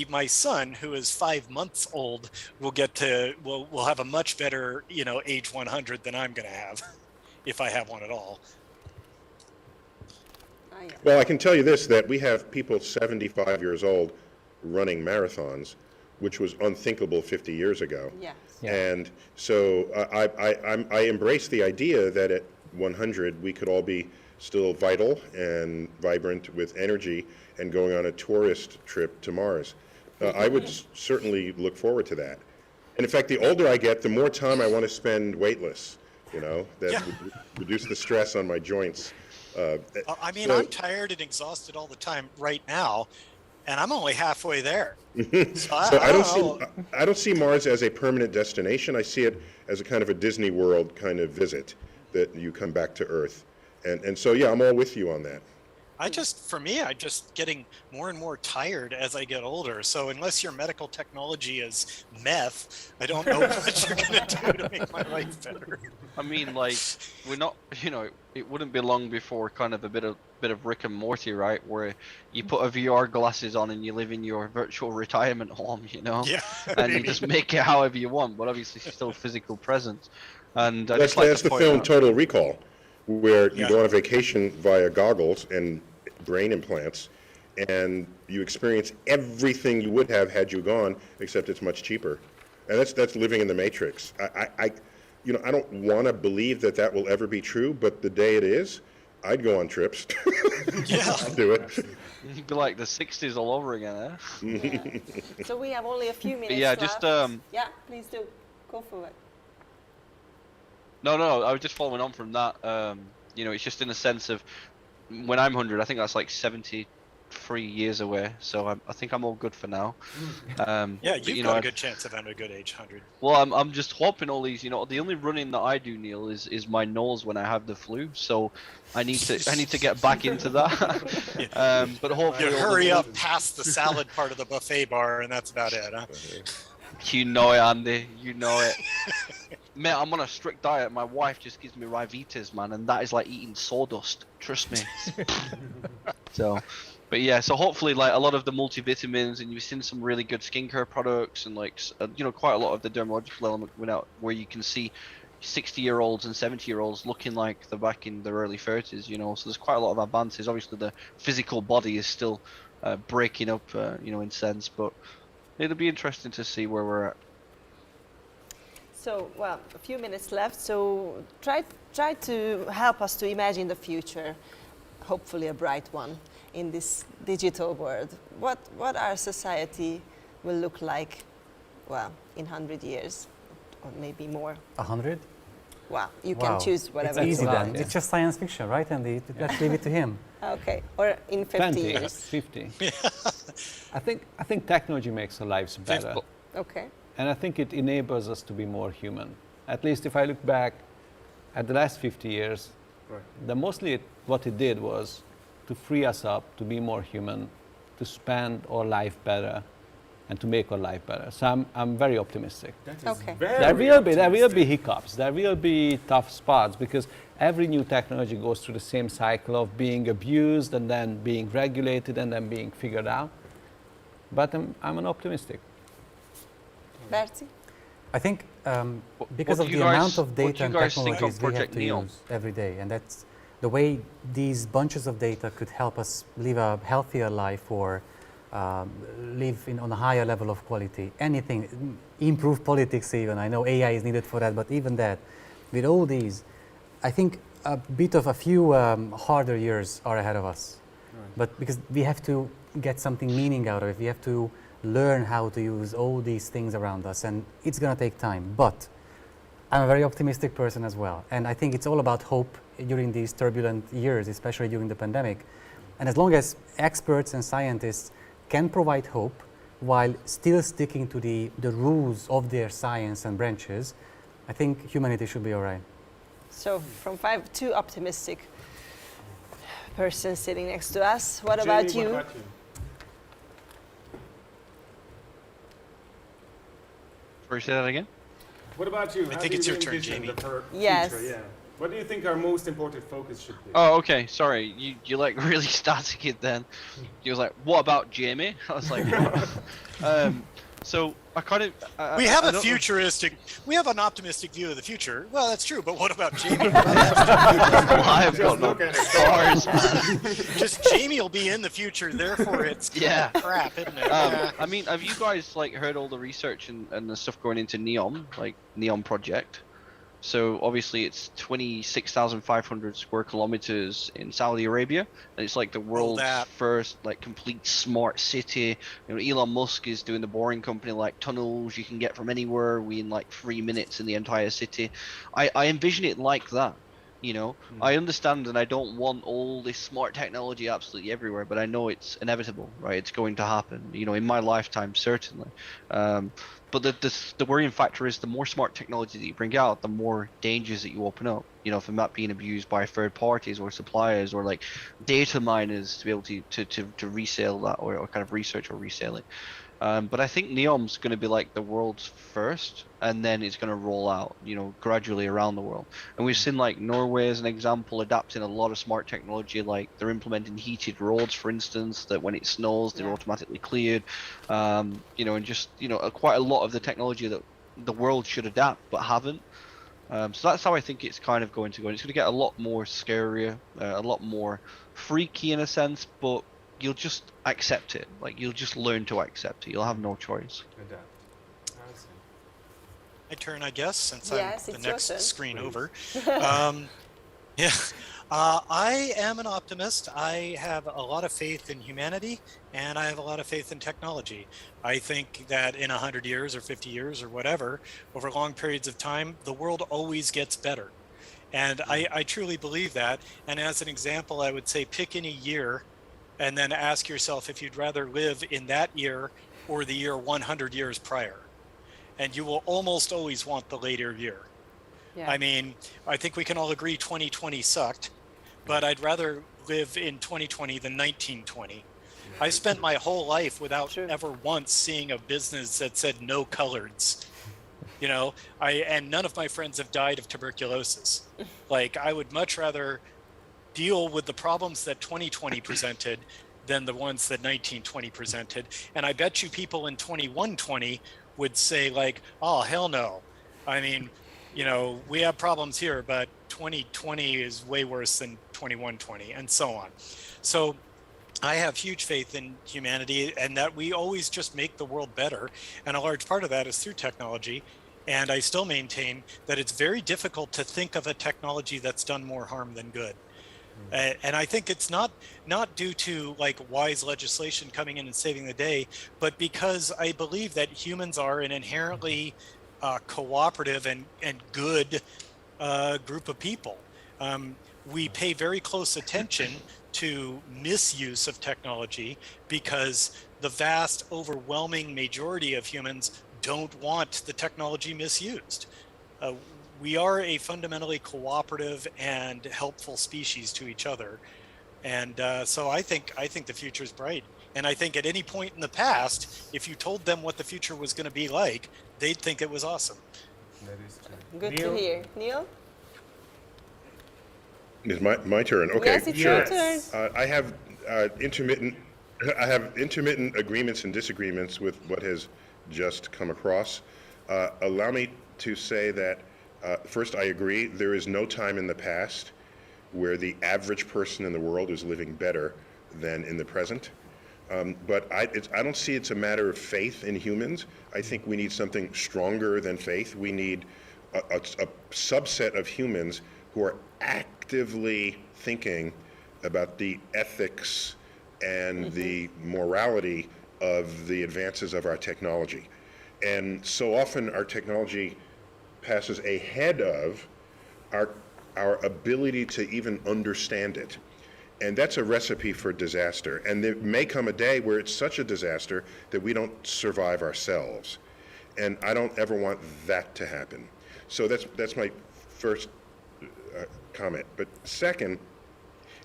my son, who is 5 months old, will have a much better, you know, age 100 than I'm going to have, if I have one at all. Well, I can tell you this, that we have people 75 years old running marathons, which was unthinkable 50 years ago. Yes. Yeah. And so I embrace the idea that at 100 we could all be still vital and vibrant with energy and going on a tourist trip to Mars. I would certainly look forward to that. And in fact, the older I get, the more time I want to spend weightless, you know, that would reduce the stress on my joints. I mean, I'm tired and exhausted all the time right now, and I'm only halfway there. So I don't see Mars as a permanent destination. I see it as a kind of a Disney World kind of visit that you come back to Earth. And so, yeah, I'm all with you on that. For me, I'm just getting more and more tired as I get older. So unless your medical technology is meth, I don't know what you're going to do to make my life better. I mean, like, we're not, it wouldn't be long before kind of a bit of Rick and Morty, right? Where you put a VR glasses on and you live in your virtual retirement home, Yeah. and you just make it however you want, but obviously still physical presence. And I That's, just like that's to the point film out, Total Recall, where you Yeah. go on a vacation via goggles and brain implants, and you experience everything you would have had you gone, except it's much cheaper. And that's living in the Matrix. I don't want to believe that will ever be true, but the day it is, I'd go on trips. Yeah. I'd do it. you'd be like the 60s all over again, eh? Yeah. So we have only a few minutes yeah, left. just, Yeah, please do. Go for it. No, I was just following on from that. It's just in the sense of when I'm 100, I think that's like 73 years away. So I think I'm all good for now. Yeah, but, you've got a good chance of having a good age 100. Well, I'm just hoping all these. The only running that I do, Neil, is my nose when I have the flu. So I need to get back into that. But hopefully, You all hurry the- up past the salad part of the buffet bar, and that's about it, huh? You know it, Andy. You know it. Mate, I'm on a strict diet. My wife just gives me Rivitas, man, and that is like eating sawdust. Trust me. But yeah, so hopefully, like a lot of the multivitamins, and you've seen some really good skincare products, and like quite a lot of the dermatological element went out where you can see 60-year-olds and 70-year-olds looking like they're back in their early 30s. So there's quite a lot of advances. Obviously, the physical body is still breaking up, in sense, but it'll be interesting to see where we're at. So, well, a few minutes left. So try to help us to imagine the future, hopefully a bright one, in this digital world. What our society will look like, well, in 100 years, or maybe more. 100? Wow, you Wow. can choose whatever. It's you easy want. then. It's just science fiction, right, Andy? Let's leave it to him. Okay, or in 50 20, years. 50. I think technology makes our lives better. Okay. And I think it enables us to be more human. At least if I look back at the last 50 years, what it did was to free us up to be more human, to spend our life better, and to make our life better. So I'm very optimistic. Okay. There will be hiccups, there will be tough spots, because every new technology goes through the same cycle of being abused and then being regulated and then being figured out. But I'm an optimistic. Bertie? I think because what of do the you guys- amount of what do data you and guys think of technologies we have Project to Neon? use every day, and that's the way these bunches of data could help us live a healthier life or live on a higher level of quality. Anything, improve politics even. I know AI is needed for that, but even that, with all these, I think a few harder years are ahead of us. Right. But because we have to get something meaning out of it, we have to learn how to use all these things around us, and it's going to take time. But I'm a very optimistic person as well, and I think it's all about hope during these turbulent years, especially during the pandemic. And as long as experts and scientists can provide hope while still sticking to the rules of their science and branches, I think humanity should be all right. So from two optimistic persons sitting next to us. What Jamie, about you? What about you? Sorry, say that again? What about you? I How think do it's you your turn, envision Jamie. the Yes. future? Yeah. What do you think our most important focus should be? Oh, okay. Sorry, you like really started it then. You was like, "What about Jamie?" I was like, "What?" So I kind of We have I a don't know- futuristic, we have an optimistic view of the future. Well, that's true, but what about Jamie? Well, I've got no look at it. cars, man. Just Jamie will be in the future, therefore it's Yeah. crap, isn't it? Yeah. I mean, have you guys like heard all the research and the stuff going into Neon, like Neon Project? So obviously it's 26,500 square kilometers in Saudi Arabia, and it's like the world's that. first like complete smart city. Elon Musk is doing the boring company like tunnels you can get from anywhere in like 3 minutes in the entire city. I envision it like that. You know, I understand and I don't want all this smart technology absolutely everywhere, but I know it's inevitable, right? It's going to happen, you know, in my lifetime, certainly. But the worrying factor is the more smart technology that you bring out, the more dangers that you open up, you know, from that being abused by third parties or suppliers or like data miners to be able to resell that or kind of research or resell it. But I think Neom's going to be like the world's first, and then it's going to roll out, you know, gradually around the world. And we've seen like Norway as an example adapting a lot of smart technology, like they're implementing heated roads, for instance, that when it snows, they're automatically cleared. You know, and just, you know, quite a lot of the technology that the world should adapt but haven't. So that's how I think it's kind of going to go. And it's going to get a lot more scarier, a lot more freaky in a sense, but you'll just accept it. Like, you'll just learn to accept it. You'll have no choice. My turn, I guess, since Yes, I'm the it's your next turn. screen over. Yeah, I am an optimist. I have a lot of faith in humanity, and I have a lot of faith in technology. I think that in 100 years or 50 years or whatever, over long periods of time, the world always gets better. And I truly believe that. And as an example, I would say pick any year and then ask yourself if you'd rather live in that year or the year 100 years prior. And you will almost always want the later year. Yeah. I mean, I think we can all agree 2020 sucked, but I'd rather live in 2020 than 1920. I spent my whole life without ever once seeing a business that said no coloreds. You know, and none of my friends have died of tuberculosis. Like, I would much rather deal with the problems that 2020 presented than the ones that 1920 presented. And I bet you people in 2120 would say like, oh, hell no. I mean, you know, we have problems here, but 2020 is way worse than 2120 and so on. So I have huge faith in humanity and that we always just make the world better. And a large part of that is through technology. And I still maintain that it's very difficult to think of a technology that's done more harm than good. And I think it's not due to like wise legislation coming in and saving the day, but because I believe that humans are an inherently cooperative and good group of people. We pay very close attention to misuse of technology because the vast overwhelming majority of humans don't want the technology misused. We are a fundamentally cooperative and helpful species to each other. And so I think the future is bright. And I think at any point in the past, if you told them what the future was going to be like, they'd think it was awesome. That is true. Good to hear. Neil? It's my turn. Okay. Yes, it's your turn. I have intermittent agreements and disagreements with what has just come across. Allow me to say that first, I agree. There is no time in the past where the average person in the world is living better than in the present. But I don't see it's a matter of faith in humans. I think we need something stronger than faith. We need a subset of humans who are actively thinking about the ethics and the morality of the advances of our technology. And so often our technology passes ahead of our ability to even understand it. And that's a recipe for disaster. And there may come a day where it's such a disaster that we don't survive ourselves. And I don't ever want that to happen. So that's my first comment. But second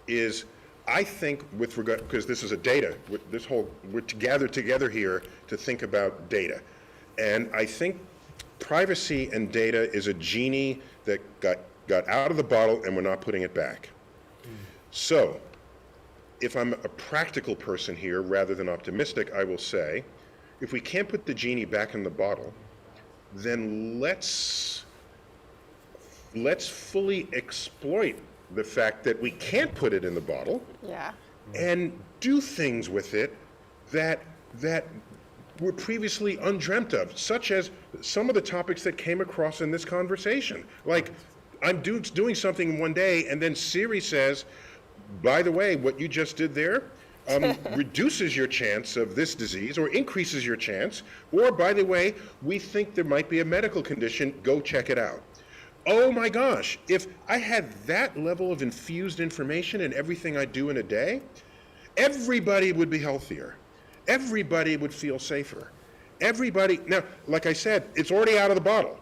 is, I think with regard, because this is a data, we're gathered together here to think about data. And I think privacy and data is a genie that got out of the bottle and we're not putting it back. So, if I'm a practical person here rather than optimistic, I will say, if we can't put the genie back in the bottle, then let's fully exploit the fact that we can't put it in the bottle. Yeah. And do things with it that were previously undreamt of, such as some of the topics that came across in this conversation. Like, I'm doing something one day, and then Siri says, by the way, what you just did there reduces your chance of this disease or increases your chance, or by the way, we think there might be a medical condition, go check it out. oh my gosh, if I had that level of infused information in everything I do in a day, everybody would be healthier. Everybody would feel safer. Everybody, now, like I said, it's already out of the bottle.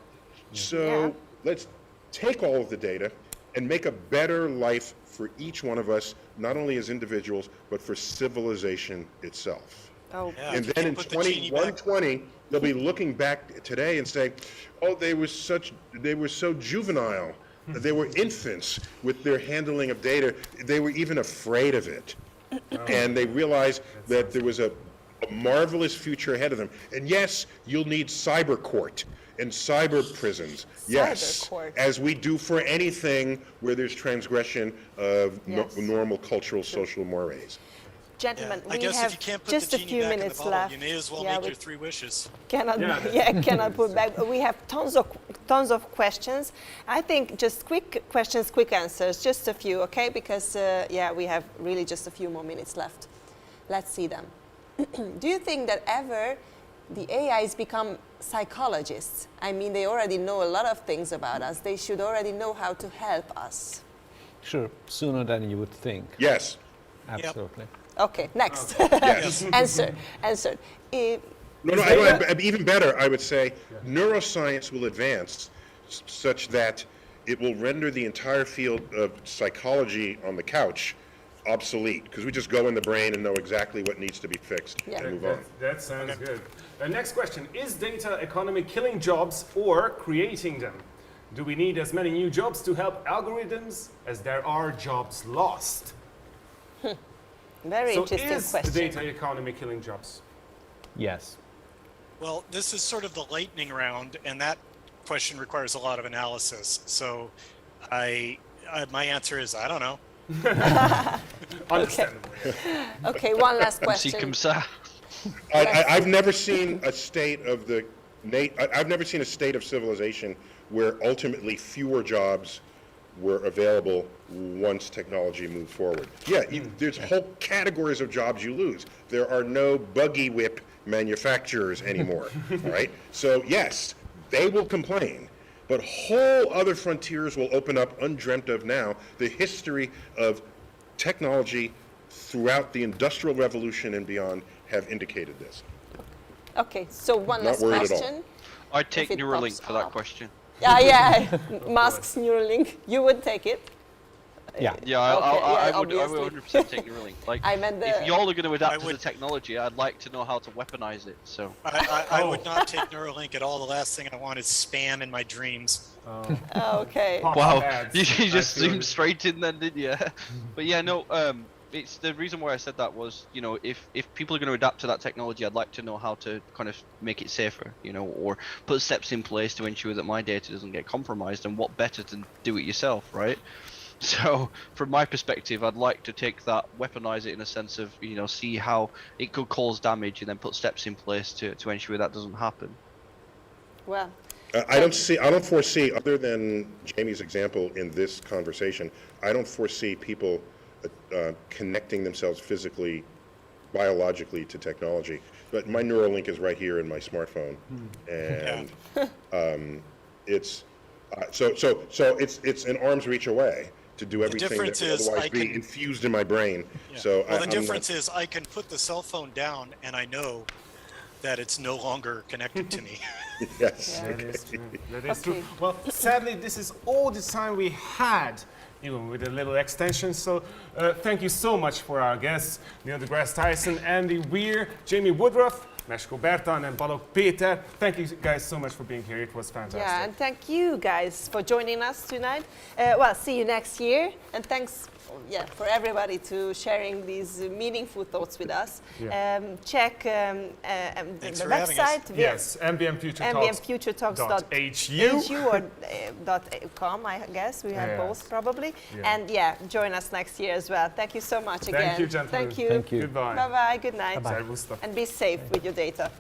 So let's take all of the data and make a better life for each one of us, not only as individuals, but for civilization itself. Oh, And then in 2120, they'll be looking back today and say, oh, they were so juvenile. They were infants with their handling of data. They were even afraid of it. And they realized that there was a marvelous future ahead of them. And yes, you'll need cyber court and cyber prisons. Yes, court. as we do for anything where there's transgression of normal cultural, social mores. Gentlemen, I we guess if have you can't put just the a genie few back in the minutes bottle, left. you may as well Yeah, make we your 3 wishes. cannot, cannot put back. We have tons of questions. I think just quick questions, quick answers, just a few, okay? Because we have really just a few more minutes left. Let's see them. Do you think that ever the AIs become psychologists? I mean, they already know a lot of things about us. They should already know how to help us. Sure, sooner than you would think. Yes. Absolutely. Okay, next. Yes. Answered. Even better, I would say neuroscience will advance such that it will render the entire field of psychology on the couch obsolete, because we just go in the brain and know exactly what needs to be fixed and move on. That sounds good. Next question. Is data economy killing jobs or creating them? Do we need as many new jobs to help algorithms as there are jobs lost? Very interesting is question. the data economy killing jobs? Yes. Well, this is sort of the lightning round, and that question requires a lot of analysis. So my answer is, I don't know. Understandable. Okay, one last MC question. comme ça. I've never seen a state of I've never seen a state of civilization where ultimately fewer jobs were available once technology moved forward. Yeah, there's whole categories of jobs you lose. There are no buggy whip manufacturers anymore, right? So yes, they will complain, but whole other frontiers will open up undreamt of now. The history of technology throughout the Industrial Revolution and beyond have indicated this. Okay, so one Not last worried at all. question. I'd take If it Neuralink pops for that up. question. Yeah, Musk's Neuralink. You would take it? Yeah. Yeah, I would obviously. 100% take Neuralink. Like, I meant if y'all are going to adapt to the would- technology, I'd like to know how to weaponize it. So, I would not take Neuralink at all. The last thing I want is spam in my dreams. Okay. wow, ads. you just I feel zoomed it. straight in then, didn't you? But yeah, no. It's the reason why I said that was, you know, if people are going to adapt to that technology, I'd like to know how to kind of make it safer, you know, or put steps in place to ensure that my data doesn't get compromised. And what better to do it yourself, right? So from my perspective, I'd like to take that, weaponize it in a sense of, you know, see how it could cause damage and then put steps in place to ensure that doesn't happen. Well, I don't foresee, other than Jamie's example in this conversation, I don't foresee people connecting themselves physically, biologically to technology. But my Neuralink is right here in my smartphone, and it's it's an arm's reach away to do everything that difference would is otherwise I be can- infused in my brain. Yeah. So well, the I'm difference is I can put the cell phone down and I know that it's no longer connected to me. yes. That is true. That is Okay. true. Well, sadly, this is all the time we had, even with a little extension. So thank you so much for our guests, Neil deGrasse Tyson, Andy Weir, Jamie Woodruff, Mesko Bertan, and Balogh Péter. Thank you guys so much for being here. It was fantastic. yeah, and thank you guys for joining us tonight. Well, see you next year, and thanks, for everybody to sharing these meaningful thoughts with us. Yeah. Check the for having us. website. Yes, MVM Future Talks. MVMFutureTalks.hu or .com, I guess. We have Yes. both probably. Yeah. And join us next year as well. Thank you so much again. Thank you, gentlemen. Thank you. Thank you. Goodbye. Bye-bye. Good night. Servusztok. And be safe with your data.